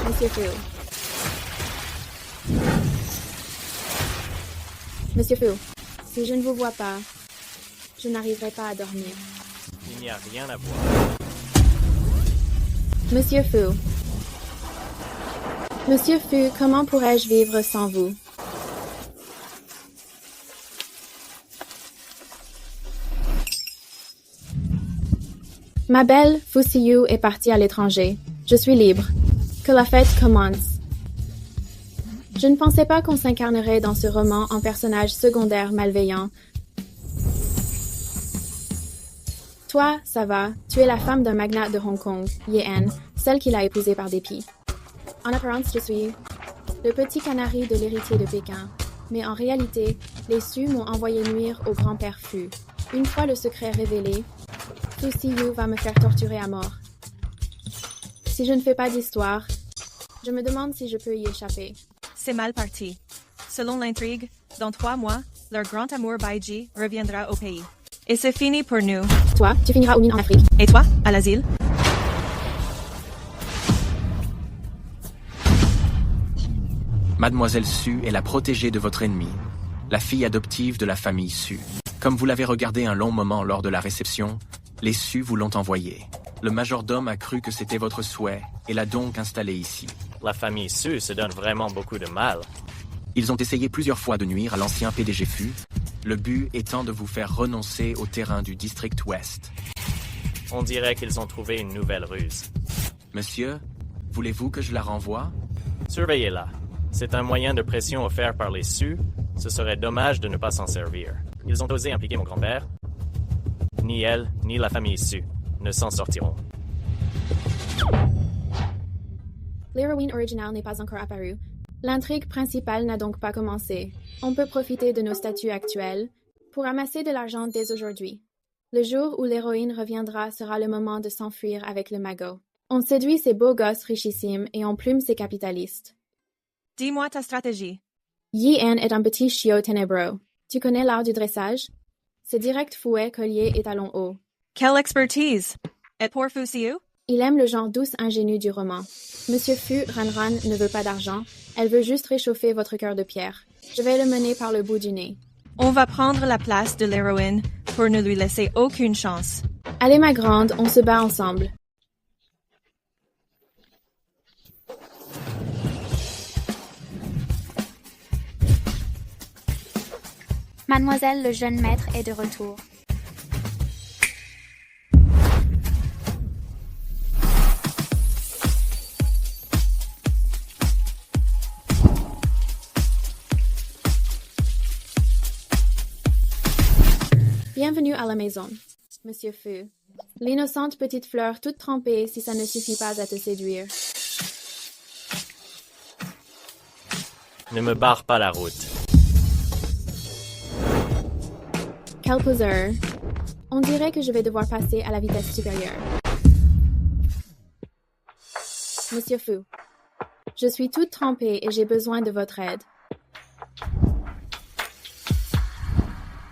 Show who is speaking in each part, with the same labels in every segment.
Speaker 1: Monsieur Fu. Monsieur Fu, si je ne vous vois pas, je n'arriverai pas à dormir.
Speaker 2: Il n'y a rien à voir.
Speaker 1: Monsieur Fu. Monsieur Fu, comment pourrais-je vivre sans vous? Ma belle, Fu Siyu est partie à l'étranger. Je suis libre. Que la fête commence. Je ne pensais pas qu'on s'incarnerait dans ce roman en personnage secondaire malveillant. Toi, ça va, tu es la femme d'un magnat de Hong Kong, Ye-en, celle qu'il a épousée par dépit. En apparence, je suis le petit canari de l'héritier de Pékin. Mais en réalité, les Sus m'ont envoyé nuire au grand-père Fu. Une fois le secret révélé, Fu Siyu va me faire torturer à mort. Si je ne fais pas d'histoire, je me demande si je peux y échapper.
Speaker 3: C'est mal parti. Selon l'intrigue, dans 3 mois, leur grand amour Baiji reviendra au pays. Et c'est fini pour nous.
Speaker 1: Toi, tu finiras aux mines en Afrique.
Speaker 3: Et toi, à l'asile?
Speaker 4: Mademoiselle Su est la protégée de votre ennemi, la fille adoptive de la famille Su. Comme vous l'avez regardé un long moment lors de la réception, les Su vous l'ont envoyé. Le majordome a cru que c'était votre souhait et l'a donc installé ici.
Speaker 2: La famille Su se donne vraiment beaucoup de mal.
Speaker 4: Ils ont essayé plusieurs fois de nuire à l'ancien PDG Fu, le but étant de vous faire renoncer au terrain du district ouest.
Speaker 2: On dirait qu'ils ont trouvé une nouvelle ruse.
Speaker 4: Monsieur, voulez-vous que je la renvoie?
Speaker 2: Surveillez-la. C'est un moyen de pression offert par les Sus. Ce serait dommage de ne pas s'en servir. Ils ont osé impliquer mon grand-père. Ni elle, ni la famille Su ne s'en sortiront.
Speaker 1: L'héroïne originale n'est pas encore apparue. L'intrigue principale n'a donc pas commencé. On peut profiter de nos statuts actuels pour amasser de l'argent dès aujourd'hui. Le jour où l'héroïne reviendra sera le moment de s'enfuir avec le magot. On séduit ces beaux gosses richissimes et on plume ces capitalistes.
Speaker 3: Dis-moi ta stratégie.
Speaker 1: Ye-en est un petit chiot ténébreux. Tu connais l'art du dressage? C'est direct fouet, collier et talons hauts.
Speaker 3: Quelle expertise! Et pour Fu Siyu?
Speaker 1: Il aime le genre douce ingénu du roman. Monsieur Fu Ranran ne veut pas d'argent, elle veut juste réchauffer votre cœur de pierre. Je vais le mener par le bout du nez.
Speaker 3: On va prendre la place de l'héroïne pour ne lui laisser aucune chance.
Speaker 1: Allez ma grande, on se bat ensemble.
Speaker 5: Mademoiselle, le jeune maître est de retour.
Speaker 1: Bienvenue à la maison, Monsieur Fu. L'innocente petite fleur toute trempée si ça ne suffit pas à te séduire.
Speaker 2: Ne me barre pas la route.
Speaker 1: Quel poseur. On dirait que je vais devoir passer à la vitesse supérieure. Monsieur Fu, je suis toute trempée et j'ai besoin de votre aide.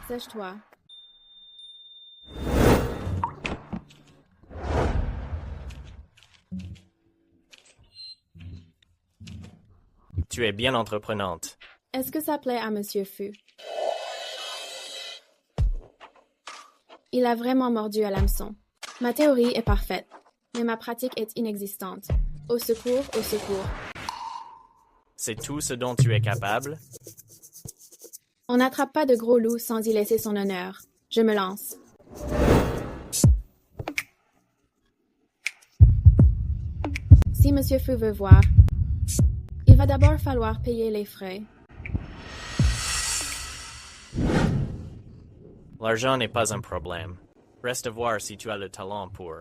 Speaker 1: Sèche-toi.
Speaker 2: Tu es bien entreprenante.
Speaker 1: Est-ce que ça plaît à Monsieur Fu? Il a vraiment mordu à l'hameçon. Ma théorie est parfaite, mais ma pratique est inexistante. Au secours, au secours.
Speaker 2: C'est tout ce dont tu es capable?
Speaker 1: On n'attrape pas de gros loups sans y laisser son honneur. Je me lance. Si Monsieur Fu veut voir, il va d'abord falloir payer les frais.
Speaker 2: L'argent n'est pas un problème. Reste à voir si tu as le talent pour.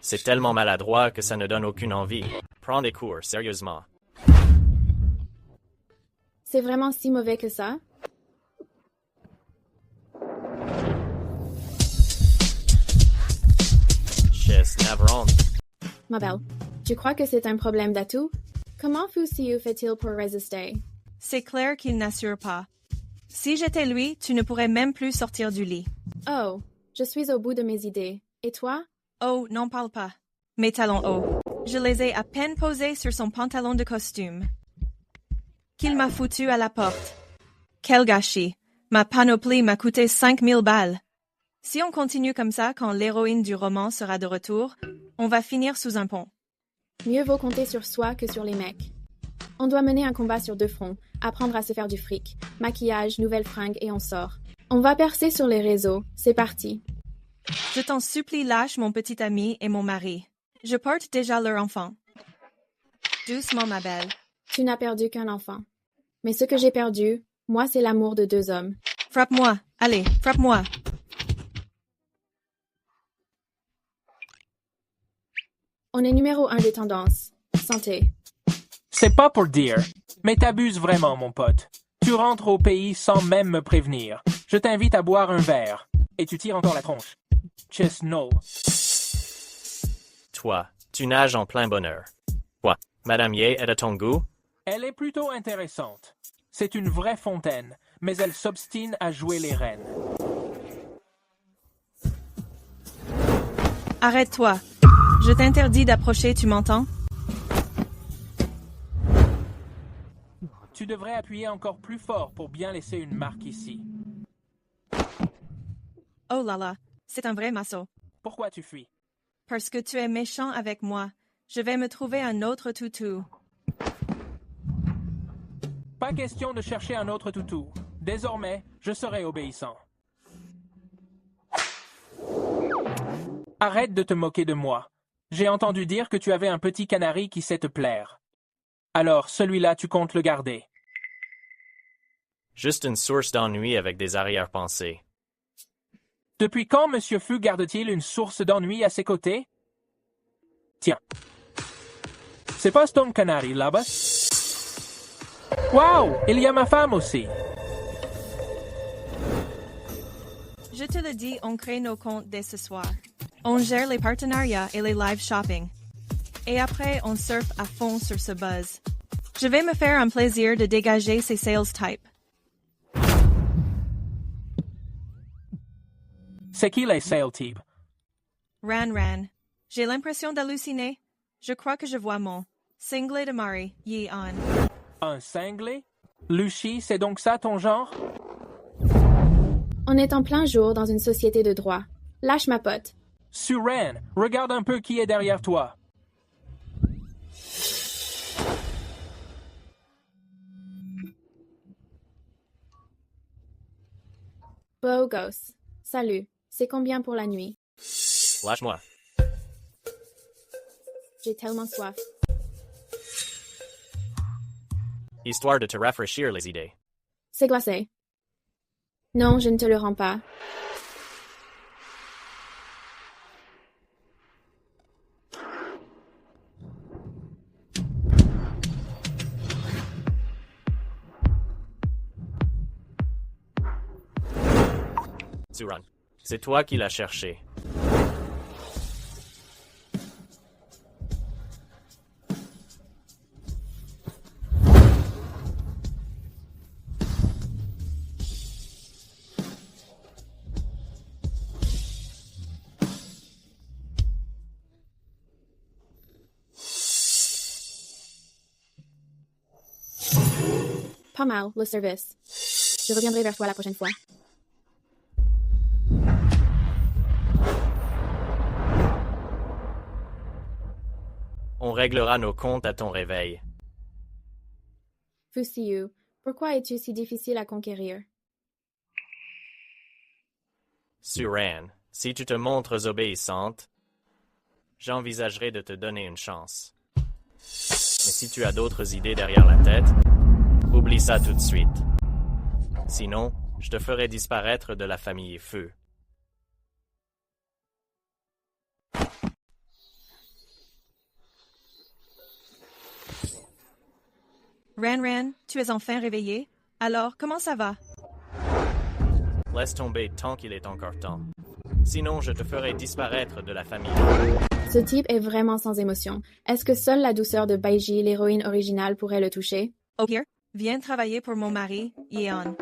Speaker 2: C'est tellement maladroit que ça ne donne aucune envie. Prends des cours, sérieusement.
Speaker 1: C'est vraiment si mauvais que ça?
Speaker 2: Navarone.
Speaker 1: Ma belle, tu crois que c'est un problème d'atout? Comment Fu Siu fait-il pour résister?
Speaker 3: C'est clair qu'il n'assure pas. Si j'étais lui, tu ne pourrais même plus sortir du lit.
Speaker 1: Oh, je suis au bout de mes idées. Et toi?
Speaker 3: Oh, n'en parle pas. Mes talons hauts. Je les ai à peine posés sur son pantalon de costume. Qu'il m'a foutu à la porte. Quel gâchis. Ma panoplie m'a coûté 5000 balles. Si on continue comme ça quand l'héroïne du roman sera de retour, on va finir sous un pont.
Speaker 1: Mieux vaut compter sur soi que sur les mecs. On doit mener un combat sur 2 fronts, apprendre à se faire du fric, maquillage, nouvelles fringues et on sort. On va percer sur les réseaux, c'est parti.
Speaker 3: Je t'en supplie, lâche mon petit ami et mon mari. Je porte déjà leur enfant. Doucement, ma belle.
Speaker 1: Tu n'as perdu qu'un enfant. Mais ce que j'ai perdu, moi, c'est l'amour de 2 hommes.
Speaker 3: Frappe-moi, allez, frappe-moi.
Speaker 1: On est numéro 1 des tendances. Santé.
Speaker 6: C'est pas pour dire, mais t'abuses vraiment, mon pote. Tu rentres au pays sans même me prévenir. Je t'invite à boire un verre. Et tu tires encore la tronche. Just no.
Speaker 2: Toi, tu nages en plein bonheur. Quoi, Madame Ye est à ton goût?
Speaker 6: Elle est plutôt intéressante. C'est une vraie fontaine, mais elle s'obstine à jouer les reines.
Speaker 3: Arrête-toi. Je t'interdis d'approcher, tu m'entends?
Speaker 6: Tu devrais appuyer encore plus fort pour bien laisser une marque ici.
Speaker 3: Oh là là, c'est un vrai masseau.
Speaker 6: Pourquoi tu fuis?
Speaker 3: Parce que tu es méchant avec moi. Je vais me trouver un autre toutou.
Speaker 6: Pas question de chercher un autre toutou. Désormais, je serai obéissant. Arrête de te moquer de moi. J'ai entendu dire que tu avais un petit canari qui sait te plaire. Alors, celui-là, tu comptes le garder.
Speaker 2: Juste une source d'ennui avec des arrière-pensées.
Speaker 6: Depuis quand Monsieur Fu garde-t-il une source d'ennui à ses côtés? Tiens. C'est pas ton canari, là-bas? Wow! Il y a ma femme aussi.
Speaker 3: Je te le dis, on crée nos comptes dès ce soir. On gère les partenariats et les live shopping. Et après, on surfe à fond sur ce buzz. Je vais me faire un plaisir de dégager ces sales types.
Speaker 6: C'est qui les sales types?
Speaker 3: Ran. J'ai l'impression d'halluciner. Je crois que je vois mon cinglé de Mari, Yi An.
Speaker 6: Un cinglé? Lucy, c'est donc ça ton genre?
Speaker 1: On est en plein jour dans une société de droit. Lâche ma pote.
Speaker 6: Suren, regarde un peu qui est derrière toi.
Speaker 1: Beau gosse. Salut. C'est combien pour la nuit?
Speaker 2: Lâche-moi.
Speaker 1: J'ai tellement soif.
Speaker 2: Histoire de te rafraîchir les idées.
Speaker 1: C'est glacé. Non, je ne te le rends pas.
Speaker 2: Suran, c'est toi qui l'as cherché.
Speaker 1: Pas mal, le service. Je reviendrai vers toi la prochaine fois.
Speaker 2: On réglera nos comptes à ton réveil.
Speaker 1: Fu Siu, pourquoi es-tu si difficile à conquérir?
Speaker 2: Suran, si tu te montres obéissante, j'envisagerai de te donner une chance. Mais si tu as d'autres idées derrière la tête, oublie ça tout de suite. Sinon, je te ferai disparaître de la famille Feu.
Speaker 3: Ran, tu es enfin réveillé? Alors, comment ça va?
Speaker 2: Laisse tomber tant qu'il est encore temps. Sinon, je te ferai disparaître de la famille Feu.
Speaker 1: Ce type est vraiment sans émotion. Est-ce que seule la douceur de Baiji, l'héroïne originale, pourrait le toucher?
Speaker 3: Oh, here, viens travailler pour mon mari, Yeon.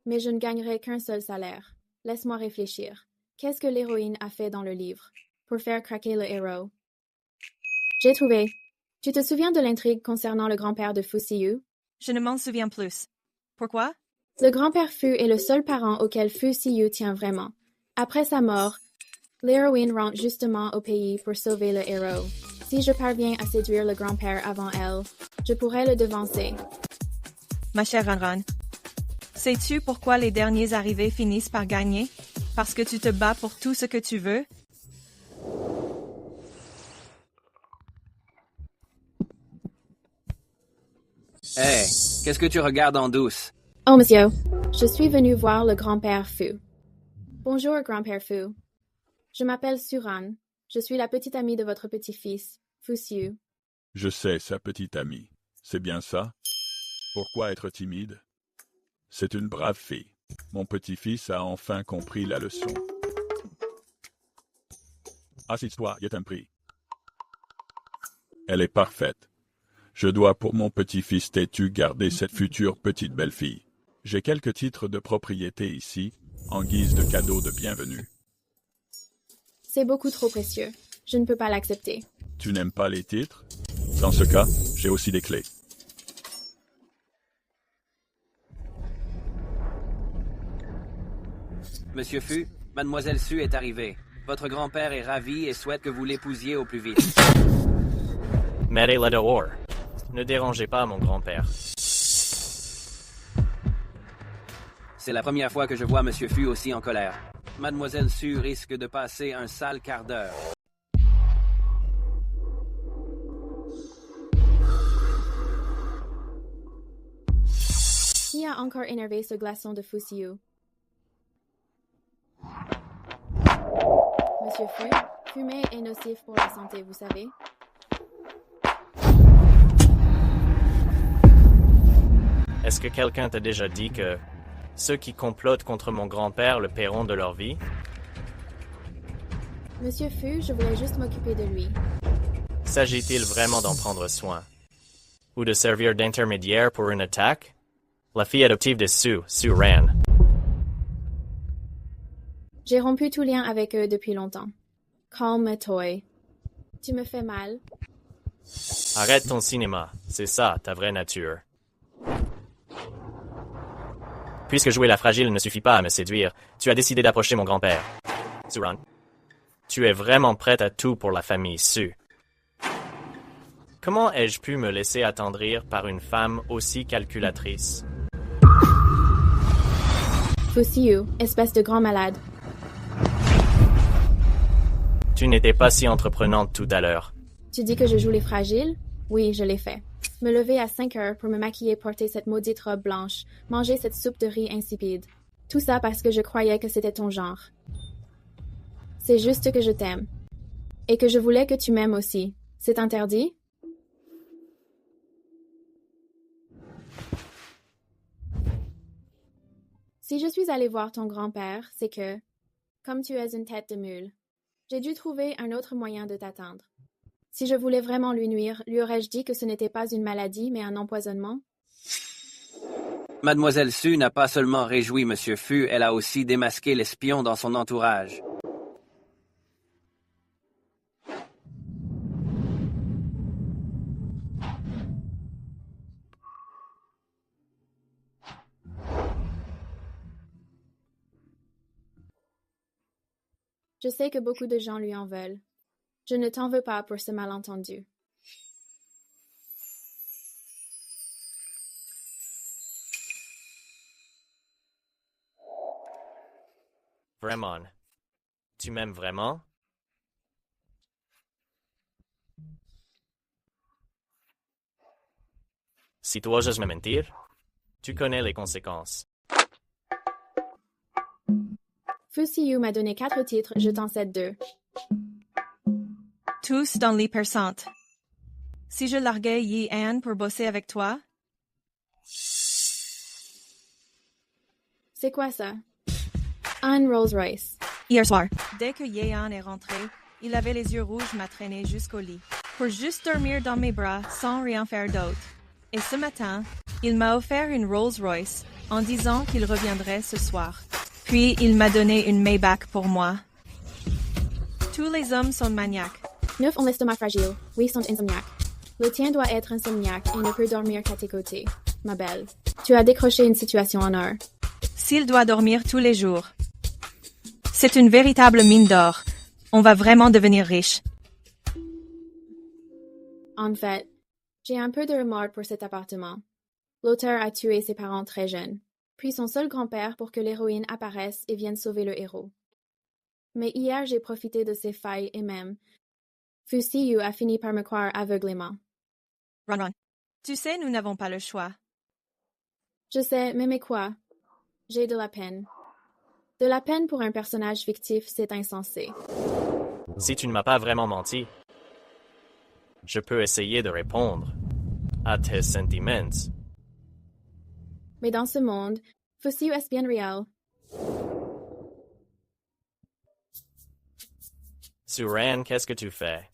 Speaker 1: Mais je ne gagnerai qu'un seul salaire. Laisse-moi réfléchir. Qu'est-ce que l'héroïne a fait dans le livre pour faire craquer le héros? J'ai trouvé. Tu te souviens de l'intrigue concernant le grand-père de Fu Siyu?
Speaker 3: Je ne m'en souviens plus. Pourquoi?
Speaker 1: Le grand-père Fu est le seul parent auquel Fu Siyu tient vraiment. Après sa mort, l'héroïne rentre justement au pays pour sauver le héros. Si je parviens à séduire le grand-père avant elle, je pourrais le devancer.
Speaker 3: Ma chère Ranran, sais-tu pourquoi les derniers arrivés finissent par gagner? Parce que tu te bats pour tout ce que tu veux?
Speaker 7: Hey, qu'est-ce que tu regardes en douce?
Speaker 1: Oh, monsieur, je suis venu voir le grand-père Fu. Bonjour, grand-père Fu. Je m'appelle Suran. Je suis la petite amie de votre petit-fils, Fu Siu.
Speaker 8: Je sais, sa petite amie. C'est bien ça? Pourquoi être timide? C'est une brave fille. Mon petit-fils a enfin compris la leçon. Assis-toi, y est un prix. Elle est parfaite. Je dois pour mon petit-fils têtu garder cette future petite belle-fille. J'ai quelques titres de propriété ici, en guise de cadeau de bienvenue.
Speaker 1: C'est beaucoup trop précieux. Je ne peux pas l'accepter.
Speaker 8: Tu n'aimes pas les titres? Dans ce cas, j'ai aussi des clés.
Speaker 7: Monsieur Fu, Mademoiselle Su est arrivée. Votre grand-père est ravi et souhaite que vous l'épousiez au plus vite.
Speaker 2: Mettez-la dehors. Ne dérangez pas mon grand-père.
Speaker 7: C'est la première fois que je vois Monsieur Fu aussi en colère. Mademoiselle Su risque de passer un sale quart d'heure.
Speaker 1: Qui a encore énervé ce glaçon de Fu Siu? Monsieur Fu, fumer est nocif pour la santé, vous savez.
Speaker 2: Est-ce que quelqu'un t'a déjà dit que ceux qui complotent contre mon grand-père le paieront de leur vie?
Speaker 1: Monsieur Fu, je voulais juste m'occuper de lui.
Speaker 2: S'agit-il vraiment d'en prendre soin? Ou de servir d'intermédiaire pour une attaque? La fille adoptive de Su Ran.
Speaker 1: J'ai rompu tout lien avec eux depuis longtemps. Calme-toi. Tu me fais mal.
Speaker 2: Arrête ton cinéma, c'est ça, ta vraie nature. Puisque jouer la fragile ne suffit pas à me séduire, tu as décidé d'approcher mon grand-père. Suran, tu es vraiment prête à tout pour la famille Su. Comment ai-je pu me laisser attendrir par une femme aussi calculatrice?
Speaker 1: Fu Siu, espèce de grand malade.
Speaker 2: Tu n'étais pas si entreprenante tout à l'heure.
Speaker 1: Tu dis que je joue les fragiles? Oui, je l'ai fait. Me lever à 5 heures pour me maquiller, porter cette maudite robe blanche, manger cette soupe de riz insipide. Tout ça parce que je croyais que c'était ton genre. C'est juste que je t'aime. Et que je voulais que tu m'aimes aussi. C'est interdit? Si je suis allée voir ton grand-père, c'est que, comme tu es une tête de mule, j'ai dû trouver un autre moyen de t'atteindre. Si je voulais vraiment lui nuire, lui aurais-je dit que ce n'était pas une maladie, mais un empoisonnement?
Speaker 7: Mademoiselle Su n'a pas seulement réjoui Monsieur Fu, elle a aussi démasqué l'espion dans son entourage.
Speaker 1: Je sais que beaucoup de gens lui en veulent. Je ne t'en veux pas pour ce malentendu.
Speaker 2: Vraiment. Tu m'aimes vraiment? Si tu oses me mentir, tu connais les conséquences.
Speaker 1: Fu Siu m'a donné 4 titres, je t'en cède 2.
Speaker 3: Tous dans l'hypercentre. Si je larguais Yi An pour bosser avec toi?
Speaker 1: C'est quoi ça? Anne Rolls-Royce.
Speaker 3: Hier soir, dès que Yeon est rentré, il avait les yeux rouges, m'a traîné jusqu'au lit, pour juste dormir dans mes bras sans rien faire d'autre. Et ce matin, il m'a offert une Rolls-Royce en disant qu'il reviendrait ce soir. Puis il m'a donné une Maybach pour moi. Tous les hommes sont maniaques.
Speaker 1: 9 ont l'estomac fragile. Oui, sont insomniaques. Le tien doit être insomniaque et ne peut dormir qu'à tes côtés. Ma belle, tu as décroché une situation en or.
Speaker 3: S'il doit dormir tous les jours. C'est une véritable mine d'or. On va vraiment devenir riche.
Speaker 1: En fait, j'ai un peu de remords pour cet appartement. L'auteur a tué ses parents très jeunes, puis son seul grand-père pour que l'héroïne apparaisse et vienne sauver le héros. Mais hier, j'ai profité de ses failles et même, Fusiyu a fini par me croire aveuglément.
Speaker 3: Ron, tu sais, nous n'avons pas le choix.
Speaker 1: Je sais, mais quoi? J'ai de la peine. De la peine pour un personnage fictif, c'est insensé.
Speaker 2: Si tu ne m'as pas vraiment menti, je peux essayer de répondre à tes sentiments.
Speaker 1: Mais dans ce monde, Fusiyu est bien réel.
Speaker 2: Suran, qu'est-ce que tu fais?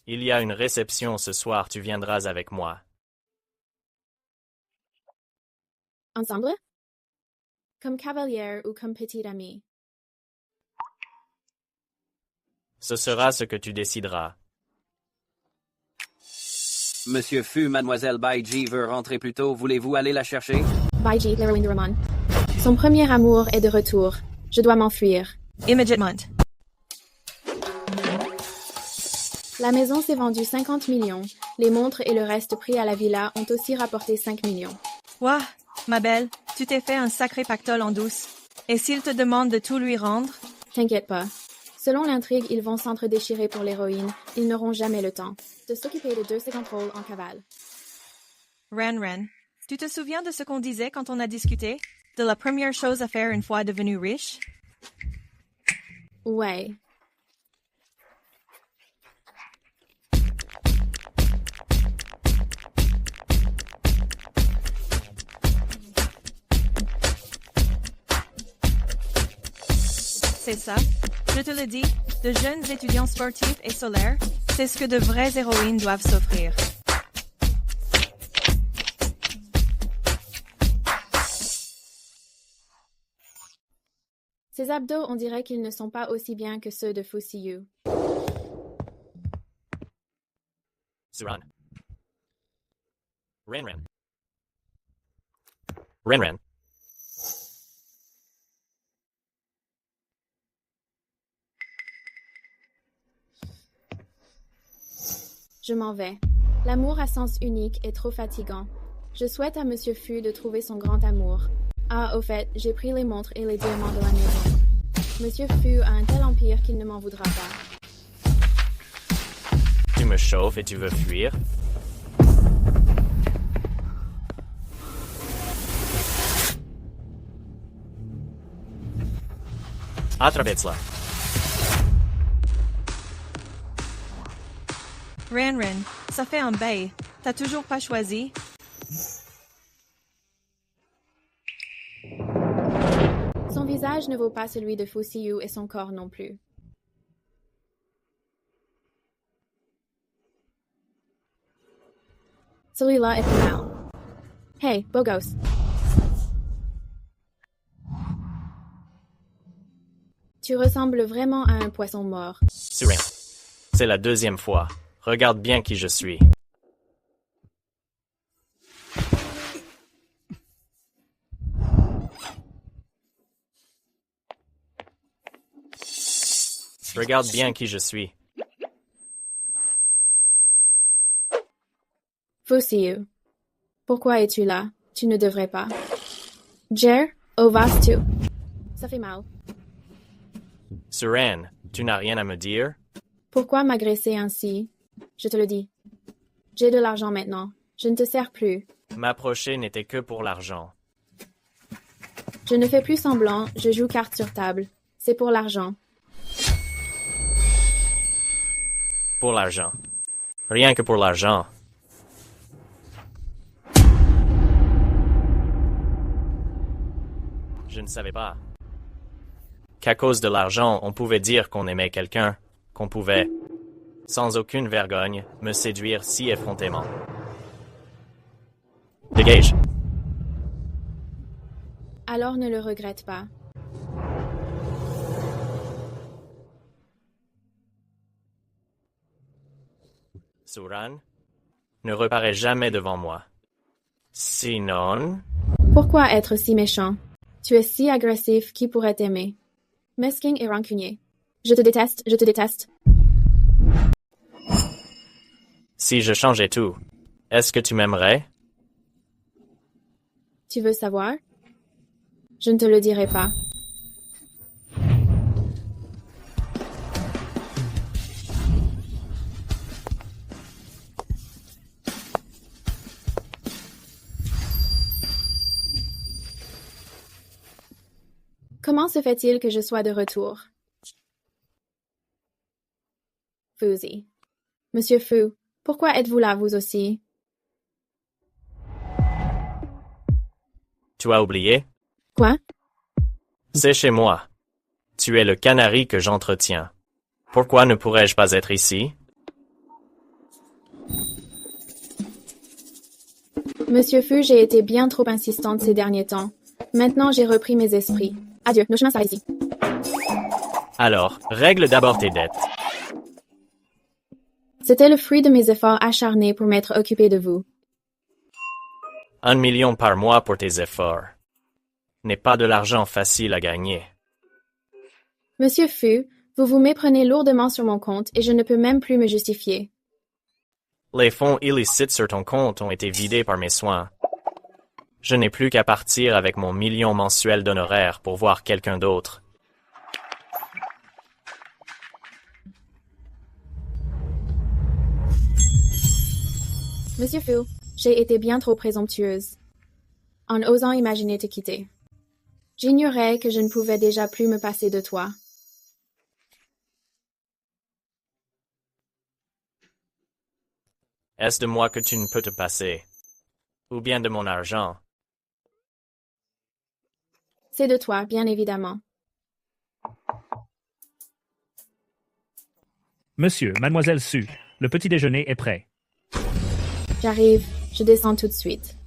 Speaker 2: Il y a une réception ce soir, tu viendras avec moi.
Speaker 1: Ensemble? Comme cavalière ou comme petite amie?
Speaker 2: Ce sera ce que tu décideras.
Speaker 7: Monsieur Fu, Mademoiselle Baiji veut rentrer plus tôt. Voulez-vous aller la chercher?
Speaker 1: Baiji, l'héroïne de roman. Son premier amour est de retour. Je dois m'enfuir.
Speaker 3: Immédiatement.
Speaker 1: La maison s'est vendue 50 millions. Les montres et le reste pris à la villa ont aussi rapporté 5 millions.
Speaker 3: Ouah, ma belle, tu t'es fait un sacré pactole en douce. Et s'il te demande de tout lui rendre?
Speaker 1: T'inquiète pas. Selon l'intrigue, ils vont s'entre-déchirer pour l'héroïne. Ils n'auront jamais le temps de s'occuper de 2 secondes rôles en cavale.
Speaker 3: Ren, tu te souviens de ce qu'on disait quand on a discuté? De la première chose à faire une fois devenu riche?
Speaker 1: Ouais.
Speaker 3: C'est ça. Je te le dis, de jeunes étudiants sportifs et solaires, c'est ce que de vraies héroïnes doivent s'offrir.
Speaker 1: Ses abdos, on dirait qu'ils ne sont pas aussi bien que ceux de Fusiyu.
Speaker 2: Suran. Ren. Ren.
Speaker 1: Je m'en vais. L'amour à sens unique est trop fatigant. Je souhaite à Monsieur Fu de trouver son grand amour. Ah, au fait, j'ai pris les montres et les diamants de la maison. Monsieur Fu a un tel empire qu'il ne m'en voudra pas.
Speaker 2: Tu me chauffes et tu veux fuir? Attrape-la.
Speaker 3: Ren, ça fait un bail. T'as toujours pas choisi?
Speaker 1: Son visage ne vaut pas celui de Fusiyu et son corps non plus. Celui-là est pas mal. Hey, beau gosse. Tu ressembles vraiment à un poisson mort.
Speaker 2: Suran. C'est la 2e fois. Regarde bien qui je suis. Regarde bien qui je suis.
Speaker 1: Fusiyu. Pourquoi es-tu là? Tu ne devrais pas. Jer, où vas-tu? Ça fait mal.
Speaker 2: Suran, tu n'as rien à me dire?
Speaker 1: Pourquoi m'agresser ainsi? Je te le dis. J'ai de l'argent maintenant. Je ne te sers plus.
Speaker 2: M'approcher n'était que pour l'argent.
Speaker 1: Je ne fais plus semblant, je joue carte sur table. C'est pour l'argent.
Speaker 2: Pour l'argent. Rien que pour l'argent. Je ne savais pas qu'à cause de l'argent, on pouvait dire qu'on aimait quelqu'un, qu'on pouvait, sans aucune vergogne, me séduire si effrontément. Dégage.
Speaker 1: Alors ne le regrette pas.
Speaker 2: Suran, ne reparais jamais devant moi. Sinon...
Speaker 1: Pourquoi être si méchant? Tu es si agressif, qui pourrait t'aimer? Mesquin et rancunier. Je te déteste, je te déteste.
Speaker 2: Si je changeais tout, est-ce que tu m'aimerais?
Speaker 1: Tu veux savoir? Je ne te le dirai pas. Comment se fait-il que je sois de retour? Fusy. Monsieur Fu, pourquoi êtes-vous là, vous aussi?
Speaker 2: Tu as oublié?
Speaker 1: Quoi?
Speaker 2: C'est chez moi. Tu es le canari que j'entretiens. Pourquoi ne pourrais-je pas être ici?
Speaker 1: Monsieur Fu, j'ai été bien trop insistante ces derniers temps. Maintenant, j'ai repris mes esprits. Adieu, nos chemins s'arrêtent ici.
Speaker 2: Alors, règle d'abord tes dettes.
Speaker 1: C'était le fruit de mes efforts acharnés pour m'être occupé de vous.
Speaker 2: 1 million par mois pour tes efforts. N'est pas de l'argent facile à gagner.
Speaker 1: Monsieur Fu, vous vous méprenez lourdement sur mon compte et je ne peux même plus me justifier.
Speaker 2: Les fonds illicites sur ton compte ont été vidés par mes soins. Je n'ai plus qu'à partir avec mon million mensuel d'honoraires pour voir quelqu'un d'autre.
Speaker 1: Monsieur Fu, j'ai été bien trop présomptueuse en osant imaginer te quitter. J'ignorais que je ne pouvais déjà plus me passer de toi.
Speaker 2: Est-ce de moi que tu ne peux te passer? Ou bien de mon argent?
Speaker 1: C'est de toi, bien évidemment.
Speaker 9: Monsieur, mademoiselle Su, le petit déjeuner est prêt.
Speaker 1: J'arrive, je descends tout de suite.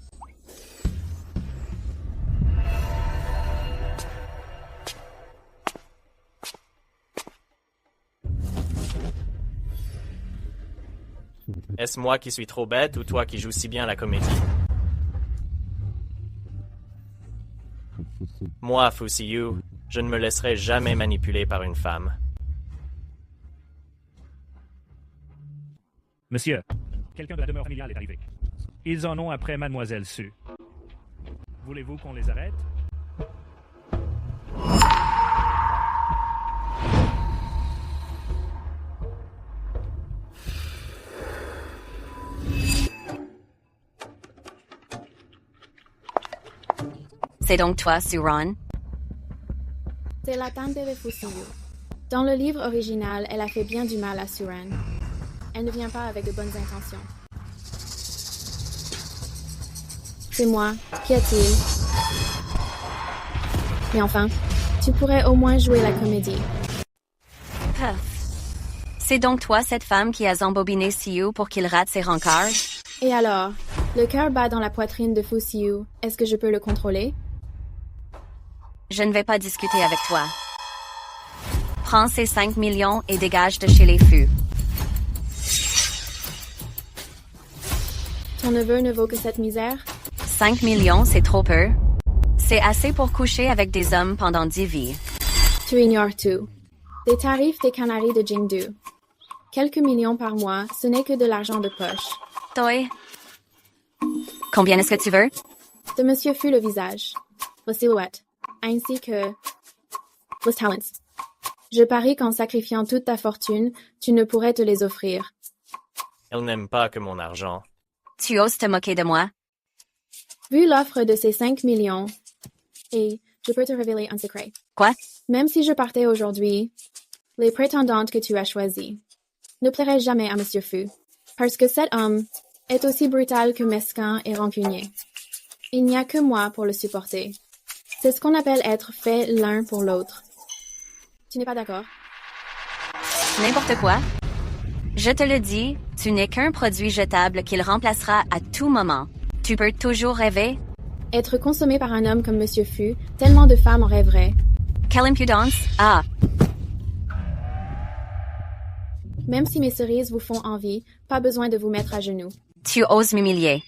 Speaker 2: Est-ce moi qui suis trop bête ou toi qui joues si bien la comédie? Moi, Fusiyu, je ne me laisserai jamais manipuler par une femme.
Speaker 9: Monsieur, quelqu'un de la demeure familiale est arrivé. Ils en ont après mademoiselle Su. Voulez-vous qu'on les arrête?
Speaker 10: C'est donc toi, Suran?
Speaker 1: C'est la tante de Fusiyu. Dans le livre original, elle a fait bien du mal à Suran. Elle ne vient pas avec de bonnes intentions. C'est moi. Qu'y a-t-il? Mais enfin, tu pourrais au moins jouer la comédie.
Speaker 10: C'est donc toi cette femme qui a embobiné Siyu pour qu'il rate ses rencarts?
Speaker 1: Et alors, le cœur bat dans la poitrine de Fusiyu. Est-ce que je peux le contrôler?
Speaker 10: Je ne vais pas discuter avec toi. Prends ces 5 millions et dégage de chez les Fu.
Speaker 1: Ton neveu ne vaut que cette misère?
Speaker 10: 5 millions, c'est trop peu. C'est assez pour coucher avec des hommes pendant 10 vies.
Speaker 1: Tu ignores tout. Des tarifs des Canaries de Jingdu. Quelques millions par mois, ce n'est que de l'argent de poche.
Speaker 10: Toi? Combien est-ce que tu veux?
Speaker 1: De Monsieur Fu le visage, la silhouette, ainsi que les talents. Je parie qu'en sacrifiant toute ta fortune, tu ne pourrais te les offrir.
Speaker 2: Elle n'aime pas que mon argent.
Speaker 10: Tu oses te moquer de moi?
Speaker 1: Vu l'offre de ces 5 millions, et je peux te révéler un secret.
Speaker 10: Quoi?
Speaker 1: Même si je partais aujourd'hui, les prétendantes que tu as choisies ne plairaient jamais à Monsieur Fu, parce que cet homme est aussi brutal que mesquin et rancunier. Il n'y a que moi pour le supporter. C'est ce qu'on appelle être fait l'un pour l'autre. Tu n'es pas d'accord?
Speaker 10: N'importe quoi. Je te le dis, tu n'es qu'un produit jetable qu'il remplacera à tout moment. Tu peux toujours rêver.
Speaker 1: Être consommé par un homme comme Monsieur Fu, tellement de femmes en rêveraient.
Speaker 10: Quelle impudence! Ah!
Speaker 1: Même si mes cerises vous font envie, pas besoin de vous mettre à genoux.
Speaker 10: Tu oses m'humilier.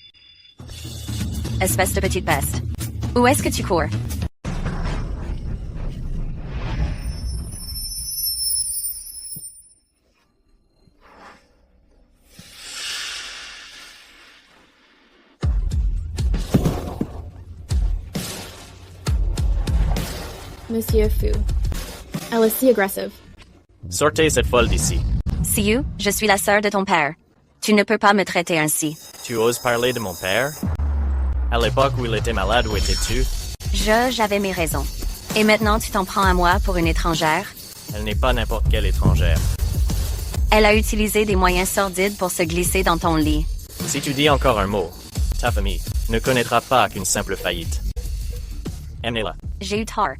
Speaker 10: Espèce de petite peste. Où est-ce que tu cours?
Speaker 1: Monsieur Fu. Elle est si agressive.
Speaker 2: Sortez cette folle d'ici.
Speaker 10: Siyu, je suis la sœur de ton père. Tu ne peux pas me traiter ainsi.
Speaker 2: Tu oses parler de mon père? À l'époque où il était malade, où étais-tu?
Speaker 10: J'avais mes raisons. Et maintenant tu t'en prends à moi pour une étrangère?
Speaker 2: Elle n'est pas n'importe quelle étrangère.
Speaker 10: Elle a utilisé des moyens sordides pour se glisser dans ton lit.
Speaker 2: Si tu dis encore un mot, ta famille ne connaîtra pas qu'une simple faillite. Emmenez-la.
Speaker 10: J'ai eu tort.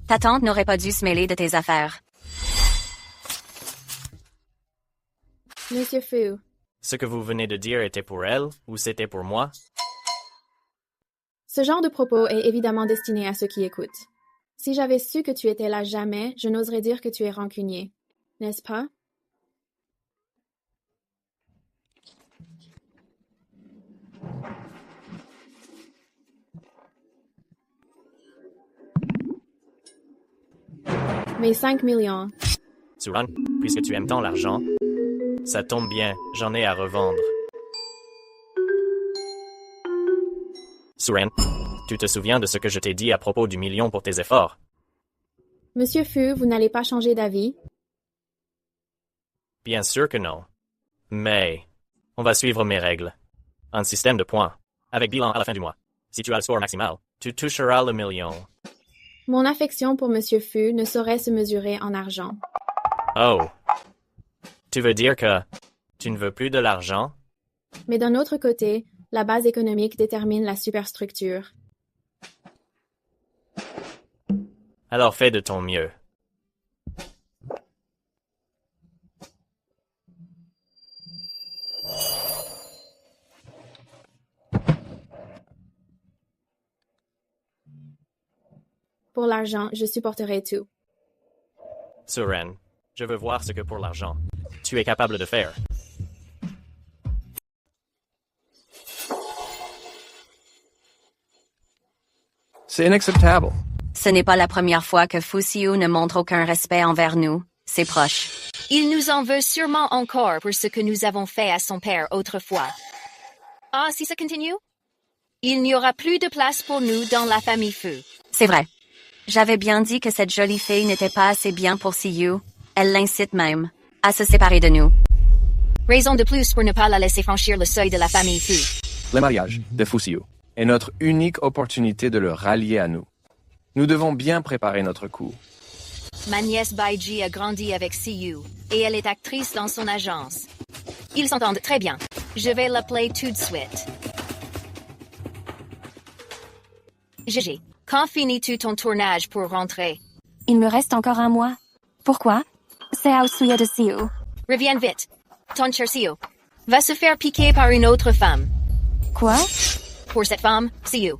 Speaker 10: Ta tante n'aurait pas dû se mêler de tes affaires.
Speaker 1: Monsieur Fu.
Speaker 2: Ce que vous venez de dire était pour elle ou c'était pour moi?
Speaker 1: Ce genre de propos est évidemment destiné à ceux qui écoutent. Si j'avais su que tu étais là jamais, je n'oserais dire que tu es rancunier. N'est-ce pas? Mes 5 millions.
Speaker 2: Suran, puisque tu aimes tant l'argent, ça tombe bien, j'en ai à revendre. Suran, tu te souviens de ce que je t'ai dit à propos du million pour tes efforts?
Speaker 1: Monsieur Fu, vous n'allez pas changer d'avis?
Speaker 2: Bien sûr que non. Mais, on va suivre mes règles. Un système de points, avec bilan à la fin du mois. Si tu as le score maximal, tu toucheras le million.
Speaker 1: Mon affection pour Monsieur Fu ne saurait se mesurer en argent.
Speaker 2: Oh. Tu veux dire que tu ne veux plus de l'argent?
Speaker 1: Mais d'un autre côté, la base économique détermine la superstructure.
Speaker 2: Alors fais de ton mieux.
Speaker 1: Pour l'argent, je supporterai tout.
Speaker 2: Suren, je veux voir ce que pour l'argent, tu es capable de faire.
Speaker 7: C'est inacceptable.
Speaker 10: Ce n'est pas la première fois que Fu Siyu ne montre aucun respect envers nous, ses proches.
Speaker 11: Il nous en veut sûrement encore pour ce que nous avons fait à son père autrefois. Ah, si ça continue? Il n'y aura plus de place pour nous dans la famille Fu.
Speaker 10: C'est vrai. J'avais bien dit que cette jolie fille n'était pas assez bien pour Siyu. Elle l'incite même à se séparer de nous.
Speaker 11: Raison de plus pour ne pas la laisser franchir le seuil de la famille Fu.
Speaker 7: Le mariage de Fu Siyu est notre unique opportunité de le rallier à nous. Nous devons bien préparer notre coup.
Speaker 11: Ma nièce Baiji a grandi avec Siyu, et elle est actrice dans son agence. Ils s'entendent très bien. Je vais l'appeler tout de suite. GG, quand finis-tu ton tournage pour rentrer?
Speaker 12: Il me reste encore un mois. Pourquoi? C'est Aosuya de Siyu.
Speaker 11: Reviens vite. Ton cher Siyu va se faire piquer par une autre femme.
Speaker 12: Quoi?
Speaker 11: Pour cette femme, Siyu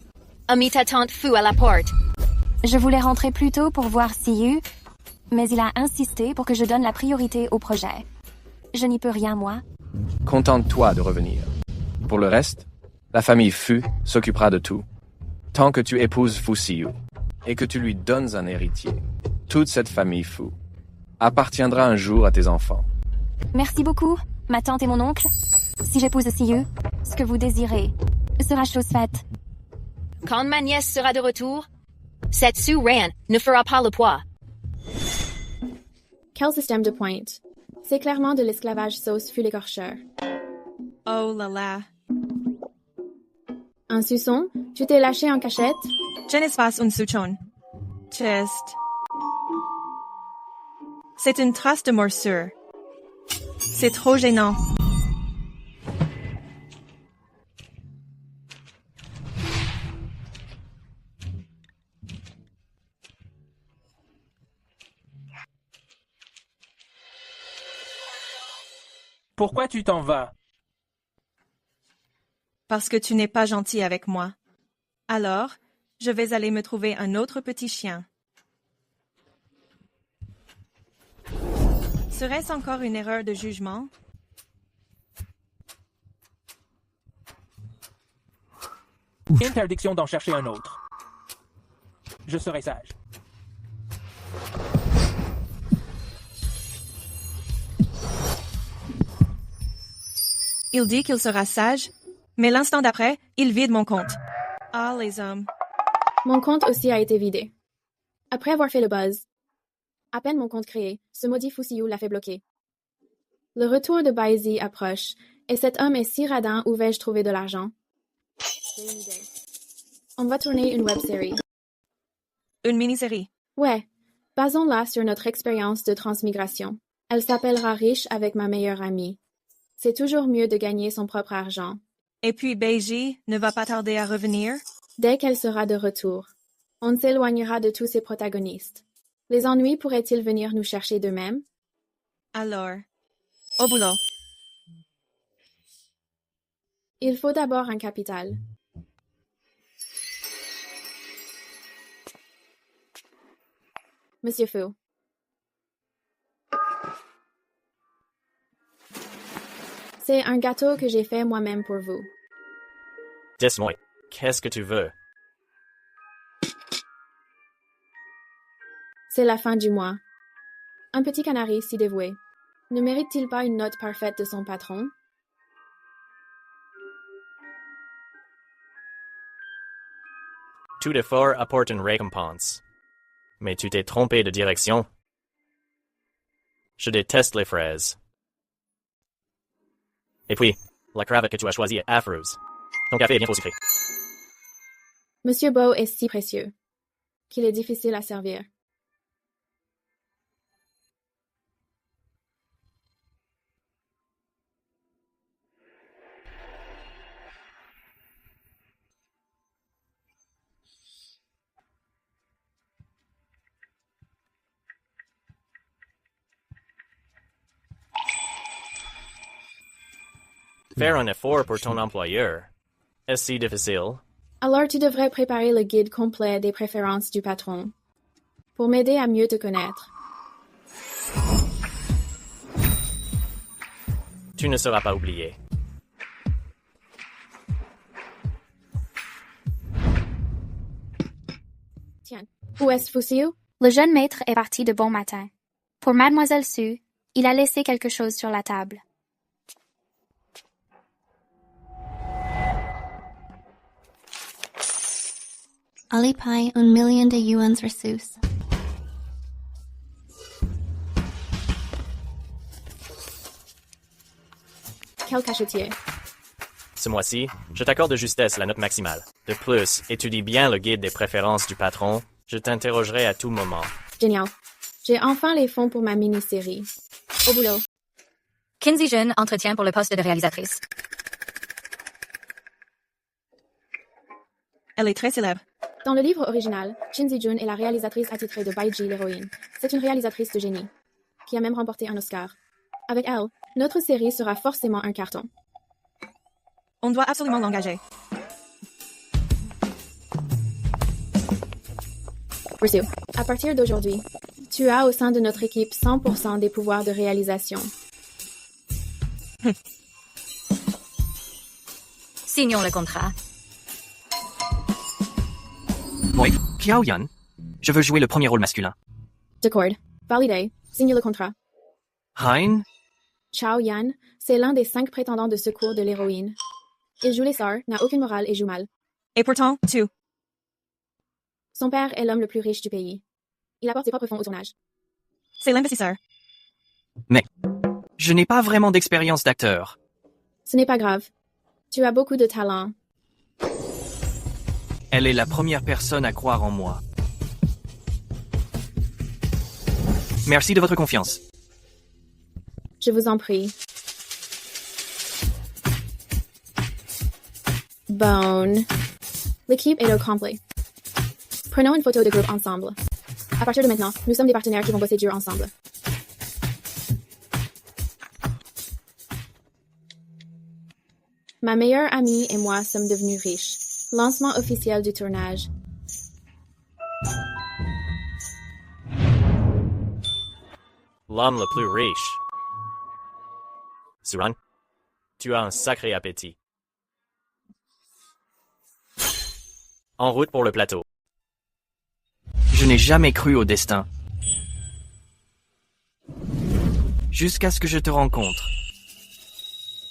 Speaker 11: a mis ta tante Fu à la porte.
Speaker 12: Je voulais rentrer plus tôt pour voir Siyu, mais il a insisté pour que je donne la priorité au projet. Je n'y peux rien, moi.
Speaker 7: Contente-toi de revenir. Pour le reste, la famille Fu s'occupera de tout. Tant que tu épouses Fu Siyu et que tu lui donnes un héritier, toute cette famille Fu appartiendra un jour à tes enfants.
Speaker 12: Merci beaucoup, ma tante et mon oncle. Si j'épouse Siyu, ce que vous désirez sera chose faite.
Speaker 11: Quand ma nièce sera de retour, cette Suran ne fera pas le poids.
Speaker 1: Quel système de pointe? C'est clairement de l'esclavage sauce fut l'écorcheur.
Speaker 3: Oh là là.
Speaker 1: Un suçon? Tu t'es lâché en cachette?
Speaker 3: Je n'espace un suchon. Chest. C'est une trace de morsure. C'est trop gênant.
Speaker 6: Pourquoi tu t'en vas?
Speaker 3: Parce que tu n'es pas gentil avec moi. Alors, je vais aller me trouver un autre petit chien. Serait-ce encore une erreur de jugement?
Speaker 6: Interdiction d'en chercher un autre. Je serai sage.
Speaker 3: Il dit qu'il sera sage, mais l'instant d'après, il vide mon compte. Ah, les hommes.
Speaker 1: Mon compte aussi a été vidé. Après avoir fait le buzz, à peine mon compte créé, ce maudit Fusiyu l'a fait bloquer. Le retour de Baizi approche, et cet homme est si radin, où vais-je trouver de l'argent? J'ai une idée. On va tourner une web-série.
Speaker 3: Une mini-série.
Speaker 1: Ouais, basons-la sur notre expérience de transmigration. Elle s'appellera Riche avec ma meilleure amie. C'est toujours mieux de gagner son propre argent.
Speaker 3: Et puis Beiji ne va pas tarder à revenir?
Speaker 1: Dès qu'elle sera de retour, on s'éloignera de tous ses protagonistes. Les ennuis pourraient-ils venir nous chercher d'eux-mêmes?
Speaker 3: Alors, au boulot.
Speaker 1: Il faut d'abord un capital. Monsieur Fu. C'est un gâteau que j'ai fait moi-même pour vous.
Speaker 2: Dis-moi, qu'est-ce que tu veux?
Speaker 1: C'est la fin du mois. Un petit canari si dévoué. Ne mérite-t-il pas une note parfaite de son patron?
Speaker 2: Tout effort apporte une récompense. Mais tu t'es trompé de direction. Je déteste les fraises. Et puis, la cravate que tu as choisie est affreuse. Ton café est bien trop sucré.
Speaker 1: Monsieur Beau est si précieux qu'il est difficile à servir.
Speaker 2: Faire un effort pour ton employeur. Est-ce si difficile?
Speaker 1: Alors tu devrais préparer le guide complet des préférences du patron pour m'aider à mieux te connaître.
Speaker 2: Tu ne seras pas oublié.
Speaker 1: Tiens, où est-ce Fusiyu?
Speaker 5: Le jeune maître est parti de bon matin. Pour Mademoiselle Su, il a laissé quelque chose sur la table.
Speaker 13: Alipai 1 million de yuans reçus.
Speaker 1: Quel cachetier.
Speaker 2: Ce mois-ci, je t'accorde de justesse la note maximale. De plus, étudie bien le guide des préférences du patron. Je t'interrogerai à tout moment.
Speaker 1: Génial. J'ai enfin les fonds pour ma mini-série. Au boulot.
Speaker 10: Kinsey Jun entretient pour le poste de réalisatrice.
Speaker 3: Elle est très célèbre.
Speaker 1: Dans le livre original, Shin Zi-jun est la réalisatrice attitrée de Baiji l'héroïne. C'est une réalisatrice de génie, qui a même remporté un Oscar. Avec elle, notre série sera forcément un carton.
Speaker 3: On doit absolument l'engager.
Speaker 1: Rousseau, à partir d'aujourd'hui, tu as au sein de notre équipe 100% des pouvoirs de réalisation.
Speaker 10: Signons le contrat.
Speaker 14: Oui, Xiao Yan. Je veux jouer le premier rôle masculin.
Speaker 1: D'accord. Validé. Signe le contrat.
Speaker 14: Hein?
Speaker 1: Chao Yan, c'est l'un des 5 prétendants de secours de l'héroïne. Il joue les sorts, n'a aucune morale et joue mal.
Speaker 3: Et pourtant, tu.
Speaker 1: Son père est l'homme le plus riche du pays. Il apporte ses propres fonds au tournage.
Speaker 3: C'est l'investisseur.
Speaker 14: Mais je n'ai pas vraiment d'expérience d'acteur.
Speaker 1: Ce n'est pas grave. Tu as beaucoup de talent.
Speaker 14: Elle est la première personne à croire en moi. Merci de votre confiance.
Speaker 1: Je vous en prie. Bon. L'équipe est au complet. Prenons une photo de groupe ensemble. À partir de maintenant, nous sommes des partenaires qui vont bosser dur ensemble. Ma meilleure amie et moi sommes devenus riches. Lancement officiel du tournage.
Speaker 2: L'homme le plus riche. Suran, tu as un sacré appétit. En route pour le plateau.
Speaker 14: Je n'ai jamais cru au destin. Jusqu'à ce que je te rencontre.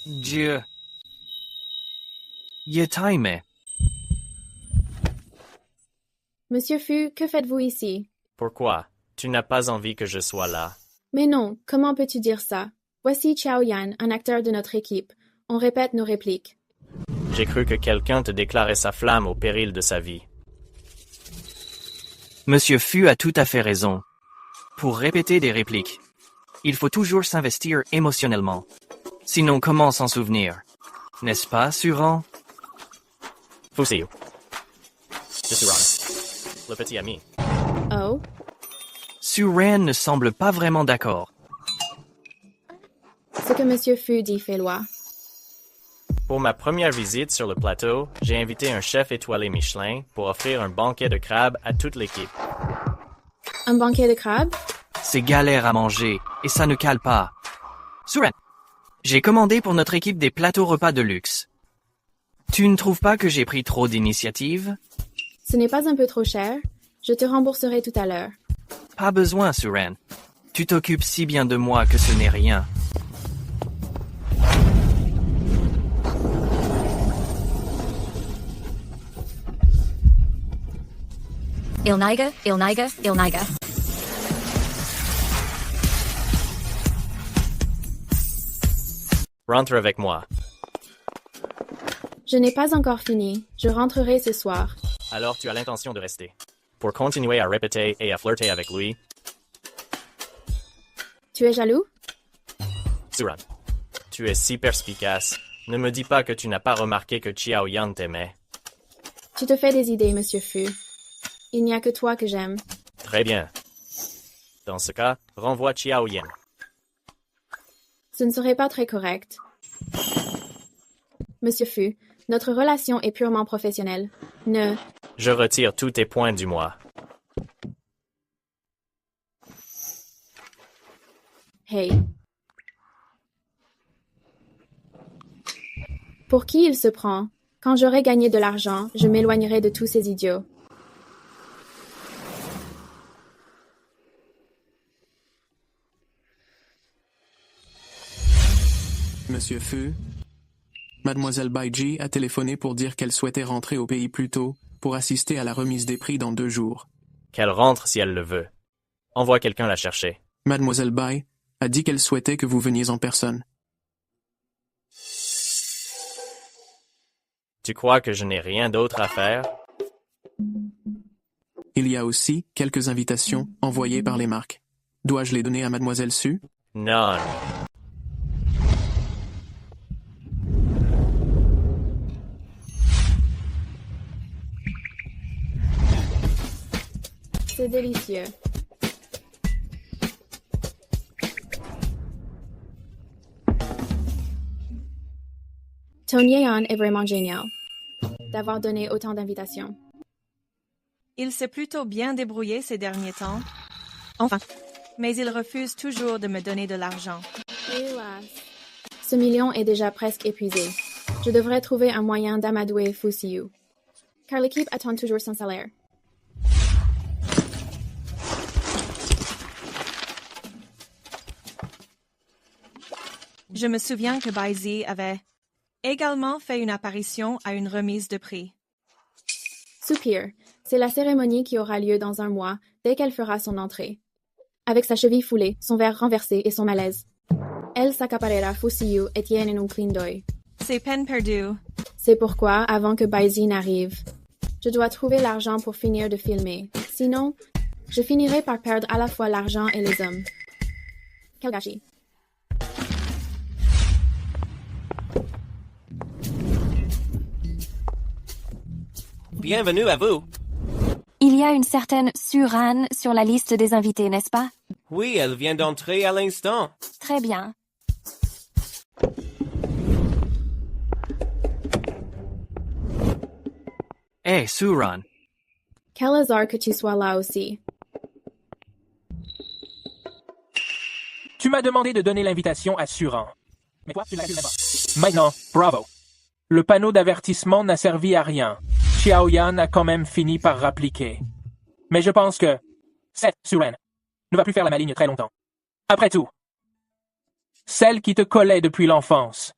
Speaker 14: Dieu. Yetaime.
Speaker 1: Monsieur Fu, que faites-vous ici?
Speaker 2: Pourquoi? Tu n'as pas envie que je sois là.
Speaker 1: Mais non, comment peux-tu dire ça? Voici Xiao Yan, un acteur de notre équipe. On répète nos répliques.
Speaker 2: J'ai cru que quelqu'un te déclarait sa flamme au péril de sa vie.
Speaker 14: Monsieur Fu a tout à fait raison. Pour répéter des répliques, il faut toujours s'investir émotionnellement. Sinon, comment s'en souvenir? N'est-ce pas, Suran?
Speaker 2: Fu Siyu. C'est Suran, le petit ami.
Speaker 1: Oh?
Speaker 14: Suran ne semble pas vraiment d'accord.
Speaker 1: Ce que Monsieur Fu dit fait loi.
Speaker 2: Pour ma première visite sur le plateau, j'ai invité un chef étoilé Michelin pour offrir un banquet de crabes à toute l'équipe.
Speaker 1: Un banquet de crabes?
Speaker 14: C'est galère à manger, et ça ne cale pas. Suran, j'ai commandé pour notre équipe des plateaux repas de luxe. Tu ne trouves pas que j'ai pris trop d'initiative?
Speaker 1: Ce n'est pas un peu trop cher? Je te rembourserai tout à l'heure.
Speaker 14: Pas besoin, Suran. Tu t'occupes si bien de moi que ce n'est rien.
Speaker 10: Ilnaiga, Ilnaiga, Ilnaiga.
Speaker 2: Rentre avec moi.
Speaker 1: Je n'ai pas encore fini. Je rentrerai ce soir.
Speaker 2: Alors tu as l'intention de rester. Pour continuer à répéter et à flirter avec lui.
Speaker 1: Tu es jaloux?
Speaker 2: Suran, tu es si perspicace. Ne me dis pas que tu n'as pas remarqué que Xiao Yan t'aimait.
Speaker 1: Tu te fais des idées, Monsieur Fu. Il n'y a que toi que j'aime.
Speaker 2: Très bien. Dans ce cas, renvoie Xiao Yan.
Speaker 1: Ce ne serait pas très correct. Monsieur Fu, notre relation est purement professionnelle. Ne...
Speaker 2: Je retire tous tes points du mois.
Speaker 1: Hey. Pour qui il se prend? Quand j'aurai gagné de l'argent, je m'éloignerai de tous ces idiots.
Speaker 15: Monsieur Fu, Mademoiselle Baiji a téléphoné pour dire qu'elle souhaitait rentrer au pays plus tôt pour assister à la remise des prix dans 2 jours.
Speaker 2: Qu'elle rentre si elle le veut. Envoie quelqu'un la chercher.
Speaker 15: Mademoiselle Bai a dit qu'elle souhaitait que vous veniez en personne.
Speaker 2: Tu crois que je n'ai rien d'autre à faire?
Speaker 15: Il y a aussi quelques invitations envoyées par les marques. Dois-je les donner à Mademoiselle Su?
Speaker 2: Non.
Speaker 1: C'est délicieux. Ton Yeon est vraiment génial d'avoir donné autant d'invitations.
Speaker 3: Il s'est plutôt bien débrouillé ces derniers temps. Enfin, mais il refuse toujours de me donner de l'argent.
Speaker 1: Hélas. Ce million est déjà presque épuisé. Je devrais trouver un moyen d'amadouer Fu Siyu. Car l'équipe attend toujours son salaire.
Speaker 3: Je me souviens que Baizi avait également fait une apparition à une remise de prix.
Speaker 1: Soupir, c'est la cérémonie qui aura lieu dans un mois, dès qu'elle fera son entrée. Avec sa cheville foulée, son verre renversé et son malaise. Elle s'accaparera Fu Siyu et tienne en un clin d'œil.
Speaker 3: C'est peine perdue.
Speaker 1: C'est pourquoi, avant que Baizi n'arrive, je dois trouver l'argent pour finir de filmer. Sinon, je finirai par perdre à la fois l'argent et les hommes. Quel gâchis.
Speaker 16: Bienvenue à vous.
Speaker 12: Il y a une certaine Suran sur la liste des invités, n'est-ce pas?
Speaker 16: Oui, elle vient d'entrer à l'instant.
Speaker 12: Très bien.
Speaker 14: Hé, Suran.
Speaker 1: Quel hasard que tu sois là aussi.
Speaker 6: Tu m'as demandé de donner l'invitation à Suran. Mais toi, tu l'as vu là-bas. Maintenant, bravo. Le panneau d'avertissement n'a servi à rien. Xiaoyan a quand même fini par rappliquer. Mais je pense que cette Suran ne va plus faire la maligne très longtemps. Après tout, celle qui te collait depuis l'enfance,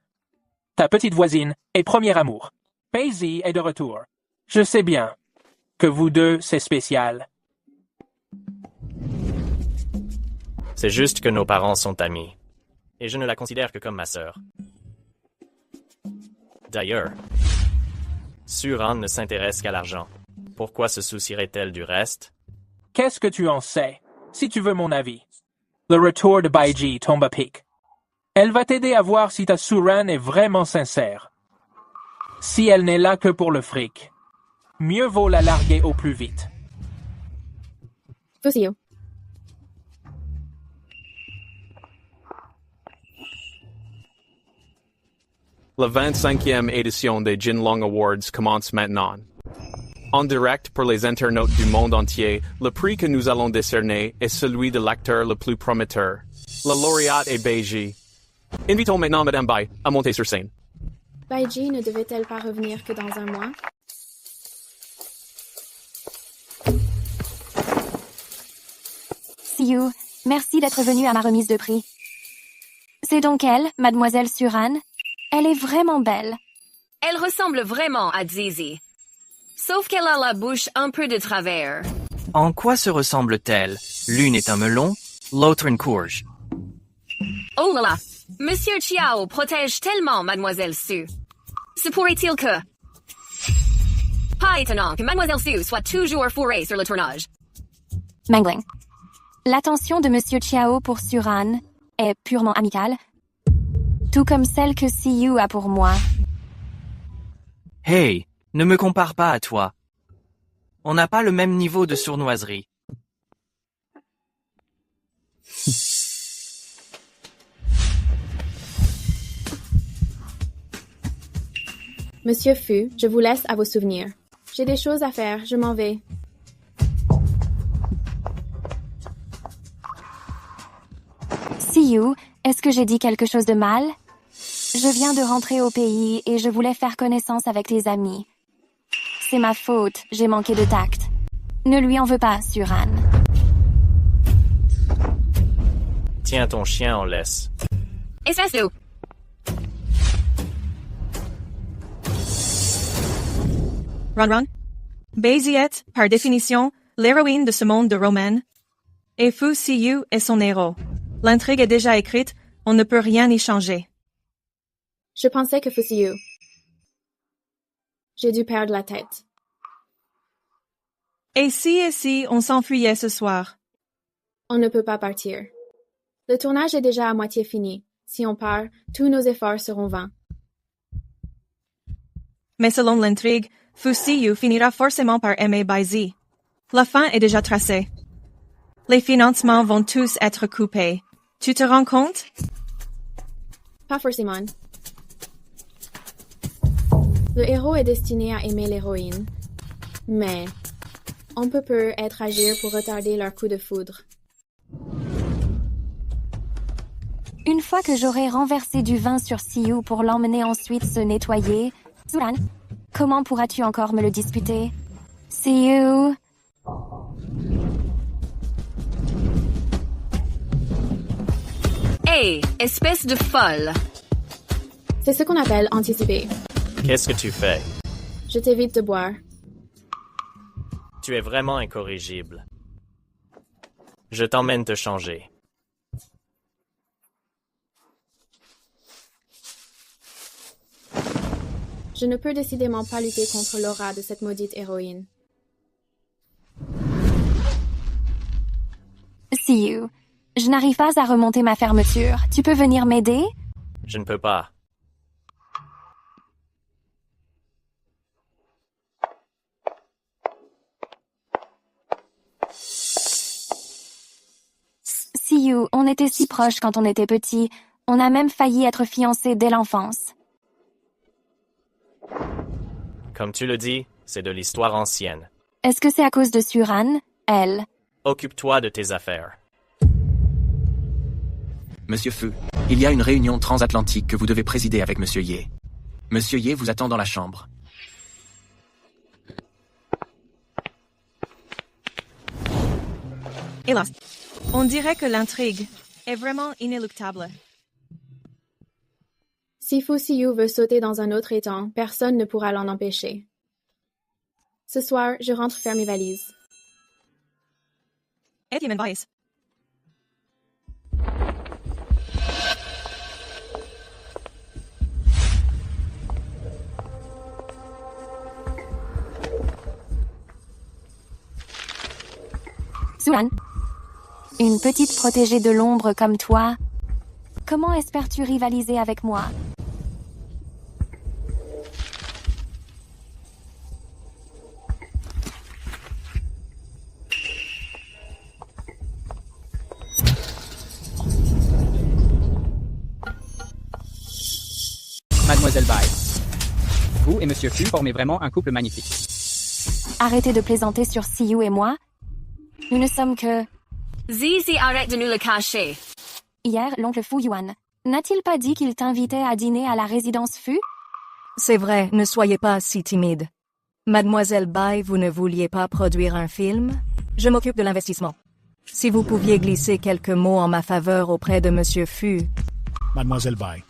Speaker 6: ta petite voisine et premier amour, Paisy est de retour. Je sais bien que vous deux, c'est spécial.
Speaker 2: C'est juste que nos parents sont amis. Et je ne la considère que comme ma sœur. D'ailleurs, Suran ne s'intéresse qu'à l'argent. Pourquoi se soucierait-elle du reste?
Speaker 6: Qu'est-ce que tu en sais, si tu veux mon avis? Le retour de Baiji tombe à pic. Elle va t'aider à voir si ta Suran est vraiment sincère. Si elle n'est là que pour le fric, mieux vaut la larguer au plus vite.
Speaker 1: Fusio.
Speaker 17: La 25e édition des Jinlong Awards commence maintenant. En direct pour les internautes du monde entier, le prix que nous allons décerner est celui de l'acteur le plus prometteur. La lauréate est Baiji. Invitons maintenant Madame Bai à monter sur scène.
Speaker 1: Baiji ne devait-elle pas revenir que dans un mois?
Speaker 12: Siyu, merci d'être venue à ma remise de prix. C'est donc elle, Mademoiselle Suran? Elle est vraiment belle.
Speaker 11: Elle ressemble vraiment à Zizi. Sauf qu'elle a la bouche un peu de travers.
Speaker 14: En quoi se ressemblent-elles? L'une est un melon, l'autre une courge.
Speaker 11: Oh là là! Monsieur Chiao protège tellement Mademoiselle Su. Se pourrait-il que... Pas étonnant que Mademoiselle Su soit toujours fourrée sur le tournage.
Speaker 12: Mangling. L'attention de Monsieur Chiao pour Suran est purement amicale, tout comme celle que Siyu a pour moi.
Speaker 14: Hey, ne me compare pas à toi. On n'a pas le même niveau de sournoiserie.
Speaker 1: Monsieur Fu, je vous laisse à vos souvenirs. J'ai des choses à faire, je m'en vais.
Speaker 12: Siyu, est-ce que j'ai dit quelque chose de mal? Je viens de rentrer au pays et je voulais faire connaissance avec tes amis. C'est ma faute, j'ai manqué de tact. Ne lui en veux pas, Suran.
Speaker 2: Tiens ton chien en laisse.
Speaker 11: Espèce-le!
Speaker 3: Ron. Baiji est, par définition, l'héroïne de ce monde de Roman. Et Fu Siyu est son héros. L'intrigue est déjà écrite, on ne peut rien y changer.
Speaker 1: Je pensais que Fusio. J'ai dû perdre la tête.
Speaker 3: Et si on s'enfuyait ce soir?
Speaker 1: On ne peut pas partir. Le tournage est déjà à moitié fini. Si on part, tous nos efforts seront vains.
Speaker 3: Mais selon l'intrigue, Fu Siyu finira forcément par aimer Baiji. La fin est déjà tracée. Les financements vont tous être coupés. Tu te rends compte?
Speaker 1: Pas forcément. Le héros est destiné à aimer l'héroïne, mais on peut agir pour retarder leur coup de foudre.
Speaker 12: Une fois que j'aurai renversé du vin sur Siyu pour l'emmener ensuite se nettoyer, Suran, comment pourras-tu encore me le disputer? Siyu...
Speaker 11: Hey, espèce de folle!
Speaker 1: C'est ce qu'on appelle anticiper.
Speaker 2: Qu'est-ce que tu fais?
Speaker 1: Je t'évite de boire.
Speaker 2: Tu es vraiment incorrigible. Je t'emmène te changer.
Speaker 1: Je ne peux décidément pas lutter contre l'aura de cette maudite héroïne.
Speaker 12: Siyu, je n'arrive pas à remonter ma fermeture. Tu peux venir m'aider?
Speaker 2: Je ne peux pas.
Speaker 12: Siyu, on était si proches quand on était petits. On a même failli être fiancés dès l'enfance.
Speaker 2: Comme tu le dis, C'est de l'histoire ancienne.
Speaker 12: Est-ce que c'est à cause de Suran, elle?
Speaker 2: Occupe-toi de tes affaires.
Speaker 4: Monsieur Fu, il y a une réunion transatlantique que vous devez présider avec Monsieur Ye. Monsieur Ye vous attend dans la chambre.
Speaker 3: Hélas, on dirait que l'intrigue est vraiment inéluctable.
Speaker 1: Si Fu Siyu veut sauter dans un autre étang, personne ne pourra l'en empêcher. Ce soir, je rentre faire mes valises.
Speaker 3: Edmund Weiss.
Speaker 12: Suran, une petite protégée de l'ombre comme toi, comment espères-tu rivaliser avec moi?
Speaker 18: Mademoiselle Bai, vous et Monsieur Fu formez vraiment un couple magnifique.
Speaker 12: Arrêtez de plaisanter sur Siyu et moi. Nous ne sommes que...
Speaker 11: Zizi, arrête de nous le cacher.
Speaker 12: Hier, l'oncle Fu Yuan, n'a-t-il pas dit qu'il t'invitait à dîner à la résidence Fu?
Speaker 19: C'est vrai, ne soyez pas si timide. Mademoiselle Bai, vous ne vouliez pas produire un film? Je m'occupe de l'investissement. Si vous pouviez glisser quelques mots en ma faveur auprès de Monsieur Fu.
Speaker 9: Mademoiselle Bai,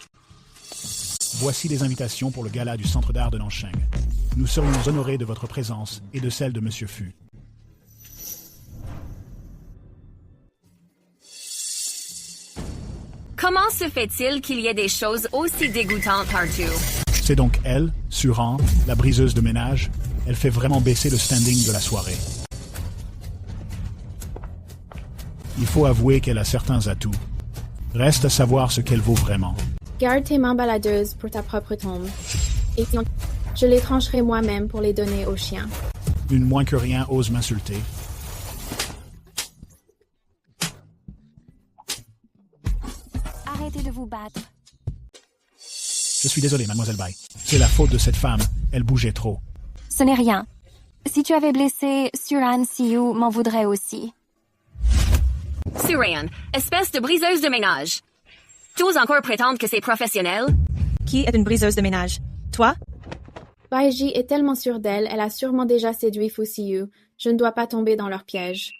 Speaker 9: voici les invitations pour le gala du Centre d'art de Nancheng. Nous serions honorés de votre présence et de celle de Monsieur Fu.
Speaker 11: Comment se fait-il qu'il y ait des choses aussi dégoûtantes partout?
Speaker 9: C'est donc elle, Suran, la briseuse de ménage. Elle fait vraiment baisser le standing de la soirée. Il faut avouer qu'elle a certains atouts. Reste à savoir ce qu'elle vaut vraiment.
Speaker 1: Garde tes mains baladeuses pour ta propre tombe. Et sinon, je les trancherai moi-même pour les donner aux chiens.
Speaker 9: Une moins que rien ose m'insulter.
Speaker 12: Arrêtez de vous battre.
Speaker 9: Je suis désolé, Mademoiselle Bai. C'est la faute de cette femme. Elle bougeait trop.
Speaker 12: Ce n'est rien. Si tu avais blessé Suran, Siyu m'en voudrait aussi.
Speaker 11: Suran, espèce de briseuse de ménage. Tu oses encore prétendre que c'est professionnel?
Speaker 3: Qui est une briseuse de ménage? Toi?
Speaker 1: Baiji est tellement sûre d'elle, elle a sûrement déjà séduit Fu Siyu. Je ne dois pas tomber dans leur piège.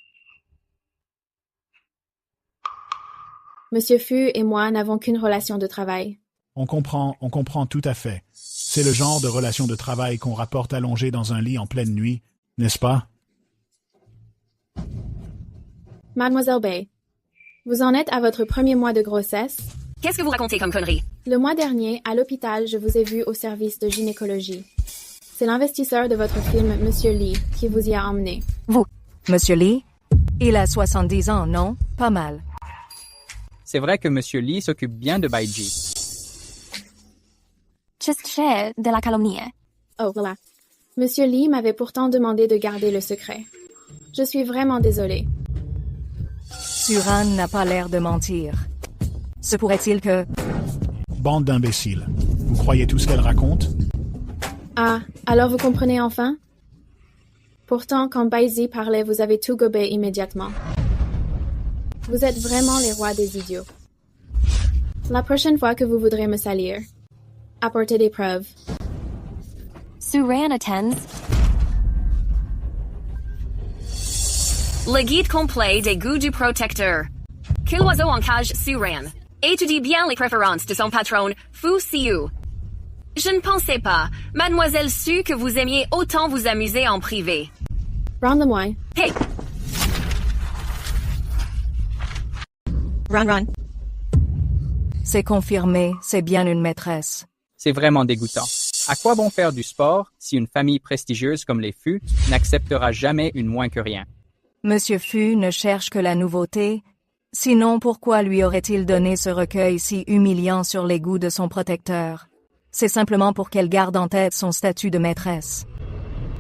Speaker 1: Monsieur Fu et moi n'avons qu'une relation de travail.
Speaker 9: On comprend tout à fait. C'est le genre de relation de travail qu'on rapporte allongé dans un lit en pleine nuit, n'est-ce pas?
Speaker 1: Mademoiselle Bai, vous en êtes à votre premier mois de grossesse?
Speaker 11: Qu'est-ce que vous racontez comme connerie?
Speaker 1: Le mois dernier, à l'hôpital, je vous ai vu au service de gynécologie. C'est l'investisseur de votre film, Monsieur Lee, qui vous y a emmené.
Speaker 19: Vous, Monsieur Lee? Il a 70 ans, non? Pas mal.
Speaker 18: C'est vrai que Monsieur Lee s'occupe bien de Baiji.
Speaker 12: Chistche de la calomnie.
Speaker 1: Oh, voilà. Monsieur Lee m'avait pourtant demandé de garder le secret. Je suis vraiment désolée.
Speaker 19: Suran n'a pas l'air de mentir. Se pourrait-il que...
Speaker 9: Bande d'imbéciles. Vous croyez tout ce qu'elle raconte?
Speaker 1: Ah, alors vous comprenez enfin? Pourtant, quand Baiji parlait, vous avez tout gobé immédiatement. Vous êtes vraiment les rois des idiots. La prochaine fois que vous voudrez me salir, apportez des preuves.
Speaker 12: Suran attends.
Speaker 11: Le guide complet des goûts du protecteur. Que l'oiseau en cage Suran étudie bien les préférences de son patron, Fu Siyu. Je ne pensais pas, Mademoiselle Su, que vous aimiez autant vous amuser en privé.
Speaker 1: Rends-le-moi.
Speaker 11: Hey!
Speaker 3: Ron.
Speaker 19: C'est confirmé, c'est bien une maîtresse.
Speaker 18: C'est vraiment dégoûtant. À quoi bon faire du sport si une famille prestigieuse comme les Fu n'acceptera jamais une moins que rien?
Speaker 19: Monsieur Fu ne cherche que la nouveauté. Sinon, pourquoi lui aurait-il donné ce recueil si humiliant sur les goûts de son protecteur? C'est simplement pour qu'elle garde en tête son statut de maîtresse.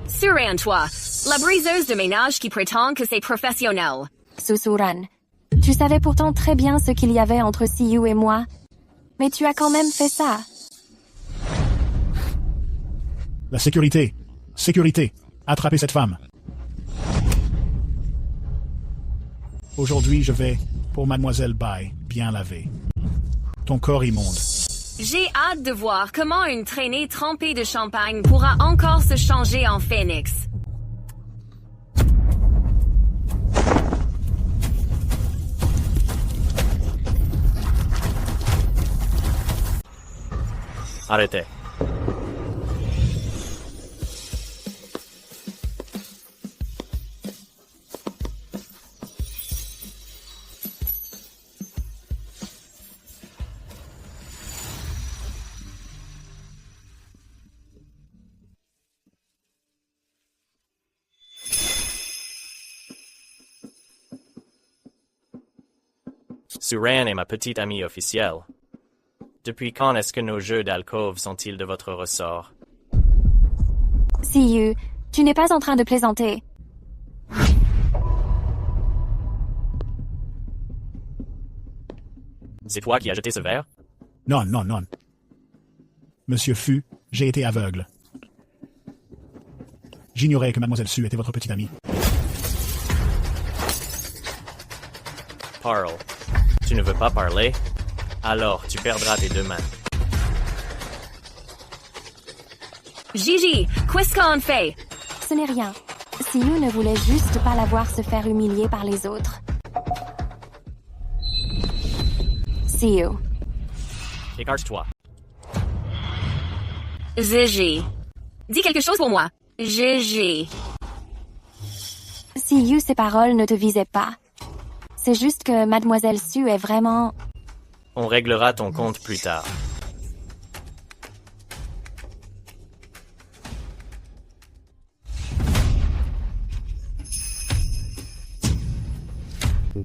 Speaker 11: Suran, toi, la briseuse de ménage qui prétend que c'est professionnel.
Speaker 12: Susuran, tu savais pourtant très bien ce qu'il y avait entre Siyu et moi. Mais tu as quand même fait ça.
Speaker 9: La sécurité. Sécurité, attrapez cette femme. Aujourd'hui, je vais, pour Mademoiselle Bai, bien laver. Ton corps immonde.
Speaker 11: J'ai hâte de voir comment une traînée trempée de champagne pourra encore se changer en phénix.
Speaker 2: Arrêtez. Suran est ma petite amie officielle. Depuis quand est-ce que nos jeux d'alcôve sont-ils de votre ressort?
Speaker 12: Siyu, tu n'es pas en train de plaisanter.
Speaker 2: C'est toi qui as jeté ce verre?
Speaker 9: Non, non, non. Monsieur Fu, j'ai été aveugle. J'ignorais que Mademoiselle Su était votre petite amie.
Speaker 2: Parle. Tu ne veux pas parler? Alors tu perdras tes deux mains.
Speaker 11: Gigi, qu'est-ce qu'on fait?
Speaker 12: Ce n'est rien. Siyu ne voulait juste pas la voir se faire humilier par les autres. Siyu.
Speaker 2: Écarte-toi.
Speaker 11: Gigi. Dis quelque chose pour moi. Gigi.
Speaker 12: Siyu, ces paroles ne te visaient pas. C'est juste que Mademoiselle Su est vraiment...
Speaker 2: On réglera ton compte plus tard.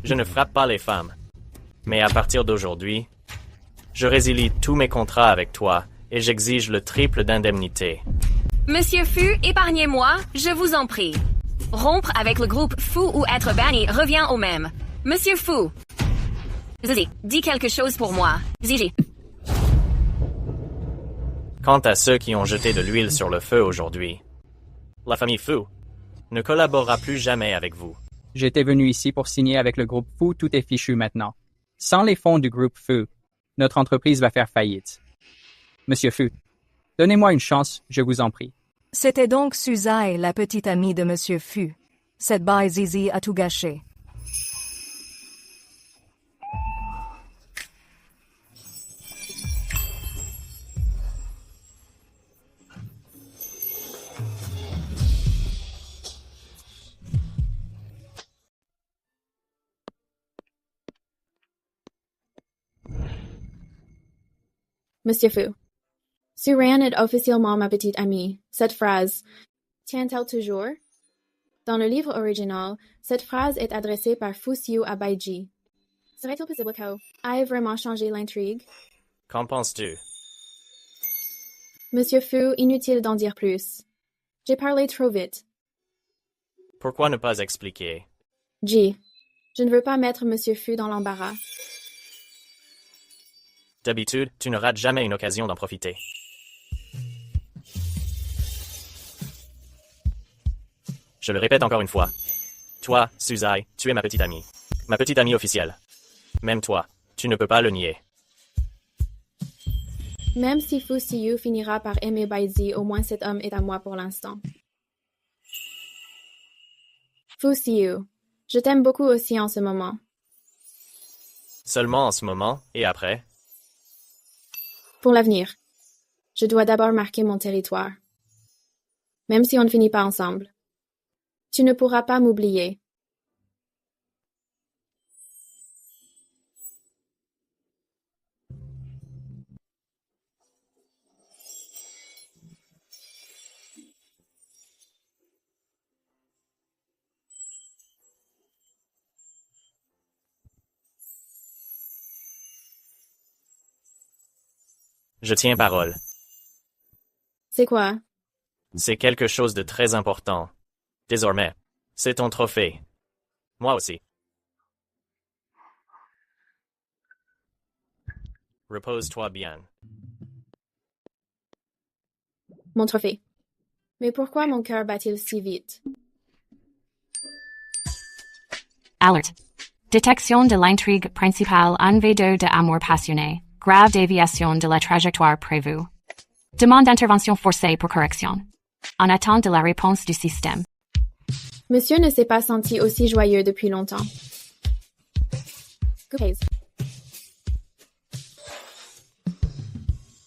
Speaker 2: Je ne frappe pas les femmes. Mais à partir d'aujourd'hui, je résilie tous mes contrats avec toi et j'exige le triple d'indemnité.
Speaker 11: Monsieur Fu, épargnez-moi, je vous en prie. Rompre avec le groupe Fu ou être banni revient au même. Monsieur Fu. Zizi, dis quelque chose pour moi. Zizi.
Speaker 2: Quant à ceux qui ont jeté de l'huile sur le feu aujourd'hui, la famille Fu ne collaborera plus jamais avec vous.
Speaker 18: J'étais venu ici pour signer avec le groupe Fu, tout est fichu maintenant. Sans les fonds du groupe Fu, notre entreprise va faire faillite. Monsieur Fu, donnez-moi une chance, je vous en prie.
Speaker 19: C'était donc Suzai, la petite amie de Monsieur Fu. Cette Bai Zizi a tout gâché.
Speaker 1: Monsieur Fu. Suran est officiellement ma petite amie. Cette phrase tient-elle toujours? Dans le livre original, cette phrase est adressée par Fu Siu à Baiji. Serait-il possible que ait vraiment changé l'intrigue?
Speaker 2: Qu'en penses-tu?
Speaker 1: Monsieur Fu, inutile d'en dire plus. J'ai parlé trop vite.
Speaker 2: Pourquoi ne pas expliquer?
Speaker 1: Ji, je ne veux pas mettre Monsieur Fu dans l'embarras.
Speaker 2: D'habitude, tu ne rates jamais une occasion d'en profiter. Je le répète encore une fois. Toi, Suzai, tu es ma petite amie. Ma petite amie officielle. Même toi, tu ne peux pas le nier.
Speaker 1: Même si Fu Siyu finira par aimer Baizi, au moins cet homme est à moi pour l'instant. Fu Siyu, je t'aime beaucoup aussi en ce moment.
Speaker 2: Seulement en ce moment, et après?
Speaker 1: Pour l'avenir. Je dois d'abord marquer mon territoire. Même si on ne finit pas ensemble. Tu ne pourras pas m'oublier.
Speaker 2: Je tiens parole.
Speaker 1: C'est quoi?
Speaker 2: C'est quelque chose de très important. Désormais, c'est ton trophée. Moi aussi. Repose-toi bien.
Speaker 1: Mon trophée. Mais pourquoi mon cœur bat-il si vite?
Speaker 20: Alerte. Détection de l'intrigue principale en V2 de amour passionné. Grave déviation de la trajectoire prévue. Demande d'intervention forcée pour correction. En attente de la réponse du système.
Speaker 1: Monsieur ne s'est pas senti aussi joyeux depuis longtemps.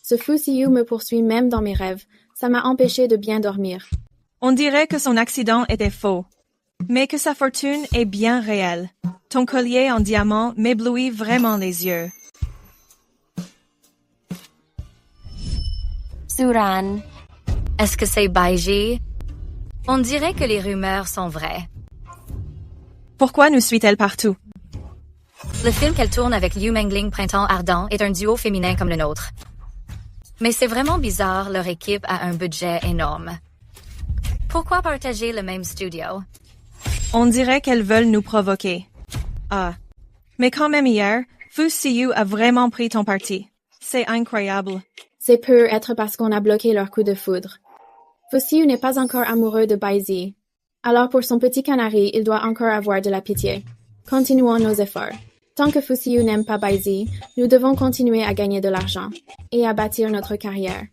Speaker 1: Ce fou Siou me poursuit même dans mes rêves. Ça m'a empêché de bien dormir.
Speaker 3: On dirait que son accident était faux, mais que sa fortune est bien réelle. Ton collier en diamant m'éblouit vraiment les yeux.
Speaker 12: Suran.
Speaker 21: Est-ce que c'est Baiji? On dirait que les rumeurs sont vraies.
Speaker 3: Pourquoi nous suit-elle partout?
Speaker 21: Le film qu'elle tourne avec Liu Mengling Printemps Ardent est un duo féminin comme le nôtre. Mais c'est vraiment bizarre, leur équipe a un budget énorme. Pourquoi partager le même studio?
Speaker 3: On dirait qu'elles veulent nous provoquer. Ah. Mais quand même hier, Fu Siyu a vraiment pris ton parti. C'est incroyable.
Speaker 1: C'est peut être parce qu'on a bloqué leur coup de foudre. Fu Siyu n'est pas encore amoureux de Baizi. Alors pour son petit canari, il doit encore avoir de la pitié. Continuons nos efforts. Tant que Fu Siyu n'aime pas Baizi, nous devons continuer à gagner de l'argent et à bâtir notre carrière.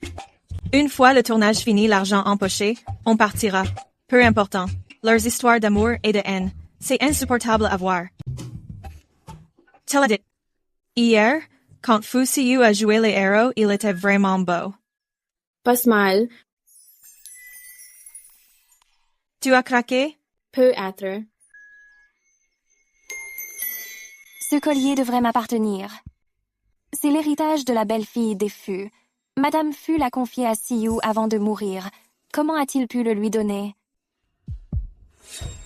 Speaker 3: Une fois le tournage fini, l'argent empoché, on partira. Peu important. Leurs histoires d'amour et de haine, c'est insupportable à voir. Teledit. Hier, quand Fu Siyu a joué les héros, il était vraiment beau.
Speaker 1: Pas mal.
Speaker 3: Tu as craqué?
Speaker 1: Peut-être.
Speaker 12: Ce collier devrait m'appartenir. C'est l'héritage de la belle-fille des Fu. Madame Fu l'a confié à Siyu avant de mourir. Comment a-t-il pu le lui donner?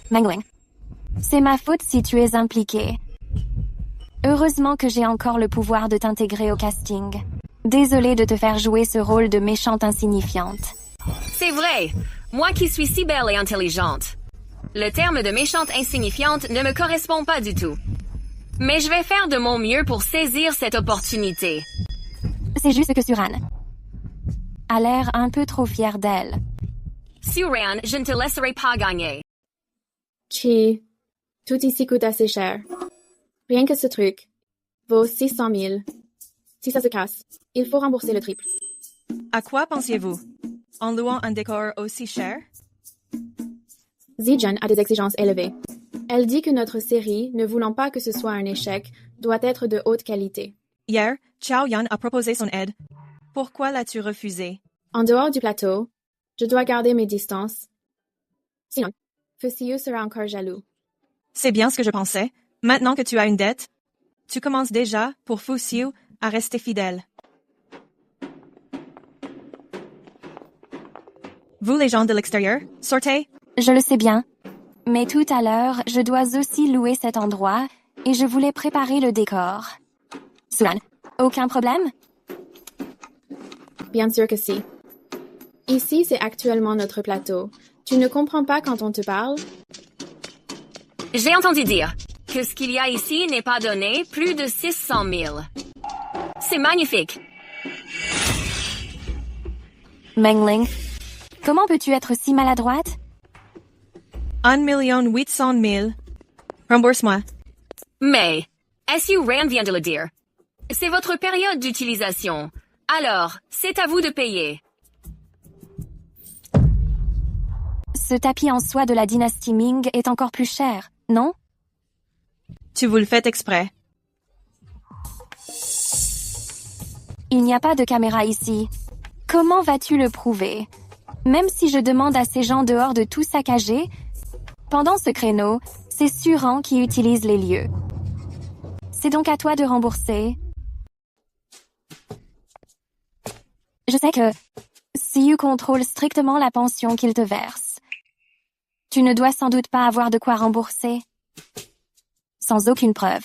Speaker 12: Mengling. C'est ma faute si tu es impliqué. Heureusement que j'ai encore le pouvoir de t'intégrer au casting. Désolée de te faire jouer ce rôle de méchante insignifiante.
Speaker 11: C'est vrai! Moi qui suis si belle et intelligente. Le terme de méchante insignifiante ne me correspond pas du tout. Mais je vais faire de mon mieux pour saisir cette opportunité.
Speaker 12: C'est juste que Suran a l'air un peu trop fière d'elle.
Speaker 11: Suran, je ne te laisserai pas gagner.
Speaker 1: Chi, tout ici coûte assez cher. Rien que ce truc vaut 600 000. Si ça se casse, il faut rembourser le triple.
Speaker 3: À quoi pensiez-vous? En louant un décor aussi cher?
Speaker 1: Zijun a des exigences élevées. Elle dit que notre série, ne voulant pas que ce soit un échec, doit être de haute qualité.
Speaker 3: Hier, Chao Yan a proposé son aide. Pourquoi l'as-tu refusé?
Speaker 1: En dehors du plateau, je dois garder mes distances. Sinon, Fu Siyu sera encore jaloux.
Speaker 3: C'est bien ce que je pensais. Maintenant que tu as une dette, tu commences déjà, pour Fu Siyu, à rester fidèle. Vous les gens de l'extérieur, sortez.
Speaker 12: Je le sais bien. Mais tout à l'heure, je dois aussi louer cet endroit et je voulais préparer le décor. Suran, aucun problème?
Speaker 1: Bien sûr que si. Ici, c'est actuellement notre plateau. Tu ne comprends pas quand on te parle?
Speaker 11: J'ai entendu dire que ce qu'il y a ici n'est pas donné plus de 600 000. C'est magnifique.
Speaker 12: Mengling, comment peux-tu être si maladroite?
Speaker 3: 1 800 000. Rembourse-moi.
Speaker 11: Mais, Suran vient de le dire. C'est votre période d'utilisation. Alors, c'est à vous de payer.
Speaker 12: Ce tapis en soie de la dynastie Ming est encore plus cher, non?
Speaker 3: Tu vous le fais exprès.
Speaker 12: Il n'y a pas de caméra ici. Comment vas-tu le prouver? Même si je demande à ces gens dehors de tout saccager, pendant ce créneau, c'est Suran qui utilise les lieux. C'est donc à toi de rembourser. Je sais que Siyu contrôle strictement la pension qu'il te verse. Tu ne dois sans doute pas avoir de quoi rembourser. Sans aucune preuve.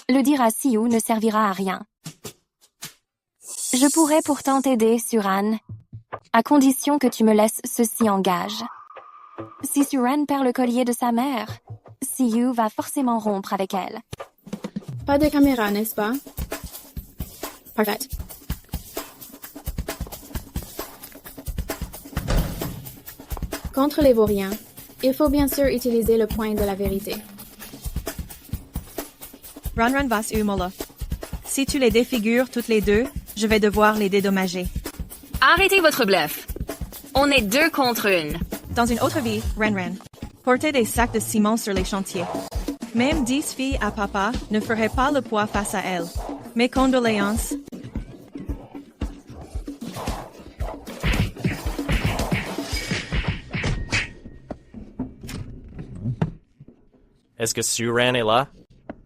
Speaker 12: Le dire à Siyu ne servira à rien. Je pourrais pourtant t'aider, Suran, à condition que tu me laisses ceci en gage. Si Suran perd le collier de sa mère, Siyu va forcément rompre avec elle.
Speaker 1: Pas de caméra, n'est-ce pas? Parfait. Contre les vauriens, il faut bien sûr utiliser le point de la vérité.
Speaker 3: Ran vas Umola. Si tu les défigures toutes les deux, je vais devoir les dédommager.
Speaker 11: Arrêtez votre bluff. On est 2 contre 1.
Speaker 3: Dans une autre vie, Ran portait des sacs de ciment sur les chantiers. Même 10 filles à papa ne feraient pas le poids face à elle. Mes condoléances.
Speaker 2: Est-ce que Suran est là?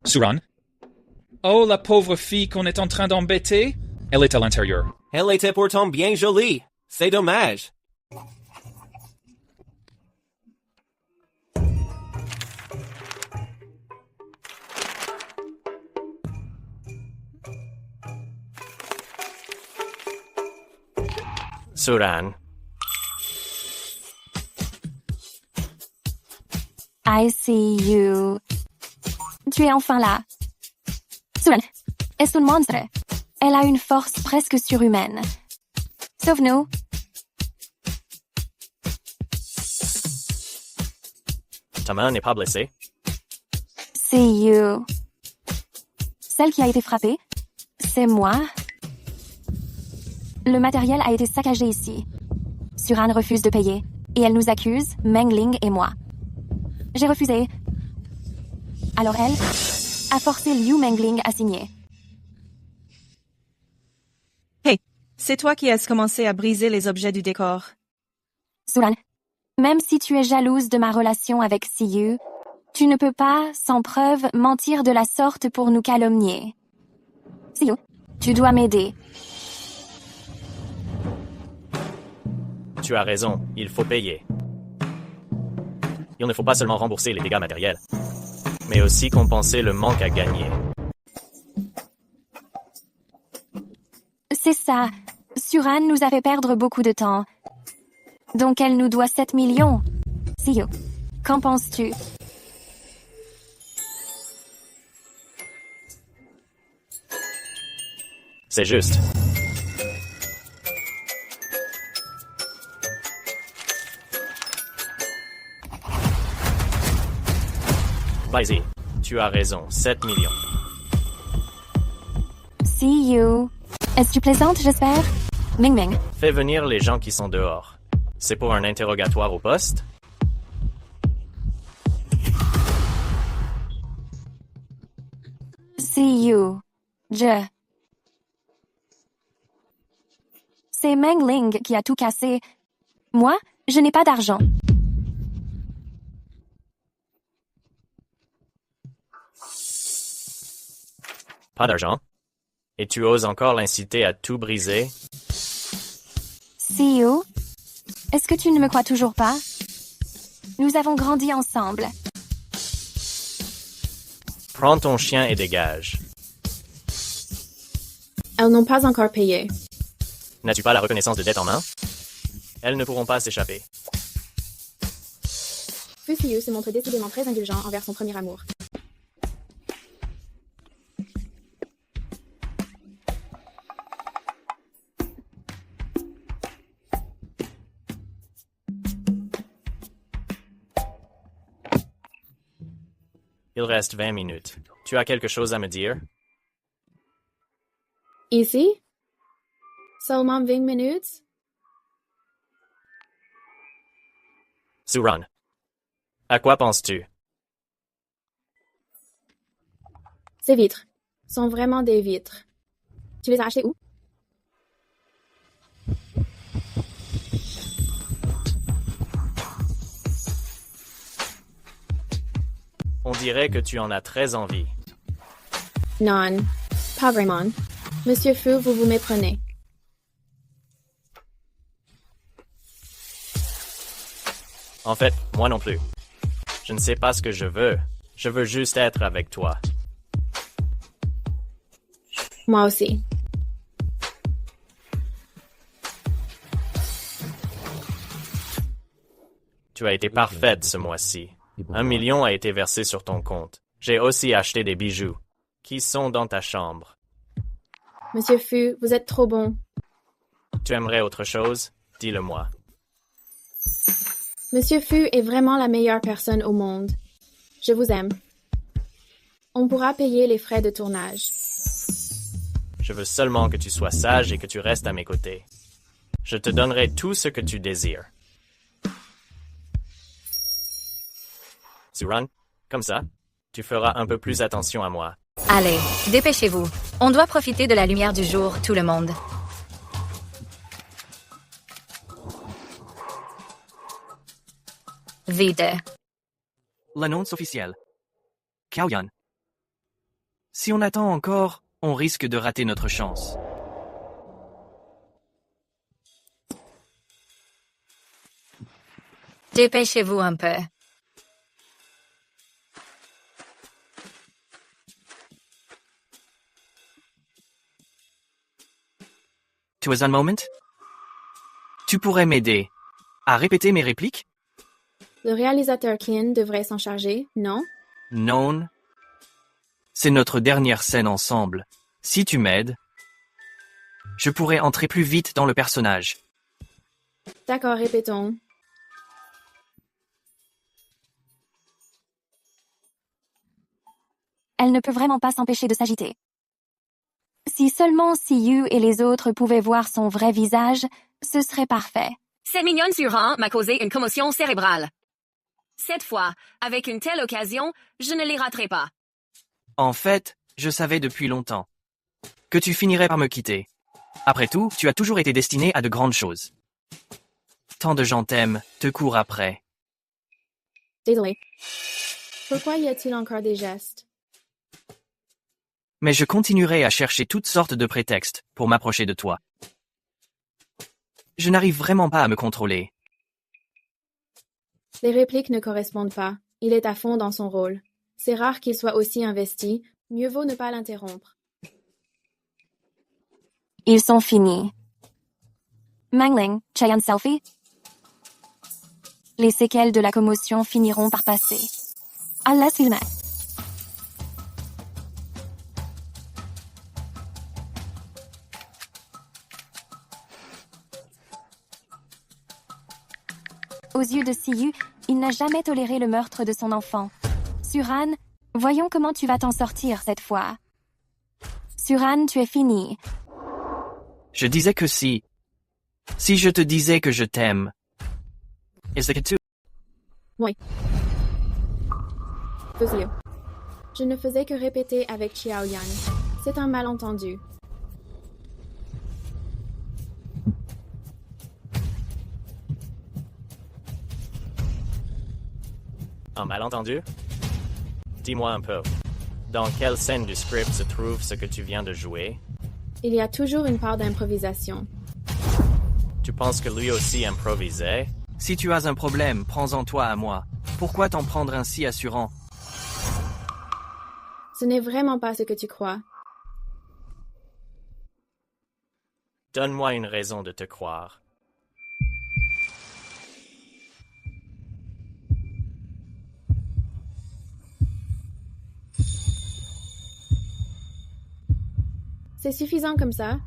Speaker 8: Suran? Oh, la pauvre fille qu'on est en train d'embêter? Elle est à l'intérieur.
Speaker 16: Elle était pourtant bien jolie. C'est dommage.
Speaker 2: Suran.
Speaker 12: I see you. Tu es enfin là. Suran, est un monstre. Elle a une force presque surhumaine. Sauve-nous.
Speaker 2: Ta main n'est pas blessée?
Speaker 12: See you. Celle qui a été frappée, c'est moi. Le matériel a été saccagé ici. Suran refuse de payer, et elle nous accuse, Mengling et moi. J'ai refusé. Alors elle a forcé Liu Mengling à signer.
Speaker 3: Hey, c'est toi qui as commencé à briser les objets du décor.
Speaker 12: Suran, même si tu es jalouse de ma relation avec Siyu, tu ne peux pas, sans preuve, mentir de la sorte pour nous calomnier. Siyu, tu dois m'aider.
Speaker 2: Tu as raison, il faut payer. Il ne faut pas seulement rembourser les dégâts matériels, mais aussi compenser le manque à gagner.
Speaker 12: C'est ça. Suran nous a fait perdre beaucoup de temps. Donc elle nous doit 7 millions. Siyu, qu'en penses-tu?
Speaker 2: C'est juste. Vas-y, tu as raison, 7 millions.
Speaker 12: See you. Est-ce que tu plaisantes, j'espère? Ming Ming.
Speaker 2: Fais venir les gens qui sont dehors. C'est pour un interrogatoire au poste?
Speaker 12: See you. C'est Mengling qui a tout cassé. Moi, je n'ai pas d'argent.
Speaker 2: Pas d'argent? Et tu oses encore l'inciter à tout briser?
Speaker 12: CEO, est-ce que tu ne me crois toujours pas? Nous avons grandi ensemble.
Speaker 2: Prends ton chien et dégage.
Speaker 1: Elles n'ont pas encore payé.
Speaker 2: N'as-tu pas la reconnaissance de dette en main? Elles ne pourront pas s'échapper.
Speaker 1: Fusiyu se montre décidément très indulgent envers son premier amour.
Speaker 2: Il reste 20 minutes. Tu as quelque chose à me dire?
Speaker 1: Ici? Seulement 20 minutes?
Speaker 2: Suran, à quoi penses-tu?
Speaker 1: Ces vitres sont vraiment des vitres. Tu les as achetées où?
Speaker 2: On dirait que tu en as très envie.
Speaker 1: Non, pas vraiment. Monsieur Fu, vous vous méprenez.
Speaker 2: En fait, moi non plus. Je ne sais pas ce que je veux. Je veux juste être avec toi.
Speaker 1: Moi aussi.
Speaker 2: Tu as été parfaite ce mois-ci. 1 million a été versé sur ton compte. J'ai aussi acheté des bijoux qui sont dans ta chambre.
Speaker 1: Monsieur Fu, vous êtes trop bon.
Speaker 2: Tu aimerais autre chose? Dis-le-moi.
Speaker 1: Monsieur Fu est vraiment la meilleure personne au monde. Je vous aime. On pourra payer les frais de tournage.
Speaker 2: Je veux seulement que tu sois sage et que tu restes à mes côtés. Je te donnerai tout ce que tu désires. Suran, comme ça, tu feras un peu plus attention à moi.
Speaker 21: Allez, dépêchez-vous. On doit profiter de la lumière du jour, tout le monde. Vite.
Speaker 14: L'annonce officielle. Kaoyan. Si on attend encore, on risque de rater notre chance.
Speaker 21: Dépêchez-vous un peu.
Speaker 14: Tu as un moment? Tu pourrais m'aider à répéter mes répliques?
Speaker 1: Le réalisateur Kin devrait s'en charger, non?
Speaker 14: Non. C'est notre dernière scène ensemble. Si tu m'aides, je pourrais entrer plus vite dans le personnage.
Speaker 1: D'accord, répétons.
Speaker 12: Elle ne peut vraiment pas s'empêcher de s'agiter. Si seulement Siyu et les autres pouvaient voir son vrai visage, ce serait parfait.
Speaker 11: Cette mignonne Suran m'a causé une commotion cérébrale. Cette fois, avec une telle occasion, je ne les raterai pas.
Speaker 14: En fait, je savais depuis longtemps que tu finirais par me quitter. Après tout, tu as toujours été destiné à de grandes choses. Tant de gens t'aiment, te courent après.
Speaker 1: Désolé. Pourquoi y a-t-il encore des gestes?
Speaker 14: Mais je continuerai à chercher toutes sortes de prétextes pour m'approcher de toi. Je n'arrive vraiment pas à me contrôler.
Speaker 1: Les répliques ne correspondent pas. Il est à fond dans son rôle. C'est rare qu'il soit aussi investi. Mieux vaut ne pas l'interrompre.
Speaker 12: Ils sont finis. Mangling, Chaeyoung selfie? Les séquelles de la commotion finiront par passer. Allah Silma. Aux yeux de Siyu, il n'a jamais toléré le meurtre de son enfant. Suran, voyons comment tu vas t'en sortir cette fois. Suran, tu es fini.
Speaker 14: Je disais que si je te disais que je t'aime. Is it too?
Speaker 1: Oui. Fuzio. Je ne faisais que répéter avec Xiaoyan. C'est un malentendu.
Speaker 2: Un malentendu? Dis-moi un peu. Dans quelle scène du script se trouve ce que tu viens de jouer?
Speaker 1: Il y a toujours une part d'improvisation.
Speaker 2: Tu penses que lui aussi improvisait?
Speaker 14: Si tu as un problème, prends-en toi à moi. Pourquoi t'en prendre ainsi assurant?
Speaker 1: Ce n'est vraiment pas ce que tu crois.
Speaker 2: Donne-moi une raison de te croire.
Speaker 1: C'est suffisant comme ça.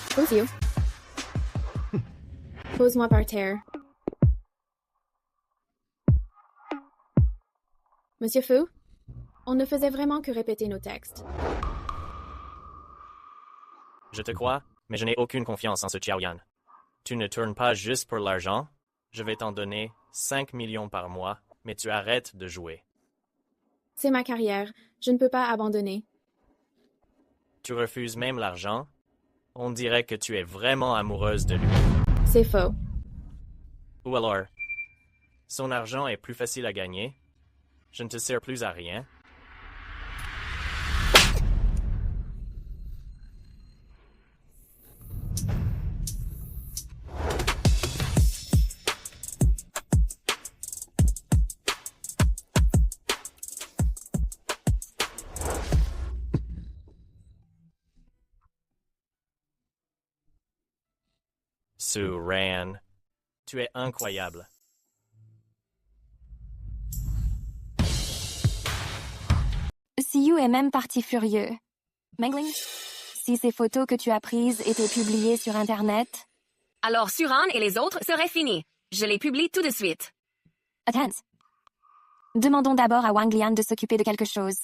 Speaker 1: Fuzio. Pose-moi par terre. Monsieur Fu, on ne faisait vraiment que répéter nos textes.
Speaker 2: Je te crois, mais je n'ai aucune confiance en ce Xiaoyan. Tu ne tournes pas juste pour l'argent. Je vais t'en donner 5 millions par mois, mais tu arrêtes de jouer.
Speaker 1: C'est ma carrière. Je ne peux pas abandonner.
Speaker 2: Tu refuses même l'argent? On dirait que tu es vraiment amoureuse de lui.
Speaker 1: C'est faux.
Speaker 2: Ou alors, son argent est plus facile à gagner. Je ne te sers plus à rien. Suran, tu es incroyable.
Speaker 12: Siyu est même parti furieux. Mengling, si ces photos que tu as prises étaient publiées sur Internet...
Speaker 11: Alors Suran et les autres seraient finis. Je les publie tout de suite.
Speaker 12: Attends. Demandons d'abord à Wang Lian de s'occuper de quelque chose.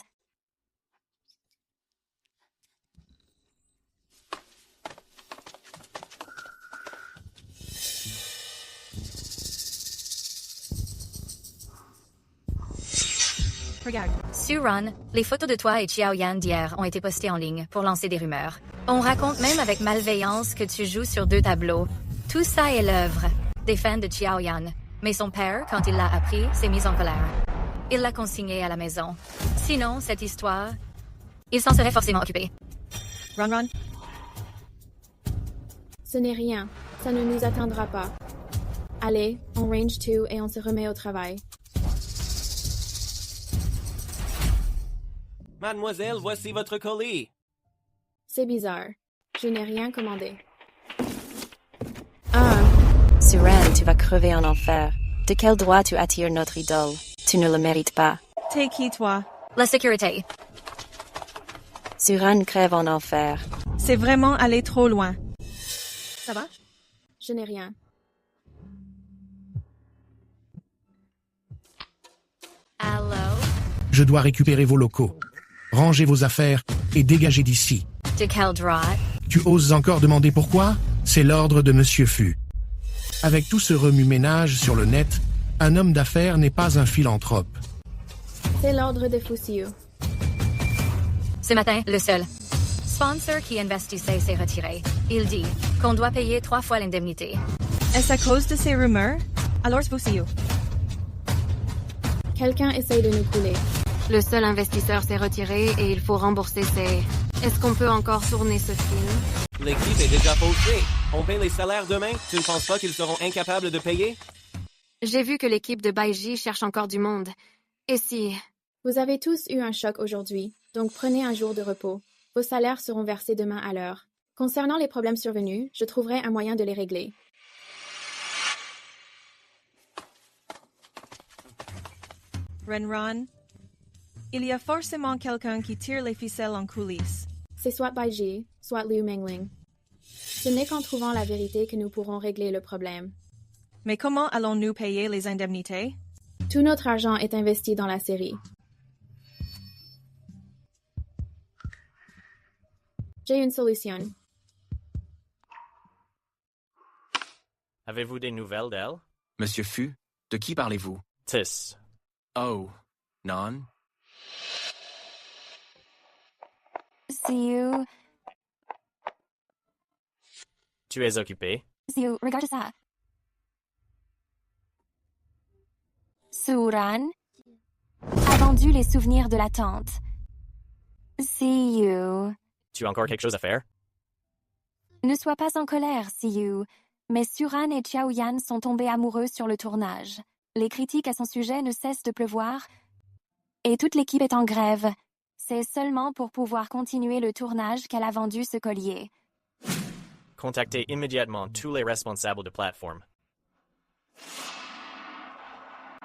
Speaker 3: Regarde.
Speaker 21: Suran, les photos de toi et Xiaoyan d'hier ont été postées en ligne pour lancer des rumeurs. On raconte même avec malveillance que tu joues sur 2 tableaux. Tout ça est l'œuvre des fans de Xiaoyan. Mais son père, quand il l'a appris, s'est mis en colère. Il l'a consigné à la maison. Sinon, cette histoire, il s'en serait forcément occupé.
Speaker 3: Ron.
Speaker 1: Ce n'est rien. Ça ne nous atteindra pas. Allez, on range 2 et on se remet au travail.
Speaker 16: Mademoiselle, voici votre colis.
Speaker 1: C'est bizarre. Je n'ai rien commandé.
Speaker 7: Suran, tu vas crever en enfer. De quel droit tu attires notre idole? Tu ne le mérites pas.
Speaker 3: T'es qui, toi?
Speaker 21: La sécurité.
Speaker 7: Suran crève en enfer.
Speaker 3: C'est vraiment aller trop loin.
Speaker 1: Ça va? Je n'ai rien.
Speaker 21: Allô?
Speaker 22: Je dois récupérer vos locaux. Rangez vos affaires et dégagez d'ici.
Speaker 21: De quel droit?
Speaker 22: Tu oses encore demander pourquoi? C'est l'ordre de Monsieur Fu. Avec tout ce remue-ménage sur le net, un homme d'affaires n'est pas un philanthrope.
Speaker 1: C'est l'ordre de Fu Siyu.
Speaker 21: Ce matin, le seul sponsor qui investissait s'est retiré. Il dit qu'on doit payer 3 fois l'indemnité.
Speaker 3: Est-ce à cause de ces rumeurs? Alors Fu Siyu.
Speaker 1: Quelqu'un essaye de nous couler.
Speaker 12: Le seul investisseur s'est retiré et il faut rembourser ses... Est-ce qu'on peut encore tourner ce film?
Speaker 16: L'équipe est déjà faussée. On paie les salaires demain. Tu ne penses pas qu'ils seront incapables de payer?
Speaker 12: J'ai vu que l'équipe de Baiji cherche encore du monde. Et si...
Speaker 1: Vous avez tous eu un choc aujourd'hui, donc prenez un jour de repos. Vos salaires seront versés demain à l'heure. Concernant les problèmes survenus, je trouverai un moyen de les régler.
Speaker 3: Ron. Il y a forcément quelqu'un qui tire les ficelles en coulisses.
Speaker 1: C'est soit Baiji, soit Liu Mengling. Ce n'est qu'en trouvant la vérité que nous pourrons régler le problème.
Speaker 3: Mais comment allons-nous payer les indemnités?
Speaker 1: Tout notre argent est investi dans la série. J'ai une solution.
Speaker 2: Avez-vous des nouvelles d'elle?
Speaker 4: Monsieur Fu, de qui parlez-vous?
Speaker 2: Tis.
Speaker 4: Oh, non?
Speaker 12: Siyu...
Speaker 2: Tu es occupé?
Speaker 12: Siyu, regarde ça. Suran a vendu les souvenirs de la tante. Siyu...
Speaker 2: Tu as encore quelque chose à faire?
Speaker 12: Ne sois pas en colère, Siyu, mais Suran et Xiaoyan sont tombés amoureux sur le tournage. Les critiques à son sujet ne cessent de pleuvoir et toute l'équipe est en grève. C'est seulement pour pouvoir continuer le tournage qu'elle a vendu ce collier.
Speaker 2: Contactez immédiatement tous les responsables de plateforme.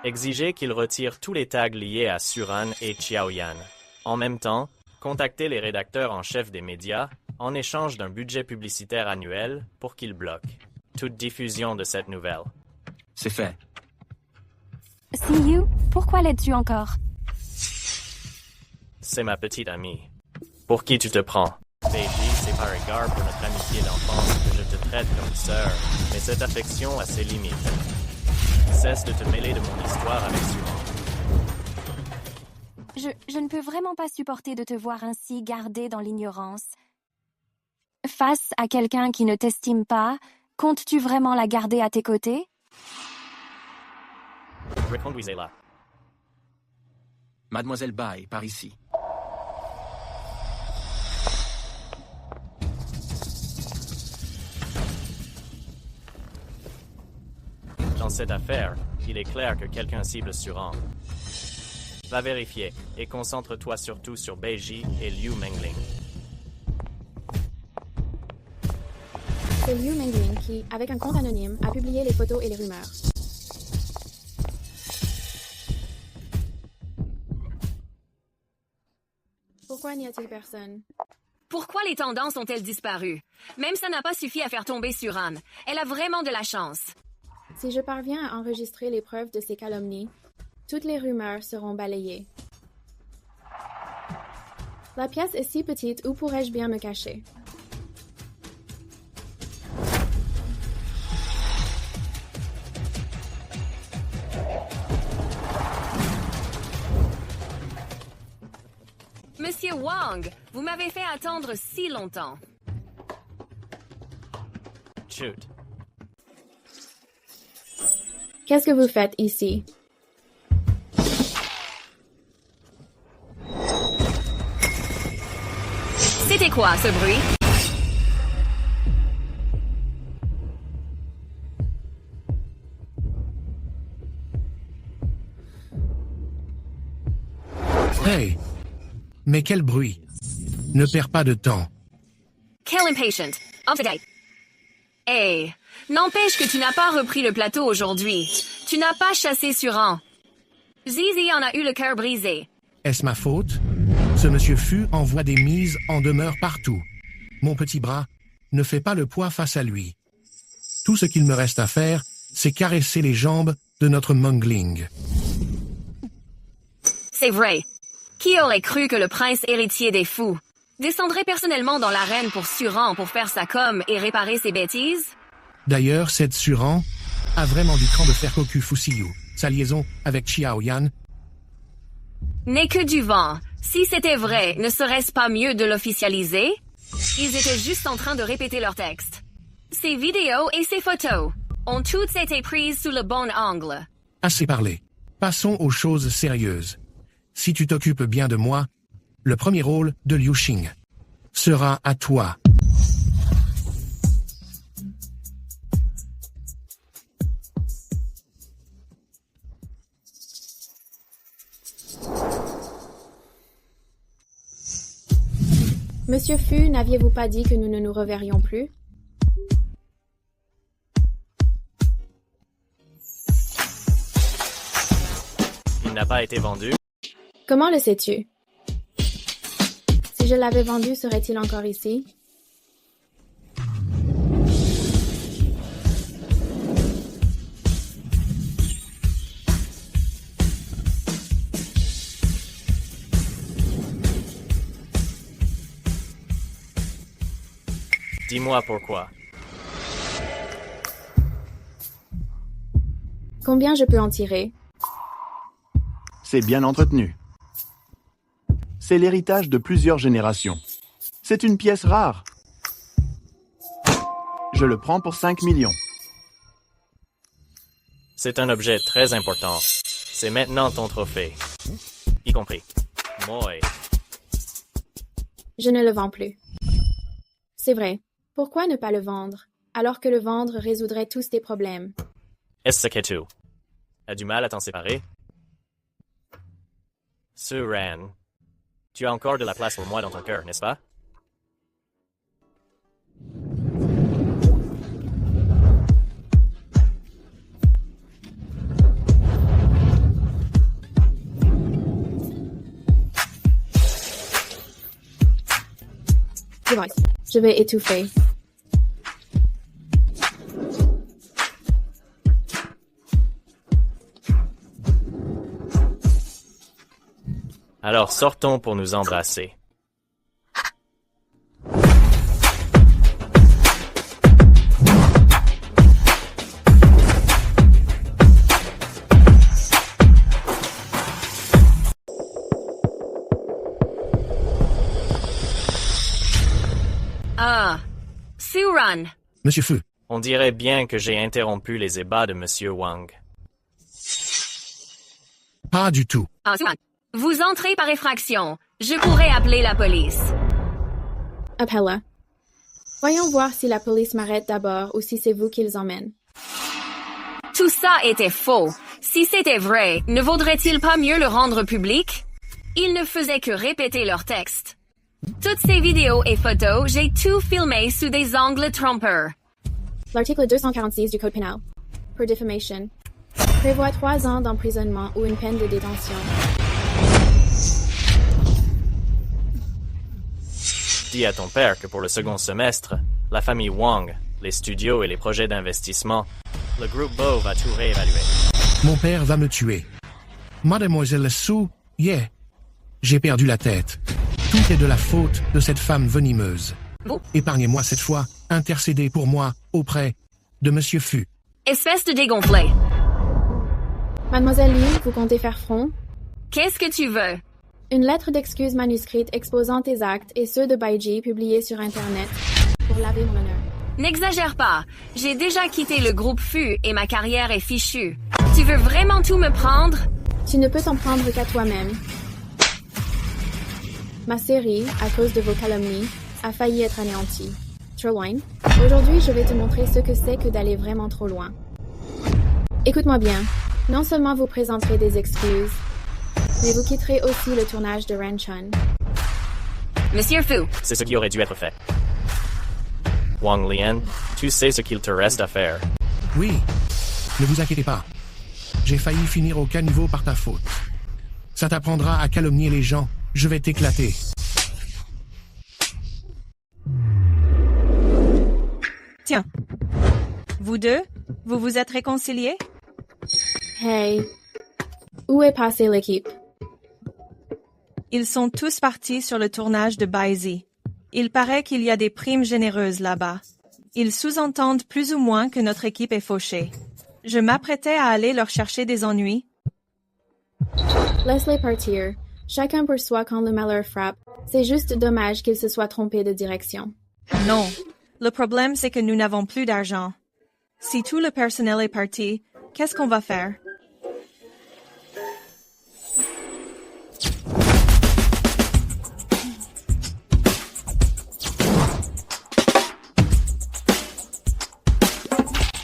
Speaker 2: Exigez qu'ils retirent tous les tags liés à Suran et Xiaoyan. En même temps, contactez les rédacteurs en chef des médias en échange d'un budget publicitaire annuel pour qu'ils bloquent toute diffusion de cette nouvelle.
Speaker 4: C'est fait.
Speaker 12: Siyu, pourquoi l'aides-tu encore?
Speaker 2: C'est ma petite amie. Pour qui tu te prends? Baiji, c'est par égard pour notre amitié d'enfance que je te traite comme sœur, mais cette affection a ses limites. Cesse de te mêler de mon histoire avec Suran.
Speaker 12: Je ne peux vraiment pas supporter de te voir ainsi gardé dans l'ignorance. Face à quelqu'un qui ne t'estime pas, comptes-tu vraiment la garder à tes côtés?
Speaker 2: Reconduisez-la.
Speaker 4: Mademoiselle Bai, par ici.
Speaker 2: Dans cette affaire, il est clair que quelqu'un cible Suran. Va vérifier et concentre-toi surtout sur Baiji et Liu Mengling.
Speaker 1: C'est Liu Mengling qui, avec un compte anonyme, a publié les photos et les rumeurs. Pourquoi n'y a-t-il personne?
Speaker 11: Pourquoi les tendances ont-elles disparu? Même ça n'a pas suffi à faire tomber Suran. Elle a vraiment de la chance.
Speaker 1: Si je parviens à enregistrer les preuves de ces calomnies, toutes les rumeurs seront balayées. La pièce est si petite, où pourrais-je bien me cacher?
Speaker 11: Monsieur Wang, vous m'avez fait attendre si longtemps.
Speaker 2: Shoot.
Speaker 1: Qu'est-ce que vous faites ici?
Speaker 11: C'était quoi, ce bruit?
Speaker 22: Hey! Mais quel bruit! Ne perds pas de temps.
Speaker 11: Quel impatient. Of the day. Hey, n'empêche que tu n'as pas repris le plateau aujourd'hui. Tu n'as pas chassé Suran. Zizi en a eu le cœur brisé.
Speaker 22: Est-ce ma faute? Ce monsieur Fu envoie des mises en demeure partout. Mon petit bras ne fait pas le poids face à lui. Tout ce qu'il me reste à faire, c'est caresser les jambes de notre Mongling.
Speaker 11: C'est vrai. Qui aurait cru que le prince héritier des fous descendrait personnellement dans l'arène pour Suran pour faire sa com et réparer ses bêtises?
Speaker 22: D'ailleurs, cette Suran a vraiment du cran de faire cocu Fusiyu. Sa liaison avec Xiaoyan
Speaker 11: N'est que du vent. Si c'était vrai, ne serait-ce pas mieux de l'officialiser? Ils étaient juste en train de répéter leur texte. Ces vidéos et ces photos ont toutes été prises sous le bon angle.
Speaker 22: Assez parlé. Passons aux choses sérieuses. Si tu t'occupes bien de moi, le premier rôle de Liu Xing sera à toi.
Speaker 1: Monsieur Fu, n'aviez-vous pas dit que nous ne nous reverrions plus?
Speaker 2: Il n'a pas été vendu?
Speaker 1: Comment le sais-tu? Si je l'avais vendu, serait-il encore ici?
Speaker 2: Dis-moi pourquoi.
Speaker 1: Combien je peux en tirer?
Speaker 5: C'est bien entretenu. C'est l'héritage de plusieurs générations. C'est une pièce rare. Je le prends pour 5 millions.
Speaker 2: C'est un objet très important. C'est maintenant ton trophée. Y compris. Moi.
Speaker 1: Je ne le vends plus. C'est vrai. Pourquoi ne pas le vendre, alors que le vendre résoudrait tous tes problèmes?
Speaker 2: Est-ce que tu as du mal à t'en séparer? Suran, tu as encore de la place pour moi dans ton cœur, n'est-ce pas?
Speaker 1: Device. Je vais étouffer.
Speaker 2: Alors sortons pour nous embrasser.
Speaker 11: Ah, Suran.
Speaker 22: Monsieur Fu.
Speaker 2: On dirait bien que j'ai interrompu les ébats de Monsieur Wang.
Speaker 22: Pas du tout.
Speaker 11: Ah, Suran. Vous entrez par effraction. Je pourrais appeler la police.
Speaker 1: Appelle-la. Voyons voir si la police m'arrête d'abord ou si c'est vous qu'ils emmènent.
Speaker 11: Tout ça était faux. Si c'était vrai, ne vaudrait-il pas mieux le rendre public? Ils ne faisaient que répéter leur texte. Toutes ces vidéos et photos, j'ai tout filmé sous des angles trompeurs.
Speaker 1: L'article 246 du Code pénal, pour diffamation, prévoit 3 ans d'emprisonnement ou une peine de détention.
Speaker 2: Dis à ton père que pour le second semestre, la famille Wang, les studios et les projets d'investissement, le groupe Beau va tout réévaluer.
Speaker 22: Mon père va me tuer. Mademoiselle Su, j'ai perdu la tête. Tout est de la faute de cette femme venimeuse. Épargnez-moi cette fois, intercédez pour moi auprès de Monsieur Fu.
Speaker 11: Espèce de dégonflé.
Speaker 1: Mademoiselle Liu, vous comptez faire front?
Speaker 11: Qu'est-ce que tu veux?
Speaker 1: Une lettre d'excuse manuscrite exposant tes actes et ceux de Baiji publiée sur Internet pour laver mon honneur.
Speaker 11: N'exagère pas. J'ai déjà quitté le groupe Fu et ma carrière est fichue. Tu veux vraiment tout me prendre?
Speaker 1: Tu ne peux t'en prendre qu'à toi-même. Ma série, à cause de vos calomnies, a failli être anéantie. Trop loin. Aujourd'hui, je vais te montrer ce que c'est que d'aller vraiment trop loin. Écoute-moi bien. Non seulement vous présenterez des excuses, mais vous quitterez aussi le tournage de Renchun.
Speaker 11: Monsieur Fu.
Speaker 2: C'est ce qui aurait dû être fait. Wang Lian, tu sais ce qu'il te reste à faire.
Speaker 22: Oui, ne vous inquiétez pas. J'ai failli finir au caniveau par ta faute. Ça t'apprendra à calomnier les gens. Je vais t'éclater.
Speaker 3: Tiens. Vous deux, vous vous êtes réconciliés?
Speaker 1: Hey. Où est passée l'équipe?
Speaker 3: Ils sont tous partis sur le tournage de Baiji. Il paraît qu'il y a des primes généreuses là-bas. Ils sous-entendent plus ou moins que notre équipe est fauchée. Je m'apprêtais à aller leur chercher des ennuis.
Speaker 1: Laisse-les partir. Chacun pour soi quand le malheur frappe. C'est juste dommage qu'ils se soient trompés de direction.
Speaker 3: Non. Le problème, c'est que nous n'avons plus d'argent. Si tout le personnel est parti, qu'est-ce qu'on va faire?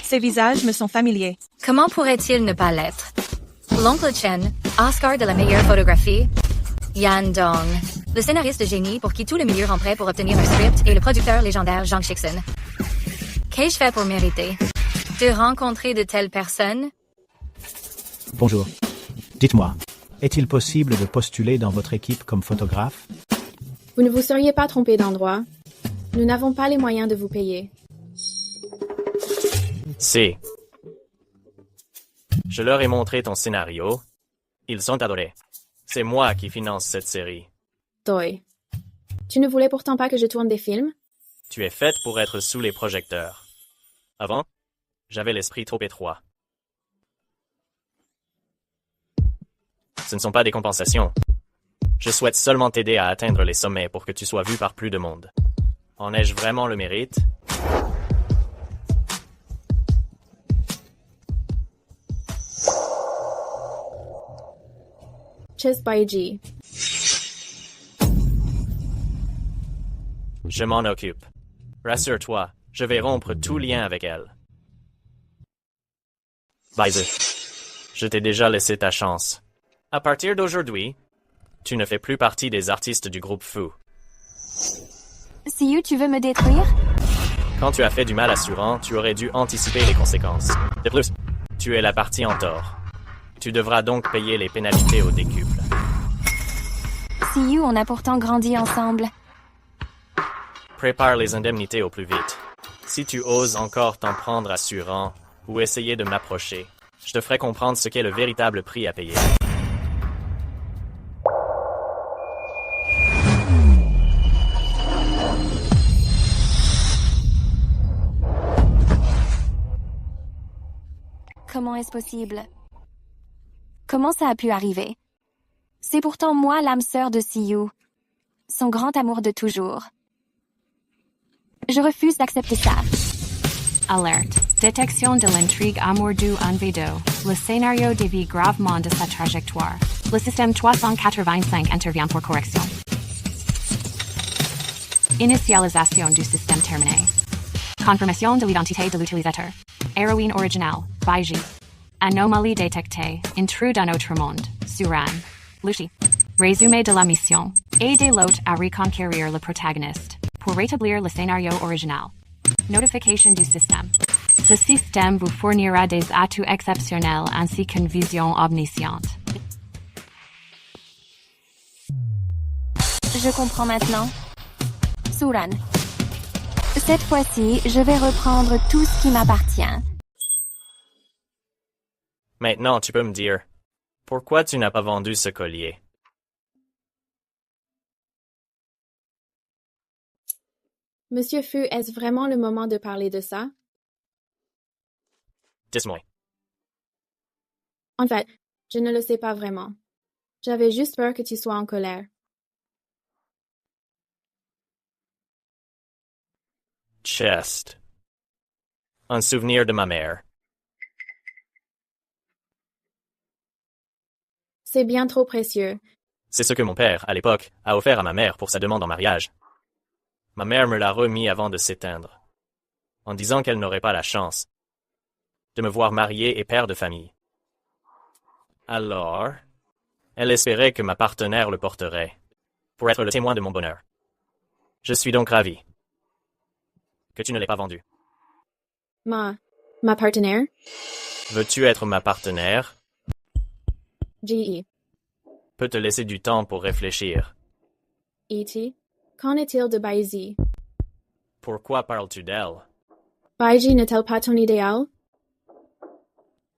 Speaker 3: Ces visages me sont familiers.
Speaker 21: Comment pourrait-il ne pas l'être? L'oncle Chen, Oscar de la meilleure photographie. Yan Dong, le scénariste de génie pour qui tout le milieu rend prêt pour obtenir un script et le producteur légendaire Zhang Shixin. Qu'ai-je fait pour mériter de rencontrer de telles personnes?
Speaker 10: Bonjour. Dites-moi, est-il possible de postuler dans votre équipe comme photographe?
Speaker 1: Vous ne vous seriez pas trompé d'endroit. Nous n'avons pas les moyens de vous payer.
Speaker 2: Si. Je leur ai montré ton scénario. Ils ont adoré. C'est moi qui finance cette série.
Speaker 1: Doi. Tu ne voulais pourtant pas que je tourne des films?
Speaker 2: Tu es faite pour être sous les projecteurs. Avant, j'avais l'esprit trop étroit. Ce ne sont pas des compensations. Je souhaite seulement t'aider à atteindre les sommets pour que tu sois vu par plus de monde. En ai-je vraiment le mérite?
Speaker 1: Chess Baiji.
Speaker 2: Je m'en occupe. Rassure-toi, je vais rompre tout lien avec elle. Baise, je t'ai déjà laissé ta chance. À partir d'aujourd'hui, tu ne fais plus partie des artistes du groupe Fu.
Speaker 12: Siyu, tu veux me détruire?
Speaker 2: Quand tu as fait du mal à Suran, tu aurais dû anticiper les conséquences. De plus, tu es la partie en tort. Tu devras donc payer les pénalités au décuple.
Speaker 12: Siyu, on a pourtant grandi ensemble.
Speaker 2: Prépare les indemnités au plus vite. Si tu oses encore t'en prendre à Suran ou essayer de m'approcher, je te ferai comprendre ce qu'est le véritable prix à payer.
Speaker 12: Comment est-ce possible? Comment ça a pu arriver? C'est pourtant moi l'âme sœur de Siyu, son grand amour de toujours. Je refuse d'accepter ça.
Speaker 20: Alerte. Détection de l'intrigue amour du Anvedo. Le scénario dévie gravement de sa trajectoire. Le système 385 intervient pour correction. Initialisation du système terminé. Confirmation de l'identité de l'utilisateur. Héroïne originale, Baiji. Anomalie détectée, intrus dans notre monde, Suran. Lucy. Résumé de la mission. Aider l'hôte à reconquérir le protagoniste. Pour rétablir le scénario original. Notification du système. Ce système vous fournira des atouts exceptionnels ainsi qu'une vision omnisciente.
Speaker 12: Je comprends maintenant. Suran. Cette fois-ci, je vais reprendre tout ce qui m'appartient.
Speaker 2: Maintenant, tu peux me dire, pourquoi tu n'as pas vendu ce collier?
Speaker 1: Monsieur Fu, est-ce vraiment le moment de parler de ça?
Speaker 2: Dis-moi.
Speaker 1: En fait, je ne le sais pas vraiment. J'avais juste peur que tu sois en colère.
Speaker 2: Chest. Un souvenir de ma mère.
Speaker 1: C'est bien trop précieux.
Speaker 2: C'est ce que mon père, à l'époque, a offert à ma mère pour sa demande en mariage. Ma mère me l'a remis avant de s'éteindre, en disant qu'elle n'aurait pas la chance de me voir marié et père de famille. Alors, elle espérait que ma partenaire le porterait, pour être le témoin de mon bonheur. Je suis donc ravi que tu ne l'aies pas vendu.
Speaker 1: Ma partenaire?
Speaker 2: Veux-tu être ma partenaire?
Speaker 1: G.E.
Speaker 2: Peux te laisser du temps pour réfléchir.
Speaker 1: E.T. Qu'en est-il de Baiji?
Speaker 2: Pourquoi parles-tu d'elle?
Speaker 1: Baiji n'est-elle pas ton idéal?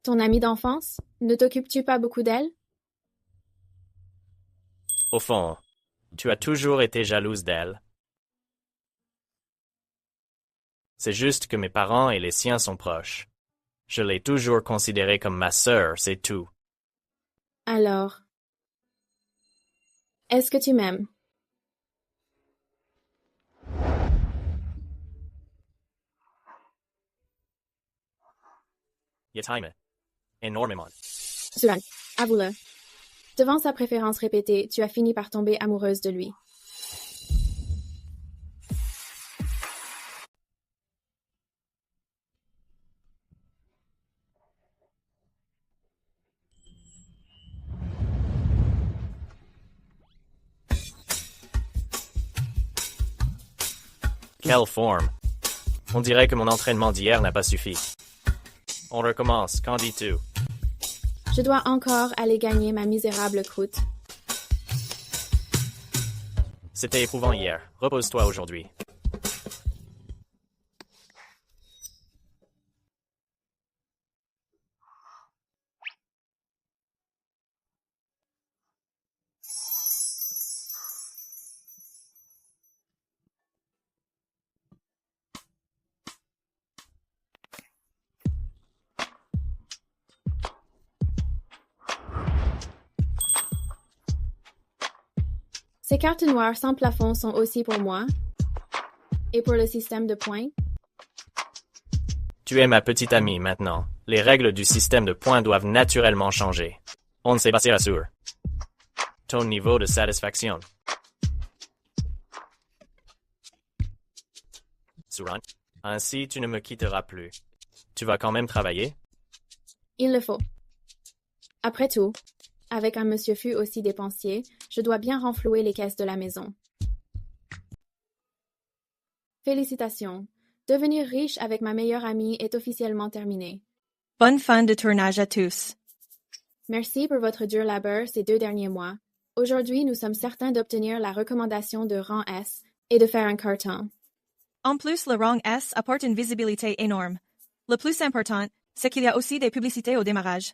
Speaker 1: Ton amie d'enfance? Ne t'occupes-tu pas beaucoup d'elle?
Speaker 2: Au fond, tu as toujours été jalouse d'elle. C'est juste que mes parents et les siens sont proches. Je l'ai toujours considérée comme ma sœur, c'est tout.
Speaker 1: Alors, est-ce que tu m'aimes?
Speaker 2: Je t'aime énormément.
Speaker 1: Suran, avoue-le. Devant sa préférence répétée, tu as fini par tomber amoureuse de lui.
Speaker 2: Quelle forme! On dirait que mon entraînement d'hier n'a pas suffi. On recommence, qu'en dis-tu?
Speaker 1: Je dois encore aller gagner ma misérable croûte.
Speaker 2: C'était éprouvant hier. Repose-toi aujourd'hui.
Speaker 1: Ces cartes noires sans plafond sont aussi pour moi? Et pour le système de points?
Speaker 2: Tu es ma petite amie maintenant. Les règles du système de points doivent naturellement changer. On ne sait pas si rassure. Ton niveau de satisfaction. Suran, ainsi tu ne me quitteras plus. Tu vas quand même travailler?
Speaker 1: Il le faut. Après tout, avec un monsieur Fu aussi dépensier, je dois bien renflouer les caisses de la maison. Félicitations. Devenir riche avec ma meilleure amie est officiellement terminé.
Speaker 3: Bonne fin de tournage à tous.
Speaker 1: Merci pour votre dur labeur ces 2 derniers mois. Aujourd'hui, nous sommes certains d'obtenir la recommandation de rang S et de faire un carton.
Speaker 3: En plus, le rang S apporte une visibilité énorme. Le plus important, c'est qu'il y a aussi des publicités au démarrage.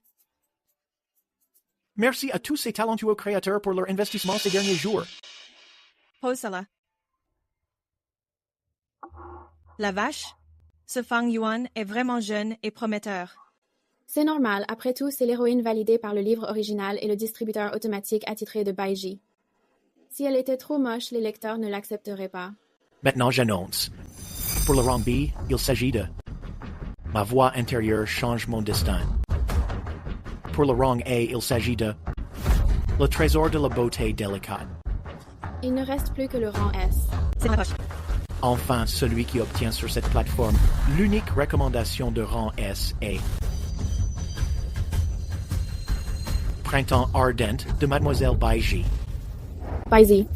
Speaker 13: Merci à tous ces talentueux créateurs pour leur investissement ces derniers jours.
Speaker 3: Pose cela. La vache? Ce Fang Yuan est vraiment jeune et prometteur.
Speaker 1: C'est normal, après tout, c'est l'héroïne validée par le livre original et le distributeur automatique attitré de Baiji. Si elle était trop moche, les lecteurs ne l'accepteraient pas.
Speaker 13: Maintenant, j'annonce. Pour le rang B, il s'agit de ma voix intérieure change mon destin. Pour le rang A, il s'agit de le trésor de la beauté délicate.
Speaker 1: Il ne reste plus que le rang S.
Speaker 3: C'est ma poche.
Speaker 13: Enfin, celui qui obtient sur cette plateforme l'unique recommandation de rang S est Printemps ardent de Mademoiselle Baiji.
Speaker 1: Baiji.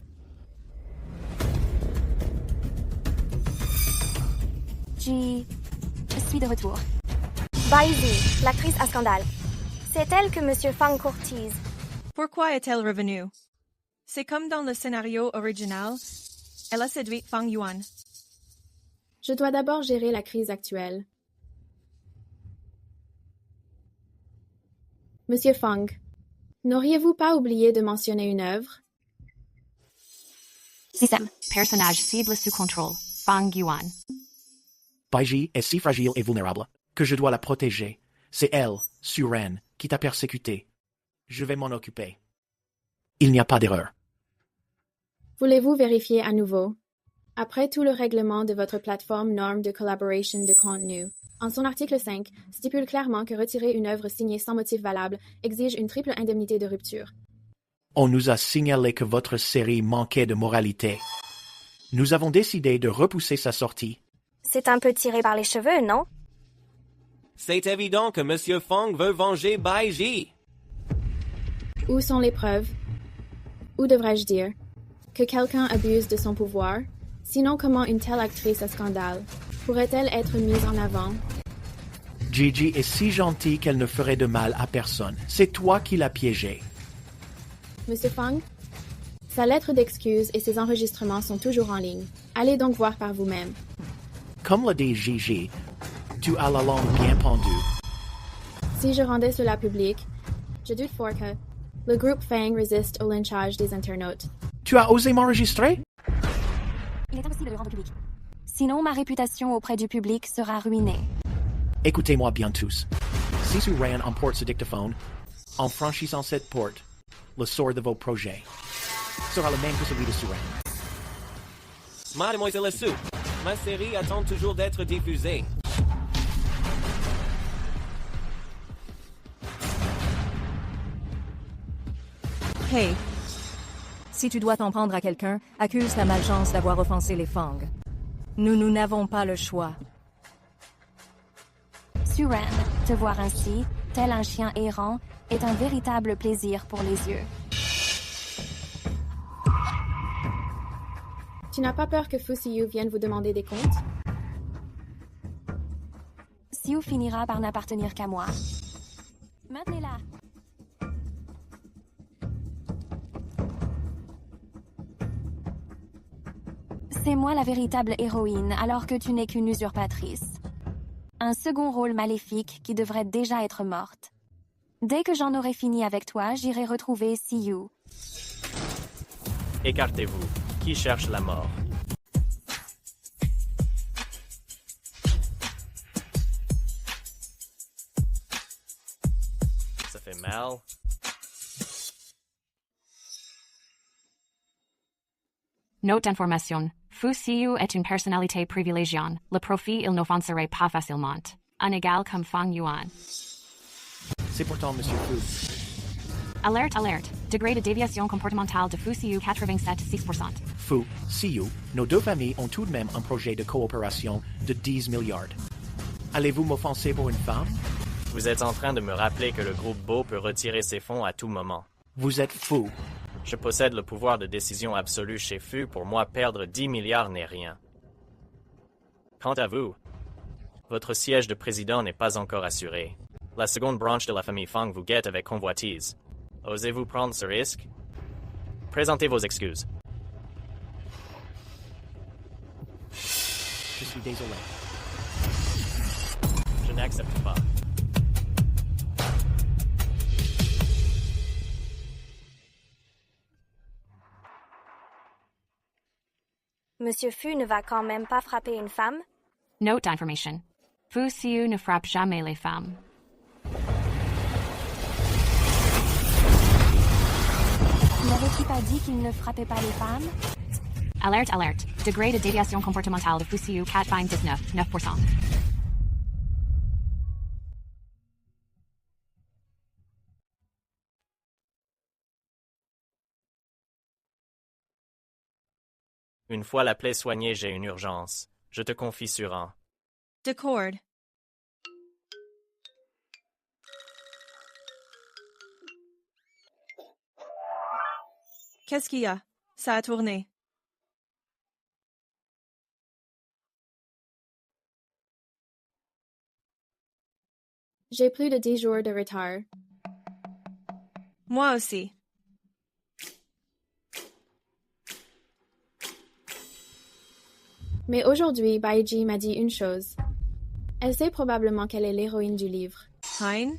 Speaker 12: Je suis de retour. Baiji, l'actrice à scandale. C'est elle que Monsieur Fang courtise.
Speaker 3: Pourquoi est-elle revenue? C'est comme dans le scénario original. Elle a séduit Fang Yuan.
Speaker 1: Je dois d'abord gérer la crise actuelle. Monsieur Fang, n'auriez-vous pas oublié de mentionner une œuvre?
Speaker 20: Système. Personnage cible sous contrôle. Fang Yuan.
Speaker 13: Baiji est si fragile et vulnérable que je dois la protéger. C'est elle, Suren, qui t'a persécuté. Je vais m'en occuper. Il n'y a pas d'erreur.
Speaker 1: Voulez-vous vérifier à nouveau? Après tout, le règlement de votre plateforme norme de collaboration de contenu, en son article 5, stipule clairement que retirer une œuvre signée sans motif valable exige une triple indemnité de rupture.
Speaker 13: On nous a signalé que votre série manquait de moralité. Nous avons décidé de repousser sa sortie.
Speaker 6: C'est un peu tiré par les cheveux, non?
Speaker 16: C'est évident que Monsieur Fang veut venger Baiji.
Speaker 1: Où sont les preuves? Ou devrais-je dire que quelqu'un abuse de son pouvoir? Sinon, comment une telle actrice à scandale pourrait-elle être mise en avant?
Speaker 13: Gigi est si gentille qu'elle ne ferait de mal à personne. C'est toi qui l'as piégée.
Speaker 1: Monsieur Fang, sa lettre d'excuse et ses enregistrements sont toujours en ligne. Allez donc voir par vous-même.
Speaker 13: Comme l'a dit Gigi, tu as la langue bien pendue.
Speaker 1: Si je rendais cela public, je doute fort que le groupe Fang résiste au lynchage des internautes.
Speaker 13: Tu as osé m'enregistrer?
Speaker 12: Il est impossible de le rendre public. Sinon, ma réputation auprès du public sera ruinée.
Speaker 13: Écoutez-moi bien tous. Si Suren emporte ce dictaphone, en franchissant cette porte, le sort de vos projets sera le même que celui de Suren.
Speaker 16: Mademoiselle Su, ma série attend toujours d'être diffusée.
Speaker 19: Hey! Si tu dois t'en prendre à quelqu'un, accuse la malchance d'avoir offensé les Fang. Nous n'avons pas le choix.
Speaker 12: Suren, te voir ainsi, tel un chien errant, est un véritable plaisir pour les yeux.
Speaker 1: Tu n'as pas peur que Fu Siyu vienne vous demander des comptes?
Speaker 12: Siyu finira par n'appartenir qu'à moi. Maintenez-la. C'est moi la véritable héroïne, alors que tu n'es qu'une usurpatrice. Un second rôle maléfique qui devrait déjà être morte. Dès que j'en aurai fini avec toi, j'irai retrouver Siyu.
Speaker 2: Écartez-vous. Qui cherche la mort? Ça fait mal.
Speaker 20: Note d'information. Fu Siyu est une personnalité privilégiée. Le profit il n'offenserait pas facilement. Un égal comme Fang Yuan.
Speaker 13: C'est pourtant Monsieur Fu.
Speaker 20: Alerte, alerte. Degré de déviation comportementale de Fu Siyu 87,6%.
Speaker 13: Fu, Siyu, nos deux familles ont tout de même un projet de coopération de 10 milliards. Allez-vous m'offenser pour une femme?
Speaker 2: Vous êtes en train de me rappeler que le groupe Beau peut retirer ses fonds à tout moment.
Speaker 13: Vous êtes fou.
Speaker 2: Je possède le pouvoir de décision absolu chez Fu. Pour moi, perdre 10 milliards n'est rien. Quant à vous, votre siège de président n'est pas encore assuré. La seconde branche de la famille Fang vous guette avec convoitise. Osez-vous prendre ce risque? Présentez vos excuses.
Speaker 13: Je suis désolé.
Speaker 2: Je n'accepte pas.
Speaker 6: Monsieur Fu ne va quand même pas frapper une femme?
Speaker 20: Note d'information. Fu Siyu ne frappe jamais les femmes.
Speaker 12: N'avais-tu pas dit qu'il ne frappait pas les femmes?
Speaker 20: Alerte, alerte. Degré de déviation comportementale de Fu Siyu 99,9%.
Speaker 2: Une fois la plaie soignée, j'ai une urgence. Je te confie sur un.
Speaker 3: D'accord. Qu'est-ce qu'il y a? Ça a tourné.
Speaker 1: J'ai plus de 10 jours de retard.
Speaker 3: Moi aussi.
Speaker 1: Mais aujourd'hui, Baiji m'a dit une chose. Elle sait probablement qu'elle est l'héroïne du livre.
Speaker 3: Hein?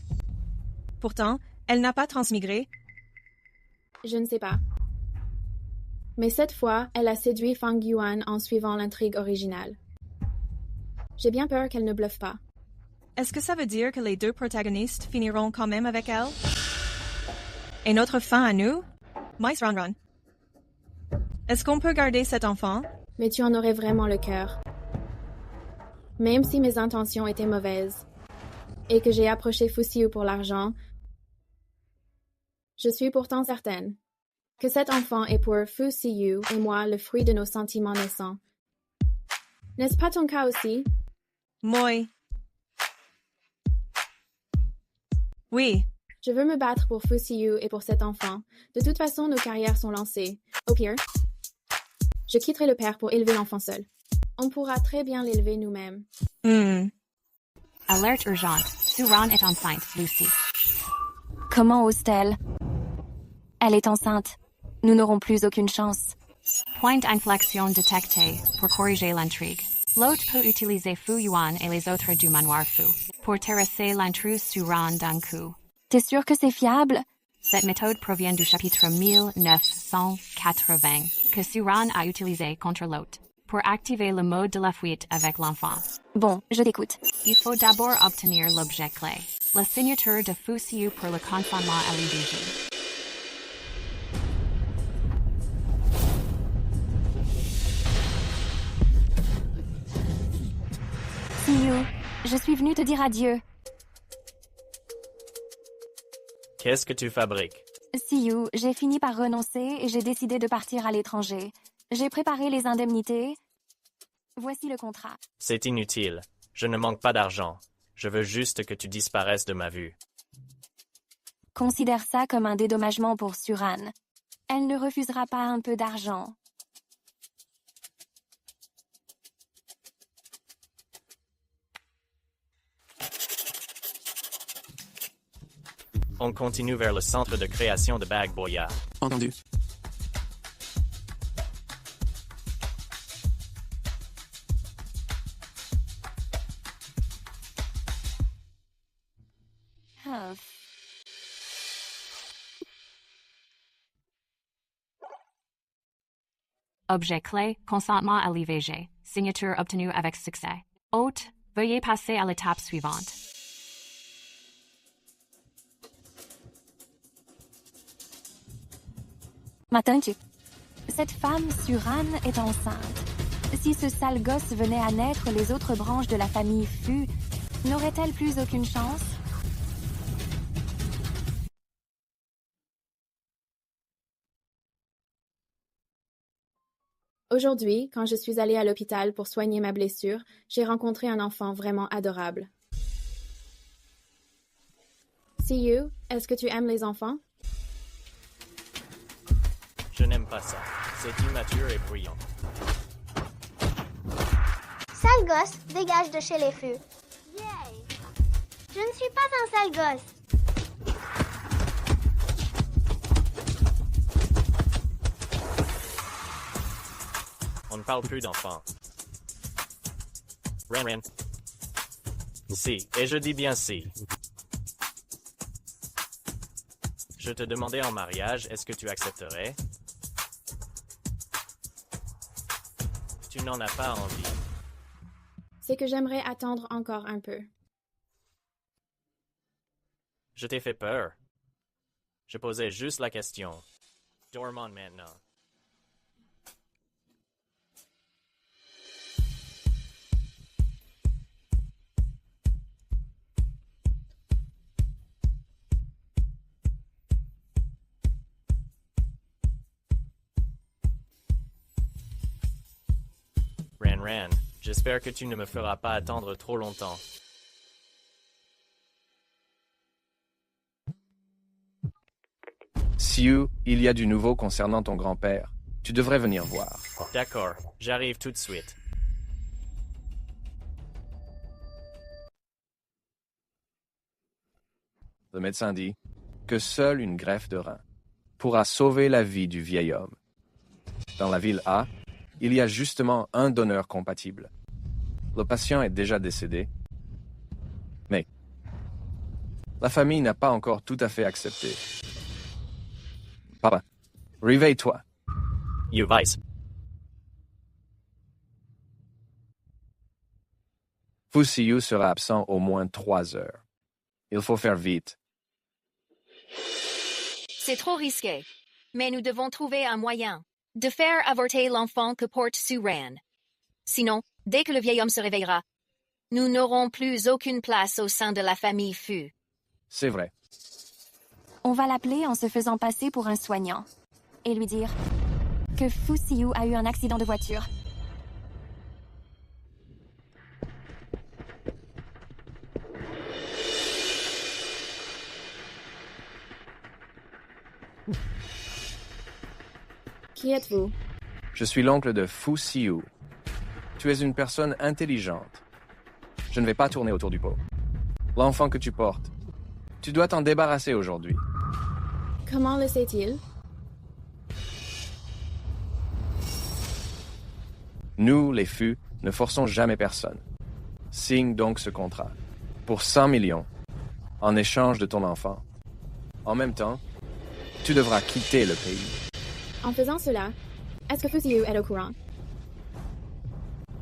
Speaker 3: Pourtant, elle n'a pas transmigré.
Speaker 1: Je ne sais pas. Mais cette fois, elle a séduit Fang Yuan en suivant l'intrigue originale. J'ai bien peur qu'elle ne bluffe pas.
Speaker 3: Est-ce que ça veut dire que les deux protagonistes finiront quand même avec elle? Et notre fin à nous? Mice Run Run. Est-ce qu'on peut garder cet enfant?
Speaker 1: Mais tu en aurais vraiment le cœur. Même si mes intentions étaient mauvaises, et que j'ai approché Fu Xiu pour l'argent, je suis pourtant certaine que cet enfant est pour Fu Xiu et moi le fruit de nos sentiments naissants. N'est-ce pas ton cas aussi?
Speaker 3: Moi. Oui.
Speaker 1: Je veux me battre pour Fu Xiu et pour cet enfant. De toute façon, nos carrières sont lancées. Au pire, je quitterai le père pour élever l'enfant seul. On pourra très bien l'élever nous-mêmes.
Speaker 20: Alerte urgente. Suran est enceinte, Lucy.
Speaker 12: Comment ose-t-elle? Elle est enceinte. Nous n'aurons plus aucune chance.
Speaker 20: Point d'inflexion détecté pour corriger l'intrigue. L'hôte peut utiliser Fu Yuan et les autres du manoir Fu pour terrasser l'intrus Suran d'un coup.
Speaker 12: T'es sûr que c'est fiable?
Speaker 20: Cette méthode provient du chapitre 1980 que Suran a utilisé contre l'hôte pour activer le mode de la fuite avec l'enfant.
Speaker 12: Bon, je t'écoute.
Speaker 20: Il faut d'abord obtenir l'objet clé, la signature de Fu Xiu pour le confinement à l'IVG.
Speaker 12: Xiu, je suis venue te dire adieu.
Speaker 2: Qu'est-ce que tu fabriques?
Speaker 12: Xiu, j'ai fini par renoncer et j'ai décidé de partir à l'étranger. J'ai préparé les indemnités. Voici le contrat.
Speaker 2: C'est inutile. Je ne manque pas d'argent. Je veux juste que tu disparaisses de ma vue.
Speaker 12: Considère ça comme un dédommagement pour Suran. Elle ne refusera pas un peu d'argent.
Speaker 2: On continue vers le centre de création de Bag Boya.
Speaker 4: Entendu.
Speaker 20: Objet clé, consentement à l'IVG. Signature obtenue avec succès. Hôte, veuillez passer à l'étape suivante.
Speaker 12: M'attends-tu? Cette femme, Suran, est enceinte. Si ce sale gosse venait à naître, les autres branches de la famille Fu n'auraient-elles plus aucune chance?
Speaker 1: Aujourd'hui, quand je suis allée à l'hôpital pour soigner ma blessure, j'ai rencontré un enfant vraiment adorable. Xiu, est-ce que tu aimes les enfants?
Speaker 2: Je n'aime pas ça. C'est immature et bruyant.
Speaker 15: Sale gosse, dégage de chez les feux. Yay! Je ne suis pas un sale gosse.
Speaker 2: On ne parle plus d'enfants. Ren. Si, et je dis bien si. Je te demandais en mariage, est-ce que tu accepterais? Tu n'en as pas envie.
Speaker 1: C'est que j'aimerais attendre encore un peu.
Speaker 2: Je t'ai fait peur. Je posais juste la question. Dormons maintenant. Ren, j'espère que tu ne me feras pas attendre trop longtemps.
Speaker 17: Xiu, il y a du nouveau concernant ton grand-père. Tu devrais venir voir.
Speaker 2: D'accord, j'arrive tout de suite.
Speaker 17: Le médecin dit que seule une greffe de rein pourra sauver la vie du vieil homme. Dans la ville A, Il y a justement un donneur compatible. Le patient est déjà décédé, mais la famille n'a pas encore tout à fait accepté. Papa, réveille-toi.
Speaker 2: You Vice.
Speaker 17: Fu Siyu sera absent au moins 3 heures. Il faut faire vite.
Speaker 11: C'est trop risqué. Mais nous devons trouver un moyen de faire avorter l'enfant que porte Suran. Sinon, dès que le vieil homme se réveillera, nous n'aurons plus aucune place au sein de la famille Fu.
Speaker 17: C'est vrai.
Speaker 12: On va l'appeler en se faisant passer pour un soignant et lui dire que Fu Siyu a eu un accident de voiture.
Speaker 1: Qui êtes-vous?
Speaker 17: Je suis l'oncle de Fu Siyu. Tu es une personne intelligente. Je ne vais pas tourner autour du pot. L'enfant que tu portes, tu dois t'en débarrasser aujourd'hui.
Speaker 1: Comment le sait-il?
Speaker 17: Nous, les Fu, ne forçons jamais personne. Signe donc ce contrat. Pour 100 millions, en échange de ton enfant. En même temps, tu devras quitter le pays.
Speaker 1: En faisant cela, est-ce que Fu Siyu est au courant?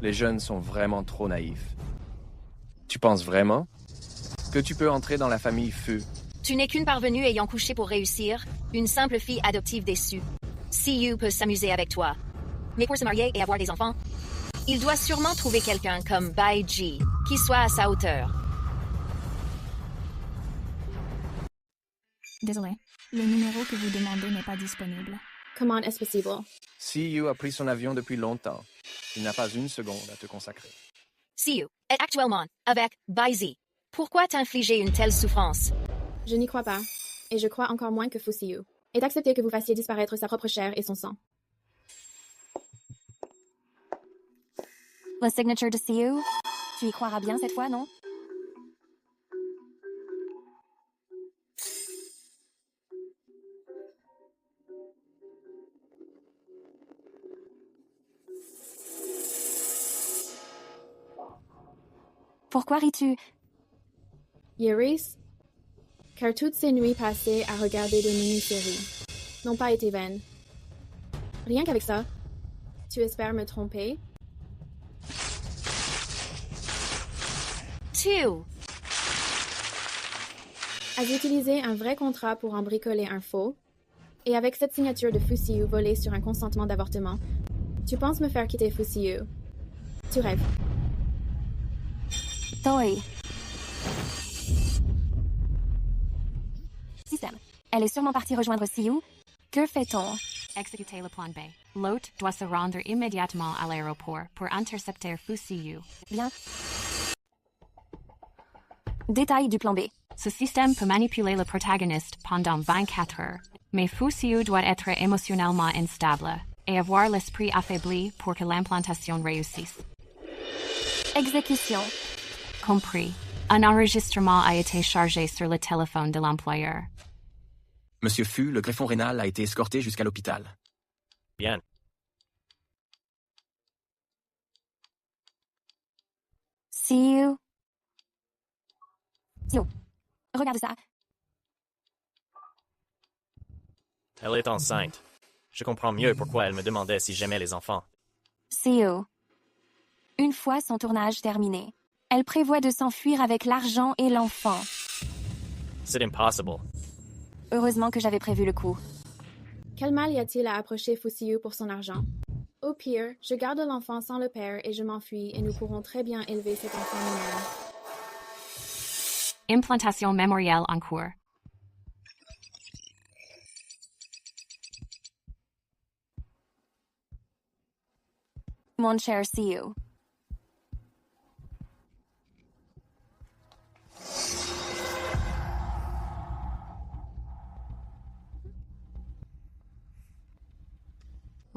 Speaker 17: Les jeunes sont vraiment trop naïfs. Tu penses vraiment que tu peux entrer dans la famille Fu?
Speaker 11: Tu n'es qu'une parvenue ayant couché pour réussir, une simple fille adoptive déçue. Siyu peut s'amuser avec toi. Mais pour se marier et avoir des enfants, il doit sûrement trouver quelqu'un comme Bai Ji, qui soit à sa hauteur.
Speaker 9: Désolé, le numéro que vous demandez n'est pas disponible.
Speaker 1: Comment est-ce possible?
Speaker 17: Siyu a pris son avion depuis longtemps. Il n'a pas une seconde à te consacrer.
Speaker 11: Siyu est actuellement avec Bai Ji. Pourquoi t'infliger une telle souffrance?
Speaker 1: Je n'y crois pas, et je crois encore moins que Fu Siyu ait accepté que vous fassiez disparaître sa propre chair et son sang.
Speaker 12: La signature de Siyu? Tu y croiras bien cette fois, non? Pourquoi ris-tu?
Speaker 1: Yeris, car toutes ces nuits passées à regarder des mini-séries n'ont pas été vaines. Rien qu'avec ça, tu espères me tromper? As utilisé un vrai contrat pour en bricoler un faux, et avec cette signature de Fu Siyu volée sur un consentement d'avortement, tu penses me faire quitter Fu Siyu? Tu rêves.
Speaker 12: Toi. Système. Elle est sûrement partie rejoindre Siyu. Que fait-on?
Speaker 20: Exécuter le plan B. L'hôte doit se rendre immédiatement à l'aéroport pour intercepter Fu Siyu.
Speaker 12: Bien. Détail du plan B.
Speaker 20: Ce système peut manipuler le protagoniste pendant 24 heures, mais Fu Siyu doit être émotionnellement instable et avoir l'esprit affaibli pour que l'implantation réussisse.
Speaker 12: Exécution.
Speaker 20: Compris. Un enregistrement a été chargé sur le téléphone de l'employeur.
Speaker 4: Monsieur Fu, le greffon rénal a été escorté jusqu'à l'hôpital.
Speaker 2: Bien.
Speaker 12: Siyu. Siyu. Regarde ça.
Speaker 2: Elle est enceinte. Je comprends mieux pourquoi elle me demandait si j'aimais les enfants.
Speaker 12: Siyu. Une fois son tournage terminé, elle prévoit de s'enfuir avec l'argent et l'enfant.
Speaker 2: C'est impossible.
Speaker 12: Heureusement que j'avais prévu le coup.
Speaker 1: Quel mal y a-t-il à approcher Fu Siyu pour son argent? Au pire, je garde l'enfant sans le père et je m'enfuis et nous pourrons très bien élever cet enfant mineur.
Speaker 20: Implantation mémorielle en cours.
Speaker 12: Mon cher Siyu.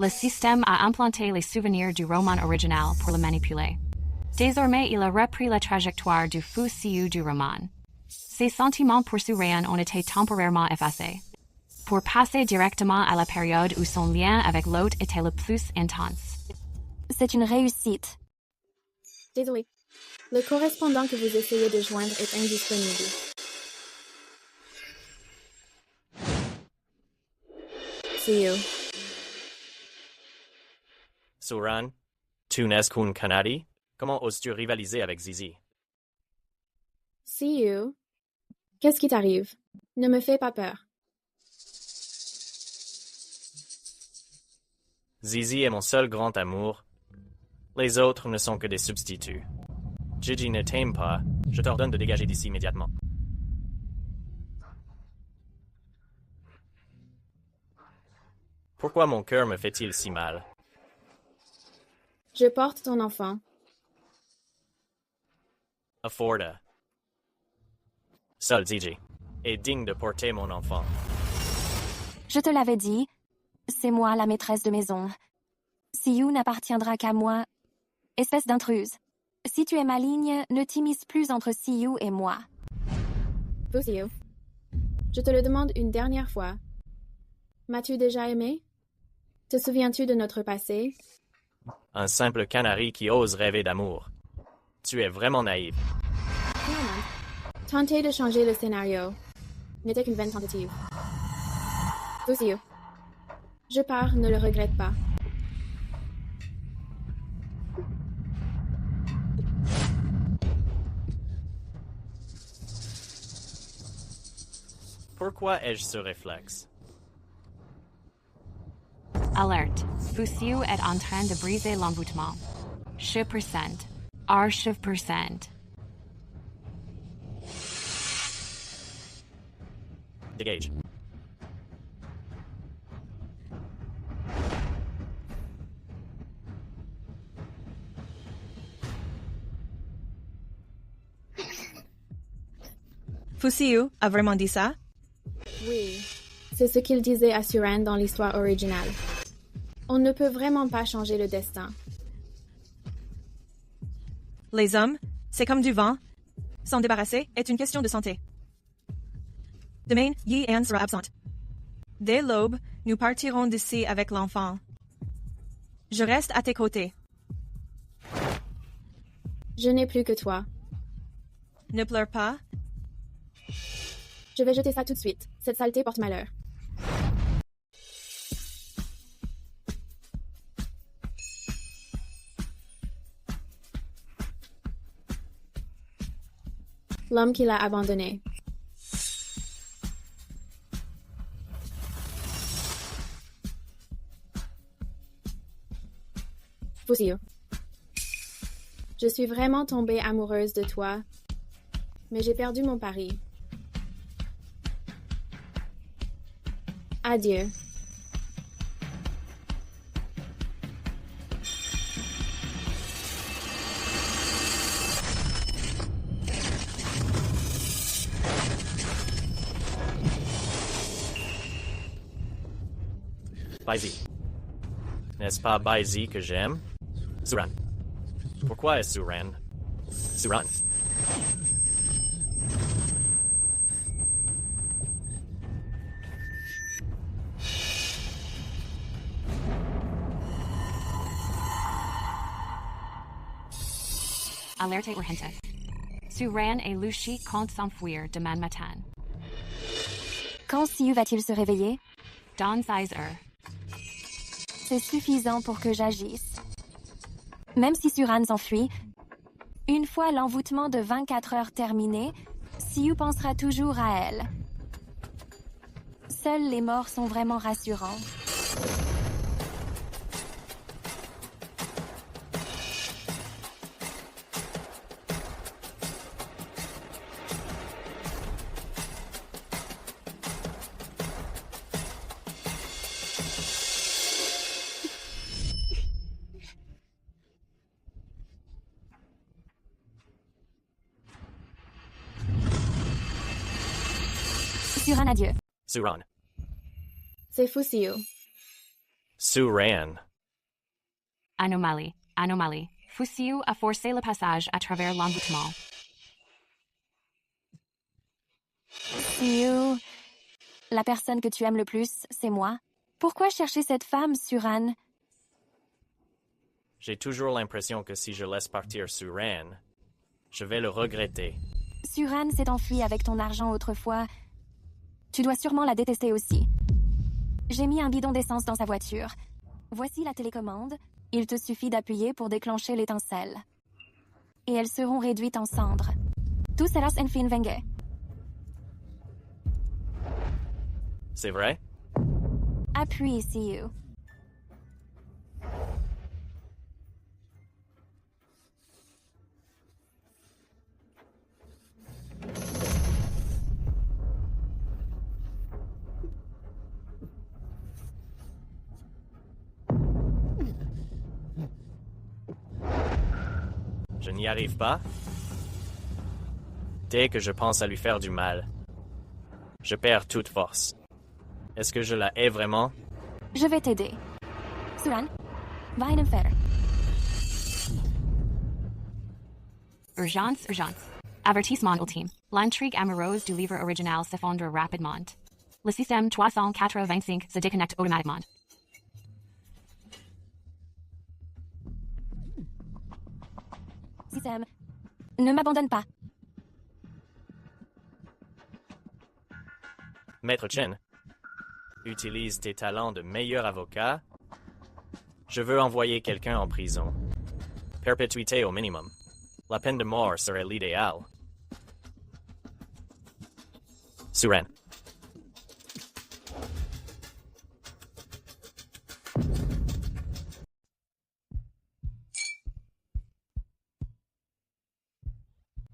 Speaker 20: Le système a implanté les souvenirs du roman original pour le manipuler. Désormais, il a repris la trajectoire du Fu Siyu du roman. Ses sentiments pour Suran ont été temporairement effacés, pour passer directement à la période où son lien avec l'hôte était le plus intense.
Speaker 12: C'est une réussite.
Speaker 1: Désolé. Le correspondant que vous essayez de joindre est indisponible. See you.
Speaker 2: Suran, tu n'es qu'un canari? Comment oses-tu rivaliser avec Zizi?
Speaker 1: See you. Qu'est-ce qui t'arrive? Ne me fais pas peur.
Speaker 2: Zizi est mon seul grand amour. Les autres ne sont que des substituts. Gigi ne t'aime pas. Je t'ordonne de dégager d'ici immédiatement. Pourquoi mon cœur me fait-il si mal?
Speaker 1: Je porte ton enfant.
Speaker 2: Afforda. Seul Gigi est digne de porter mon enfant.
Speaker 12: Je te l'avais dit, c'est moi la maîtresse de maison. Siyu n'appartiendra qu'à moi. Espèce d'intruse. Si tu es maligne, ne t'immisce plus entre Siyu et moi.
Speaker 1: Siyu. Je te le demande une dernière fois. M'as-tu déjà aimé? Te souviens-tu de notre passé?
Speaker 2: Un simple canari qui ose rêver d'amour. Tu es vraiment naïve.
Speaker 1: Tenter de changer le scénario n'était qu'une vaine tentative. Siyu. Je pars, ne le regrette pas.
Speaker 2: Pourquoi ai-je ce réflexe?
Speaker 20: Alerte. Fusiu est en train de briser l'envoûtement. %. %.
Speaker 2: Dégage.
Speaker 3: Fusiu a vraiment dit ça?
Speaker 1: Oui, c'est ce qu'il disait à Suran dans l'histoire originale. On ne peut vraiment pas changer le destin.
Speaker 3: Les hommes, c'est comme du vent. S'en débarrasser est une question de santé. Demain, Yi Anne sera absente. Dès l'aube, nous partirons d'ici avec l'enfant. Je reste à tes côtés.
Speaker 1: Je n'ai plus que toi.
Speaker 3: Ne pleure pas.
Speaker 1: Je vais jeter ça tout de suite. Cette saleté porte malheur. L'homme qui l'a abandonné. Fusiu. Je suis vraiment tombée amoureuse de toi, mais j'ai perdu mon pari. Adieu.
Speaker 2: Baizi. N'est-ce pas Baizi que j'aime? Suran. Pourquoi est Suran? Suran.
Speaker 20: Alerte urgente. Suran et Lushi comptent s'enfuir demain matin.
Speaker 12: Quand Siyu va-t-il se réveiller?
Speaker 20: Dans 16 heures.
Speaker 12: C'est suffisant pour que j'agisse. Même si Suran s'enfuit, une fois l'envoûtement de 24 heures terminé, Siyu pensera toujours à elle. Seuls les morts sont vraiment rassurants. Suran, adieu.
Speaker 2: Suran.
Speaker 1: C'est Fusiu.
Speaker 2: Suran.
Speaker 20: Anomalie. Anomalie. Fusiu a forcé le passage à travers l'envoûtement.
Speaker 12: Siyu, la personne que tu aimes le plus, c'est moi. Pourquoi chercher cette femme, Suran?
Speaker 2: J'ai toujours l'impression que si je laisse partir Suran, je vais le regretter.
Speaker 12: Suran s'est enfuie avec ton argent autrefois. Tu dois sûrement la détester aussi. J'ai mis un bidon d'essence dans sa voiture. Voici la télécommande. Il te suffit d'appuyer pour déclencher l'étincelle. Et elles seront réduites en cendres. Tout será en fin vengue.
Speaker 2: C'est vrai?
Speaker 12: Appuie ici, you.
Speaker 2: Je n'y arrive pas. Dès que je pense à lui faire du mal, je perds toute force. Est-ce que je la hais vraiment?
Speaker 12: Je vais t'aider. Suran, va en enfer.
Speaker 20: Urgence, urgence. Avertissement ultime. L'intrigue amoureuse du livre original s'effondre rapidement. Le système 385 se déconnecte automatiquement.
Speaker 12: Système, ne m'abandonne pas.
Speaker 2: Maître Chen, utilise tes talents de meilleur avocat. Je veux envoyer quelqu'un en prison. Perpétuité au minimum. La peine de mort serait l'idéal. Suran.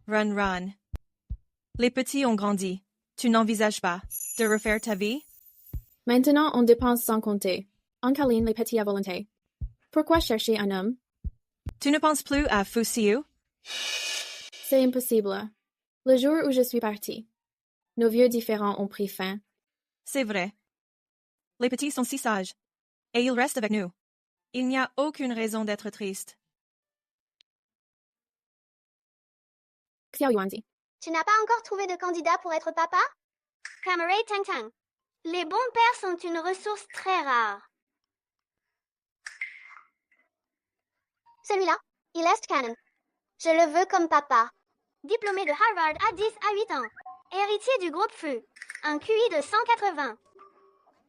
Speaker 3: Run. Les petits ont grandi. Tu n'envisages pas de refaire ta vie?
Speaker 1: Maintenant, on dépense sans compter. On câline les petits à volonté. Pourquoi chercher un homme?
Speaker 3: Tu ne penses plus à Fusiu?
Speaker 1: C'est impossible. Le jour où je suis partie, nos vieux différends ont pris fin.
Speaker 3: C'est vrai. Les petits sont si sages. Et ils restent avec nous. Il n'y a aucune raison d'être triste.
Speaker 1: Xiao Yuanzi.
Speaker 15: Tu n'as pas encore trouvé de candidat pour être papa? Camarade Tang Tang. Les bons pères sont une ressource très rare. Celui-là, il est canon. Je le veux comme papa. Diplômé de Harvard à 10 à 8 ans. Héritier du groupe Fu. Un QI de 180.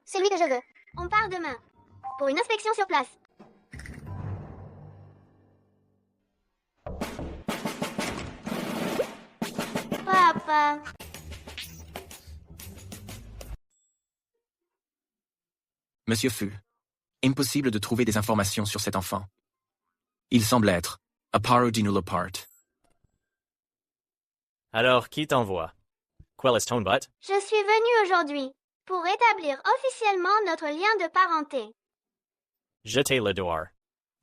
Speaker 15: C'est lui que je veux. On part demain. Pour une inspection sur place. Papa.
Speaker 4: Monsieur Fu, impossible de trouver des informations sur cet enfant. Il semble être a paro di nulla part.
Speaker 2: Alors, qui t'envoie? Quel est ton but?
Speaker 15: Je suis venue aujourd'hui pour rétablir officiellement notre lien de parenté.
Speaker 2: Jetez le dehors.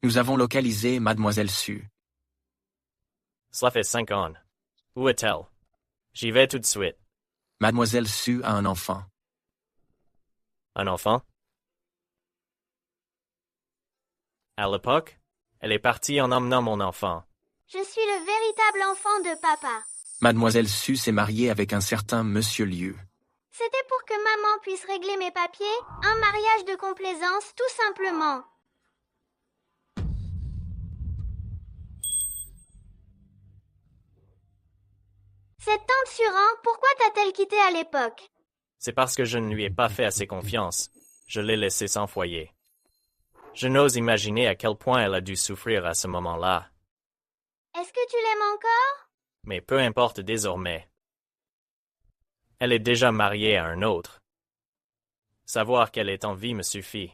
Speaker 4: Nous avons localisé Mademoiselle Su.
Speaker 2: Cela fait 5 ans. Où est-elle? J'y vais tout de suite.
Speaker 4: Mademoiselle Su a un enfant.
Speaker 2: Un enfant? À l'époque, elle est partie en emmenant mon enfant.
Speaker 15: Je suis le véritable enfant de papa.
Speaker 4: Mademoiselle Su s'est mariée avec un certain Monsieur Liu.
Speaker 15: C'était pour que maman puisse régler mes papiers, un mariage de complaisance, tout simplement. Cette tante Suran, pourquoi t'a-t-elle quitté à l'époque?
Speaker 2: C'est parce que je ne lui ai pas fait assez confiance. Je l'ai laissée sans foyer. Je n'ose imaginer à quel point elle a dû souffrir à ce moment-là.
Speaker 15: Est-ce que tu l'aimes encore?
Speaker 2: Mais peu importe désormais. Elle est déjà mariée à un autre. Savoir qu'elle est en vie me suffit.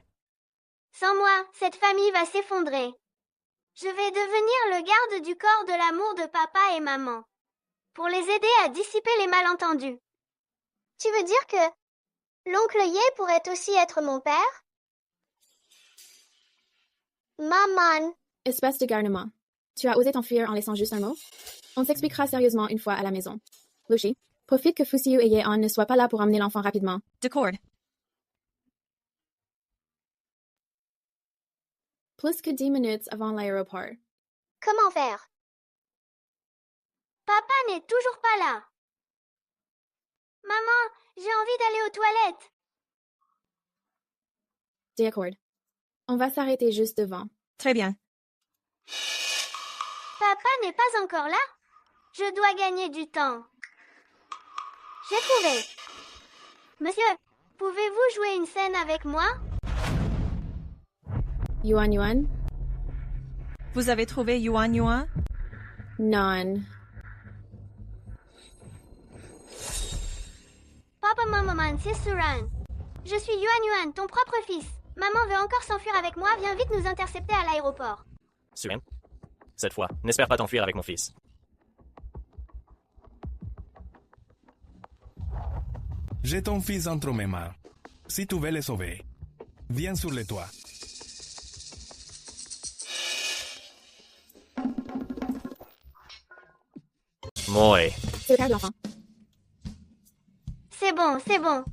Speaker 15: Sans moi, cette famille va s'effondrer. Je vais devenir le garde du corps de l'amour de papa et maman. Pour les aider à dissiper les malentendus. Tu veux dire que l'oncle Ye pourrait aussi être mon père? Maman.
Speaker 1: Espèce de garnement. Tu as osé t'enfuir en laissant juste un mot? On s'expliquera sérieusement une fois à la maison. Lucy, profite que Fusiu et Yeon ne soient pas là pour emmener l'enfant rapidement.
Speaker 3: D'accord.
Speaker 1: Plus que 10 minutes avant l'aéroport.
Speaker 15: Comment faire? Papa n'est toujours pas là. Maman, j'ai envie d'aller aux toilettes.
Speaker 1: D'accord. On va s'arrêter juste devant.
Speaker 3: Très bien.
Speaker 15: Papa n'est pas encore là? Je dois gagner du temps. J'ai trouvé. Monsieur, pouvez-vous jouer une scène avec moi?
Speaker 1: Yuan Yuan?
Speaker 3: Vous avez trouvé Yuan Yuan?
Speaker 1: Non.
Speaker 15: Papa Maman, c'est Suran. Je suis Yuan Yuan, ton propre fils. Maman veut encore s'enfuir avec moi, viens vite nous intercepter à l'aéroport.
Speaker 2: Suran, cette fois, n'espère pas t'enfuir avec mon fils.
Speaker 8: J'ai ton fils entre mes mains. Si tu veux le sauver, viens sur le toit.
Speaker 2: Moi.
Speaker 1: C'est le père de l'enfant.
Speaker 15: C'est bon, c'est bon.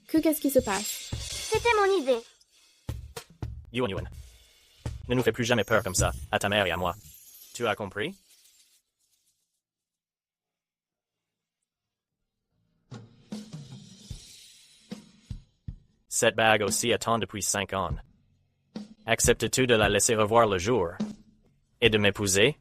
Speaker 1: Qu'est-ce qui se passe?
Speaker 15: C'était mon idée.
Speaker 2: Yuan Yuan. Ne nous fais plus jamais peur comme ça, à ta mère et à moi. Tu as compris? Cette bague aussi attend depuis 5 ans. Acceptes-tu de la laisser revoir le jour? Et de m'épouser?